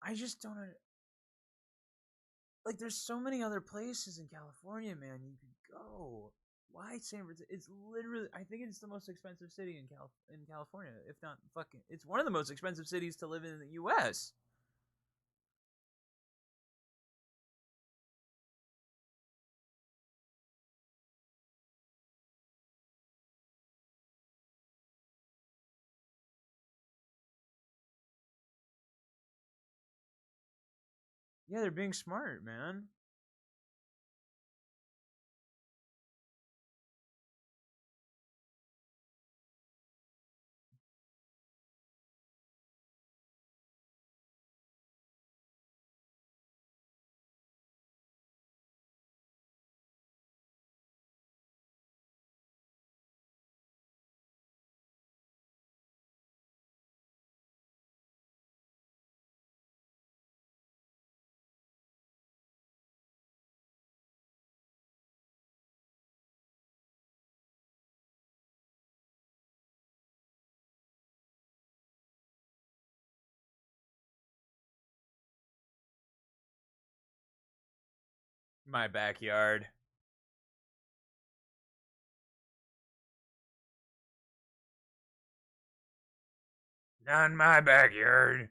I just don't like. There's so many other places in California, man. You could go. Why San Francisco? It's literally. I think it's the most expensive city in California, if not fucking. It's one of the most expensive cities to live in the U.S. Yeah, they're being smart, man. My backyard. Not in my backyard.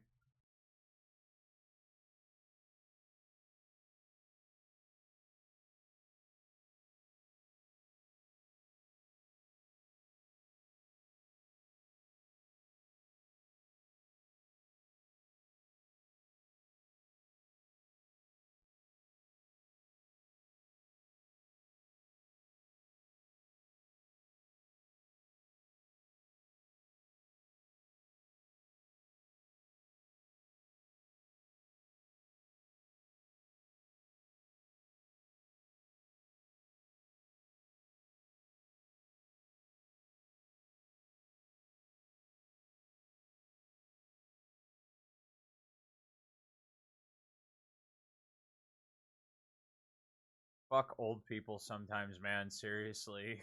Fuck old people sometimes, man. Seriously.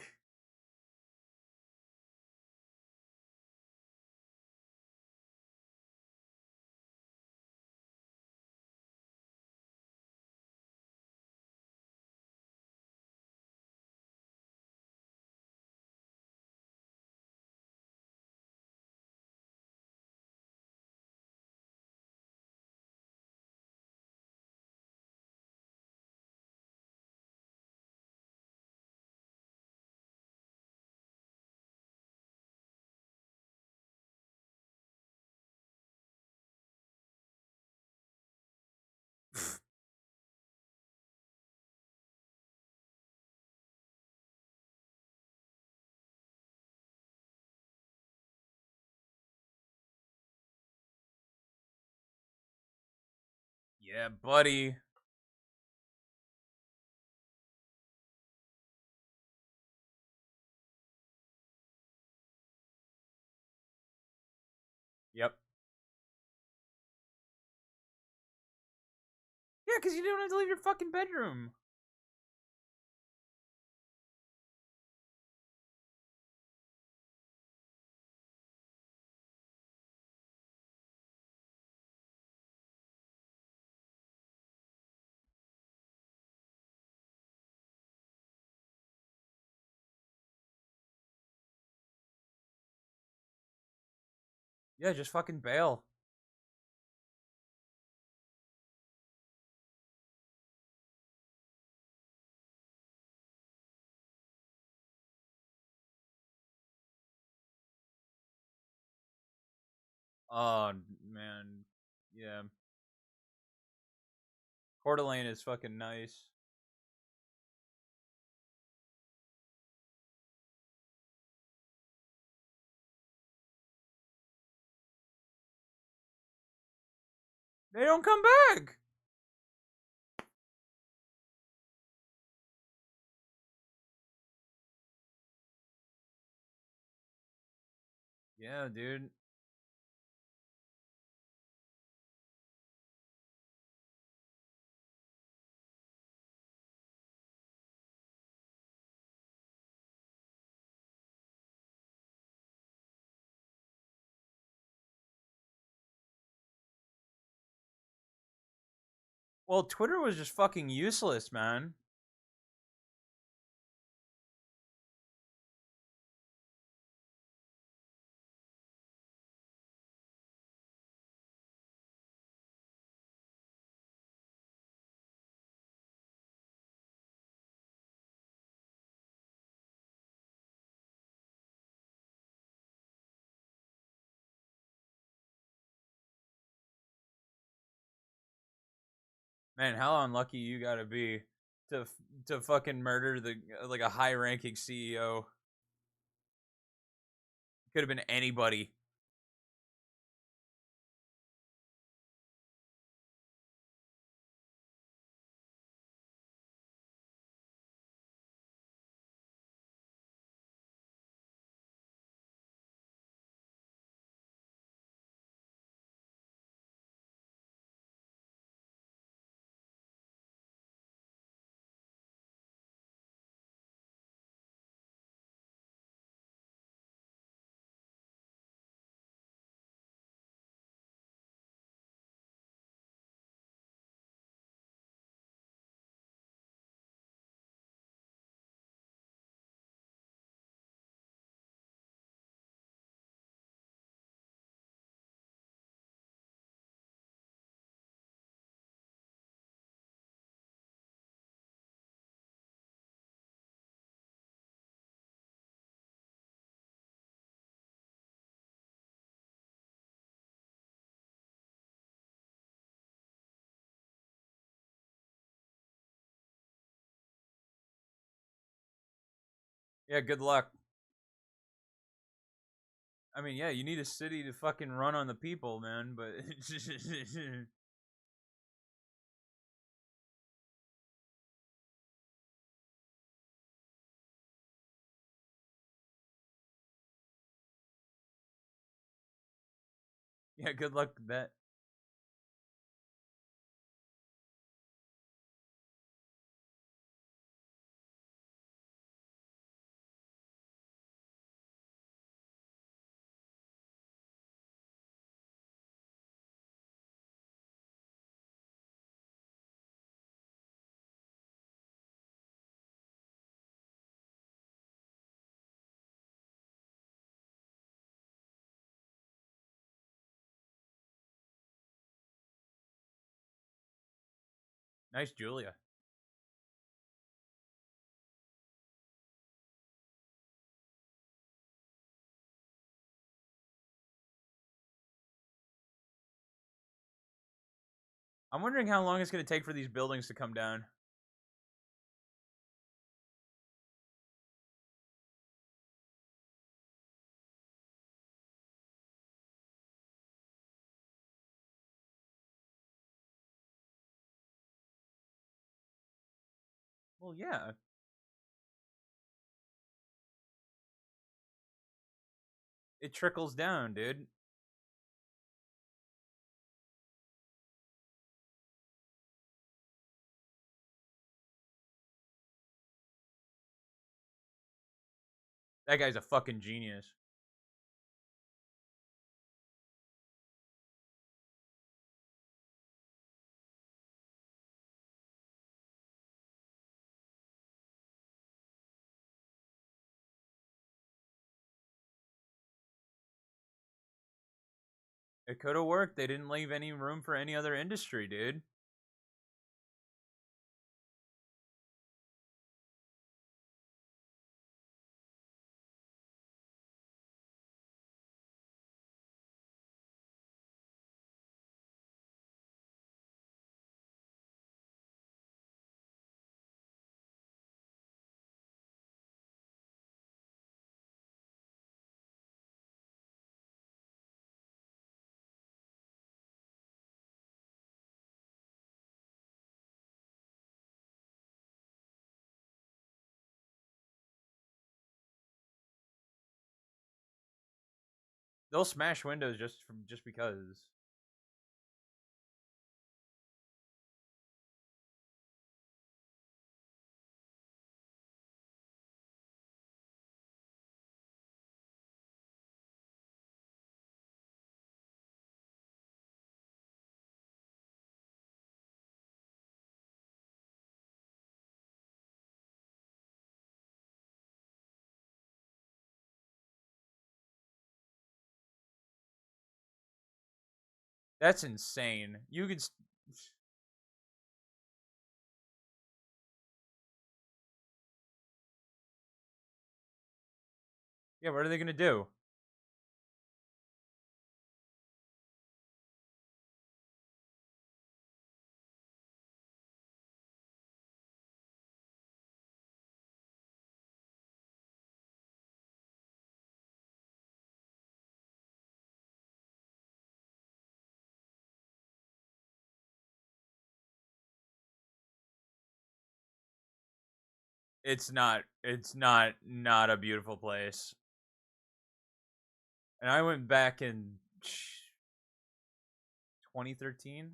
Yeah, buddy. Yep. Yeah, because you don't have to leave your fucking bedroom. Yeah, just fucking bail. Oh, man. Yeah. Coeur d'Alene is fucking nice. They don't come back. Yeah, dude. Well, Twitter was just fucking useless, man. Man, how unlucky you gotta be to to fucking murder the like a high ranking CEO. Could have been anybody. Yeah, good luck. I mean, yeah, you need a city to fucking run on the people, man, but yeah, good luck with that. Nice, Julia. I'm wondering how long it's gonna take for these buildings to come down. Well, yeah, it trickles down, dude. That guy's a fucking genius. It could have worked. They didn't leave any room for any other industry, dude. They'll smash windows just because. That's insane. You could. Yeah, what are they gonna do? It's not. It's not a beautiful place. And I went back in 2013.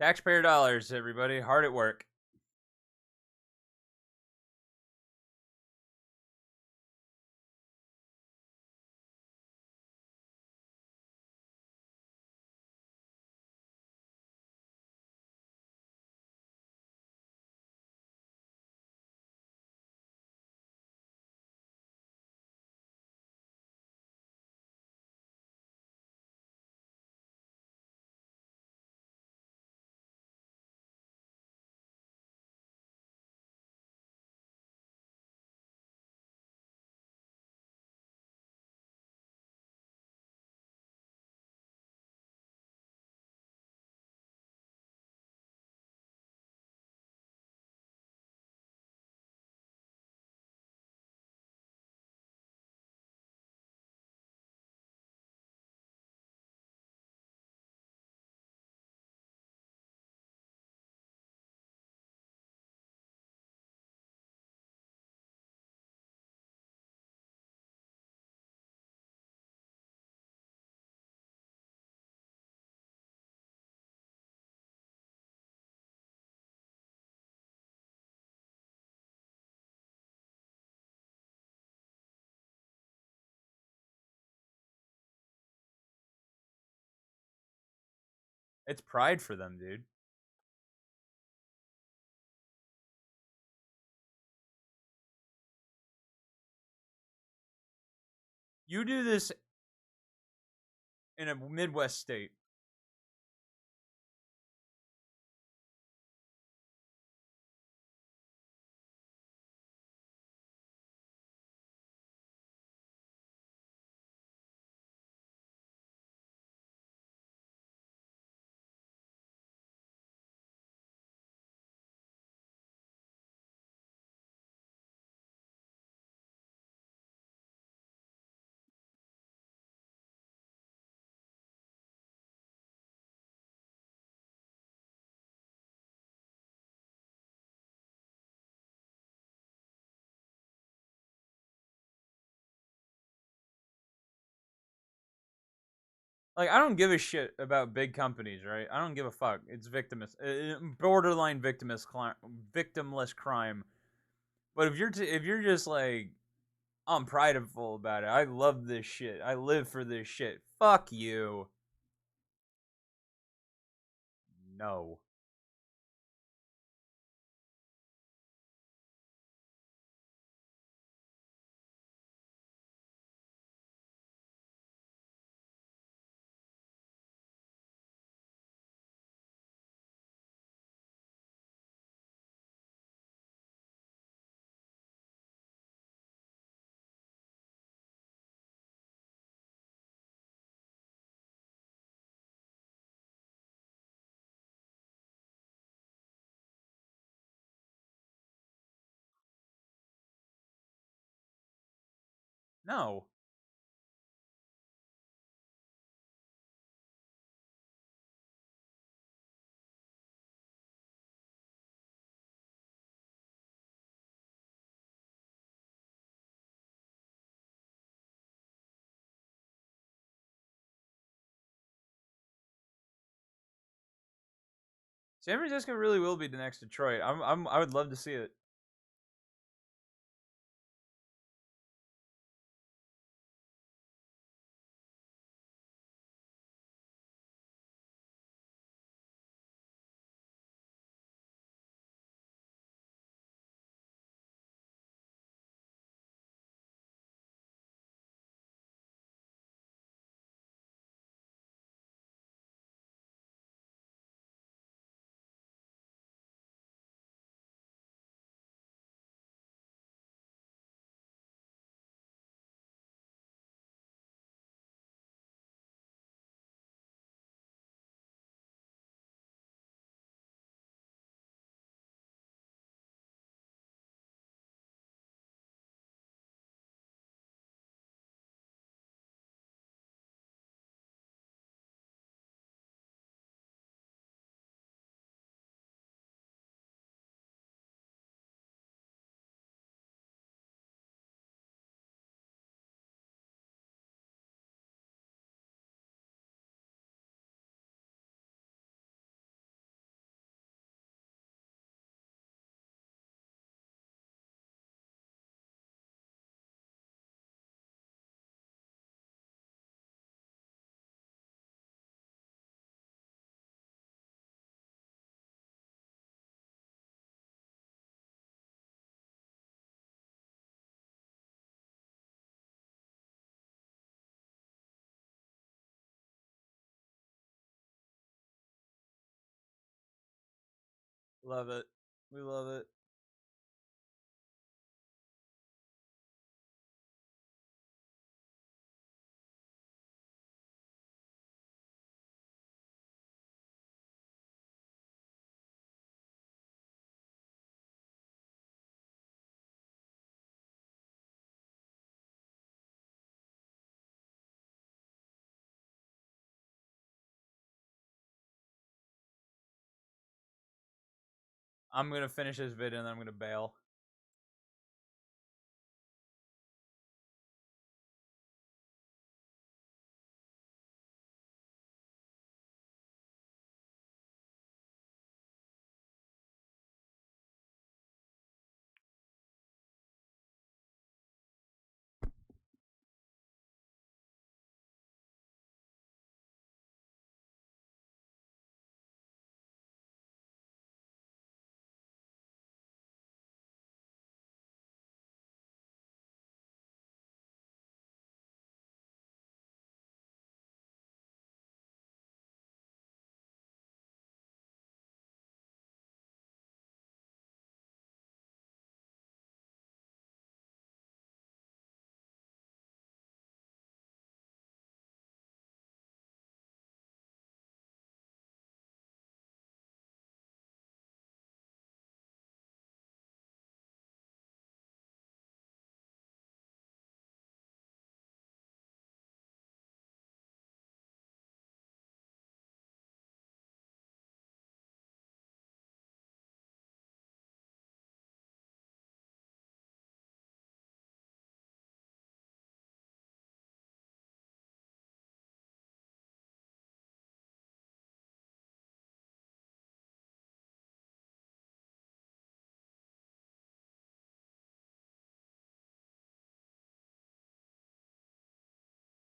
Taxpayer dollars, everybody, hard at work. It's pride for them, dude. You do this in a Midwest state. Like, I don't give a shit about big companies, right? I don't give a fuck. It's borderline victimless crime. But if you're just like, I'm prideful about it. I love this shit. I live for this shit. Fuck you. No. No. San Francisco really will be the next Detroit. I would love to see it. Love it. We love it. I'm gonna finish this vid and then I'm gonna bail.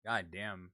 God damn.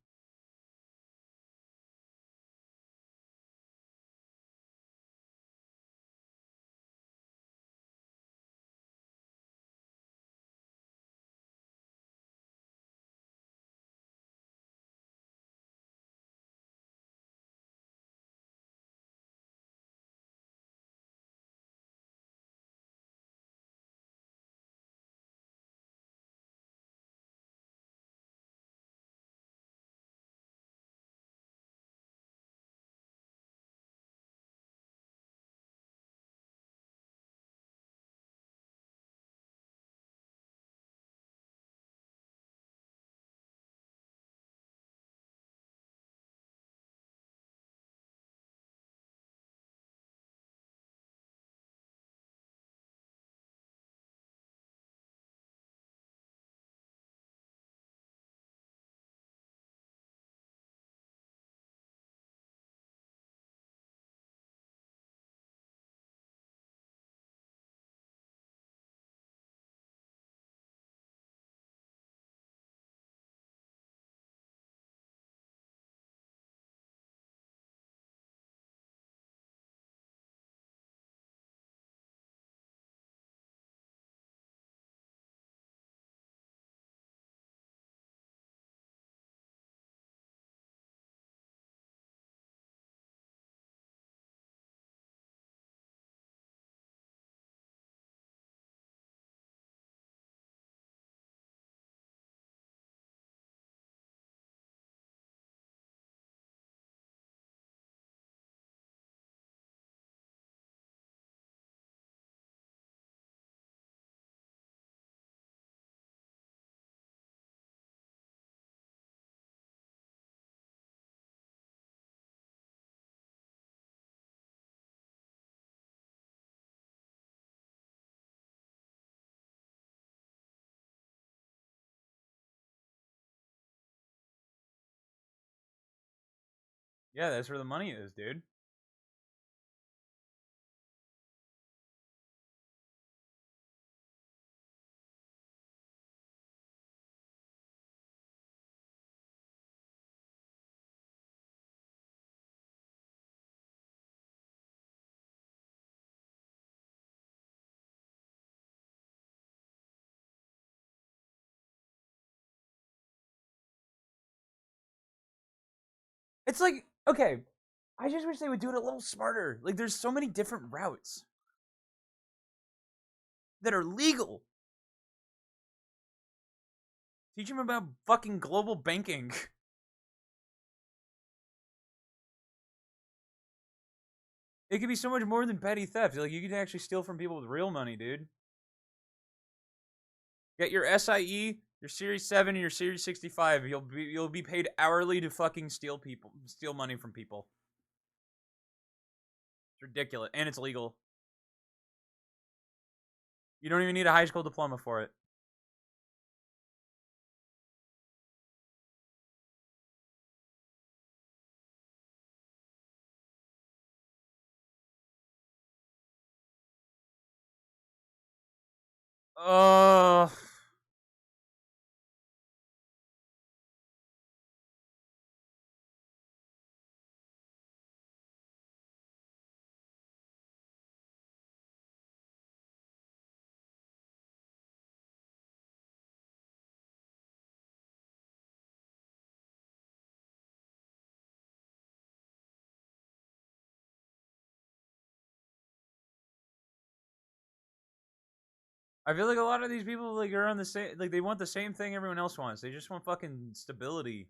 Yeah, that's where the money is, dude. It's like, okay, I just wish they would do it a little smarter. Like, there's so many different routes that are legal. Teach them about fucking global banking. It could be so much more than petty theft. Like, you could actually steal from people with real money, dude. Get your SIE, your Series 7, and your Series 65. You'll be paid hourly to fucking steal money from people. It's ridiculous, and it's legal. You don't even need a high school diploma for it. Uh, I feel like a lot of these people like are on the same, like they want the same thing everyone else wants. They just want fucking stability.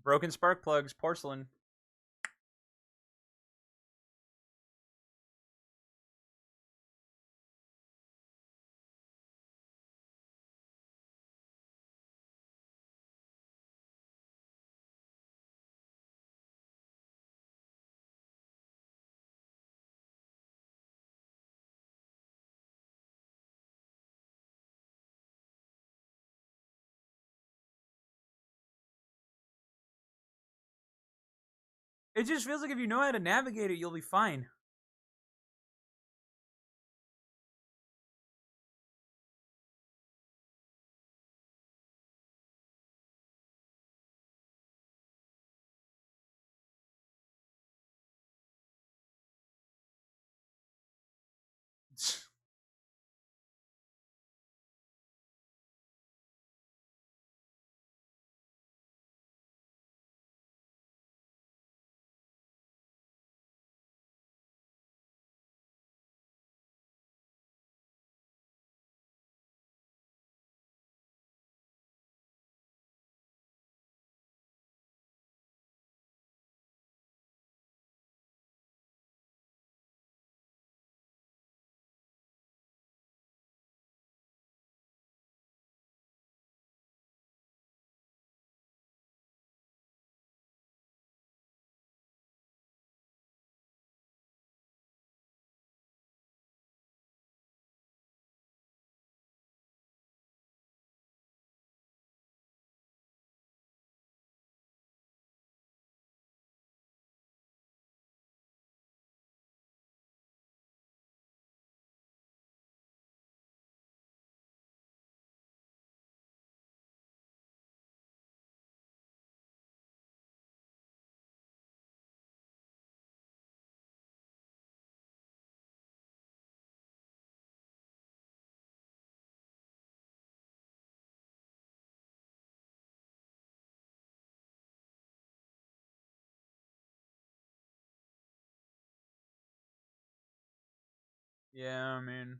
Broken spark plugs, porcelain. It just feels like if you know how to navigate it, you'll be fine. Yeah, I mean,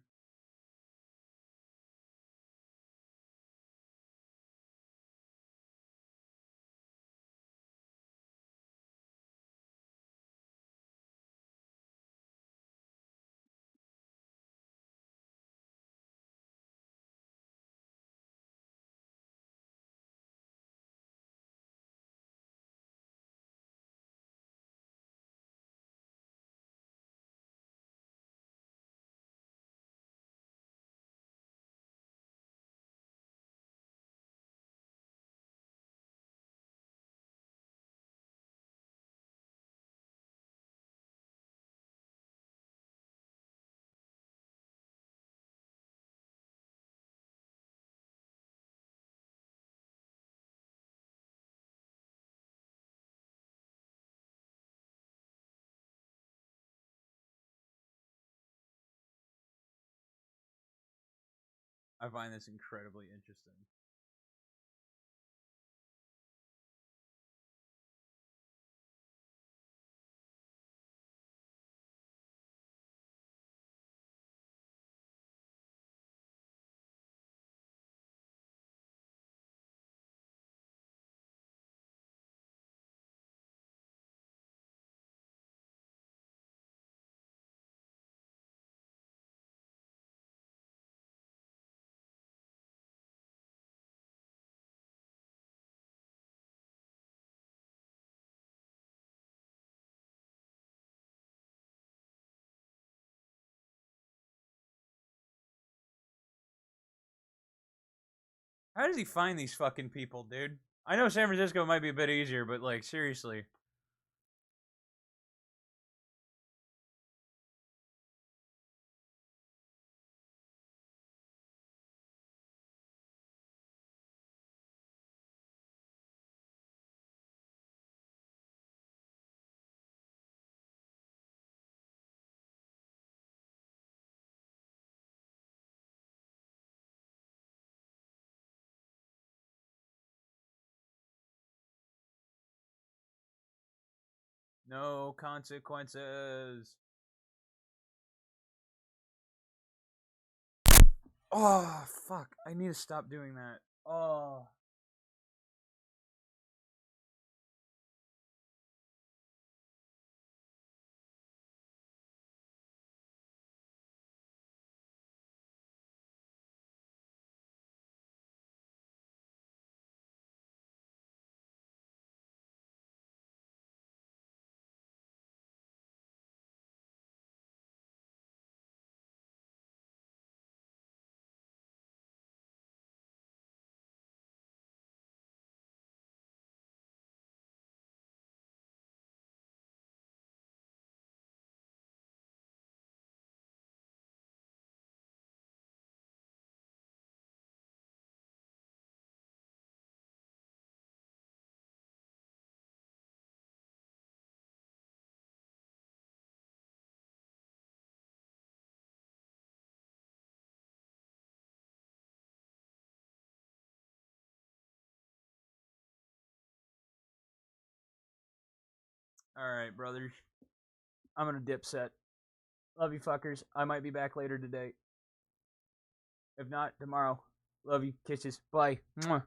I find this incredibly interesting. How does he find these fucking people, dude? I know San Francisco might be a bit easier, but like seriously. No consequences. Oh, fuck. I need to stop doing that. Oh. Alright, brothers. I'm gonna dip set. Love you fuckers. I might be back later today. If not, tomorrow. Love you. Kisses. Bye. Mwah.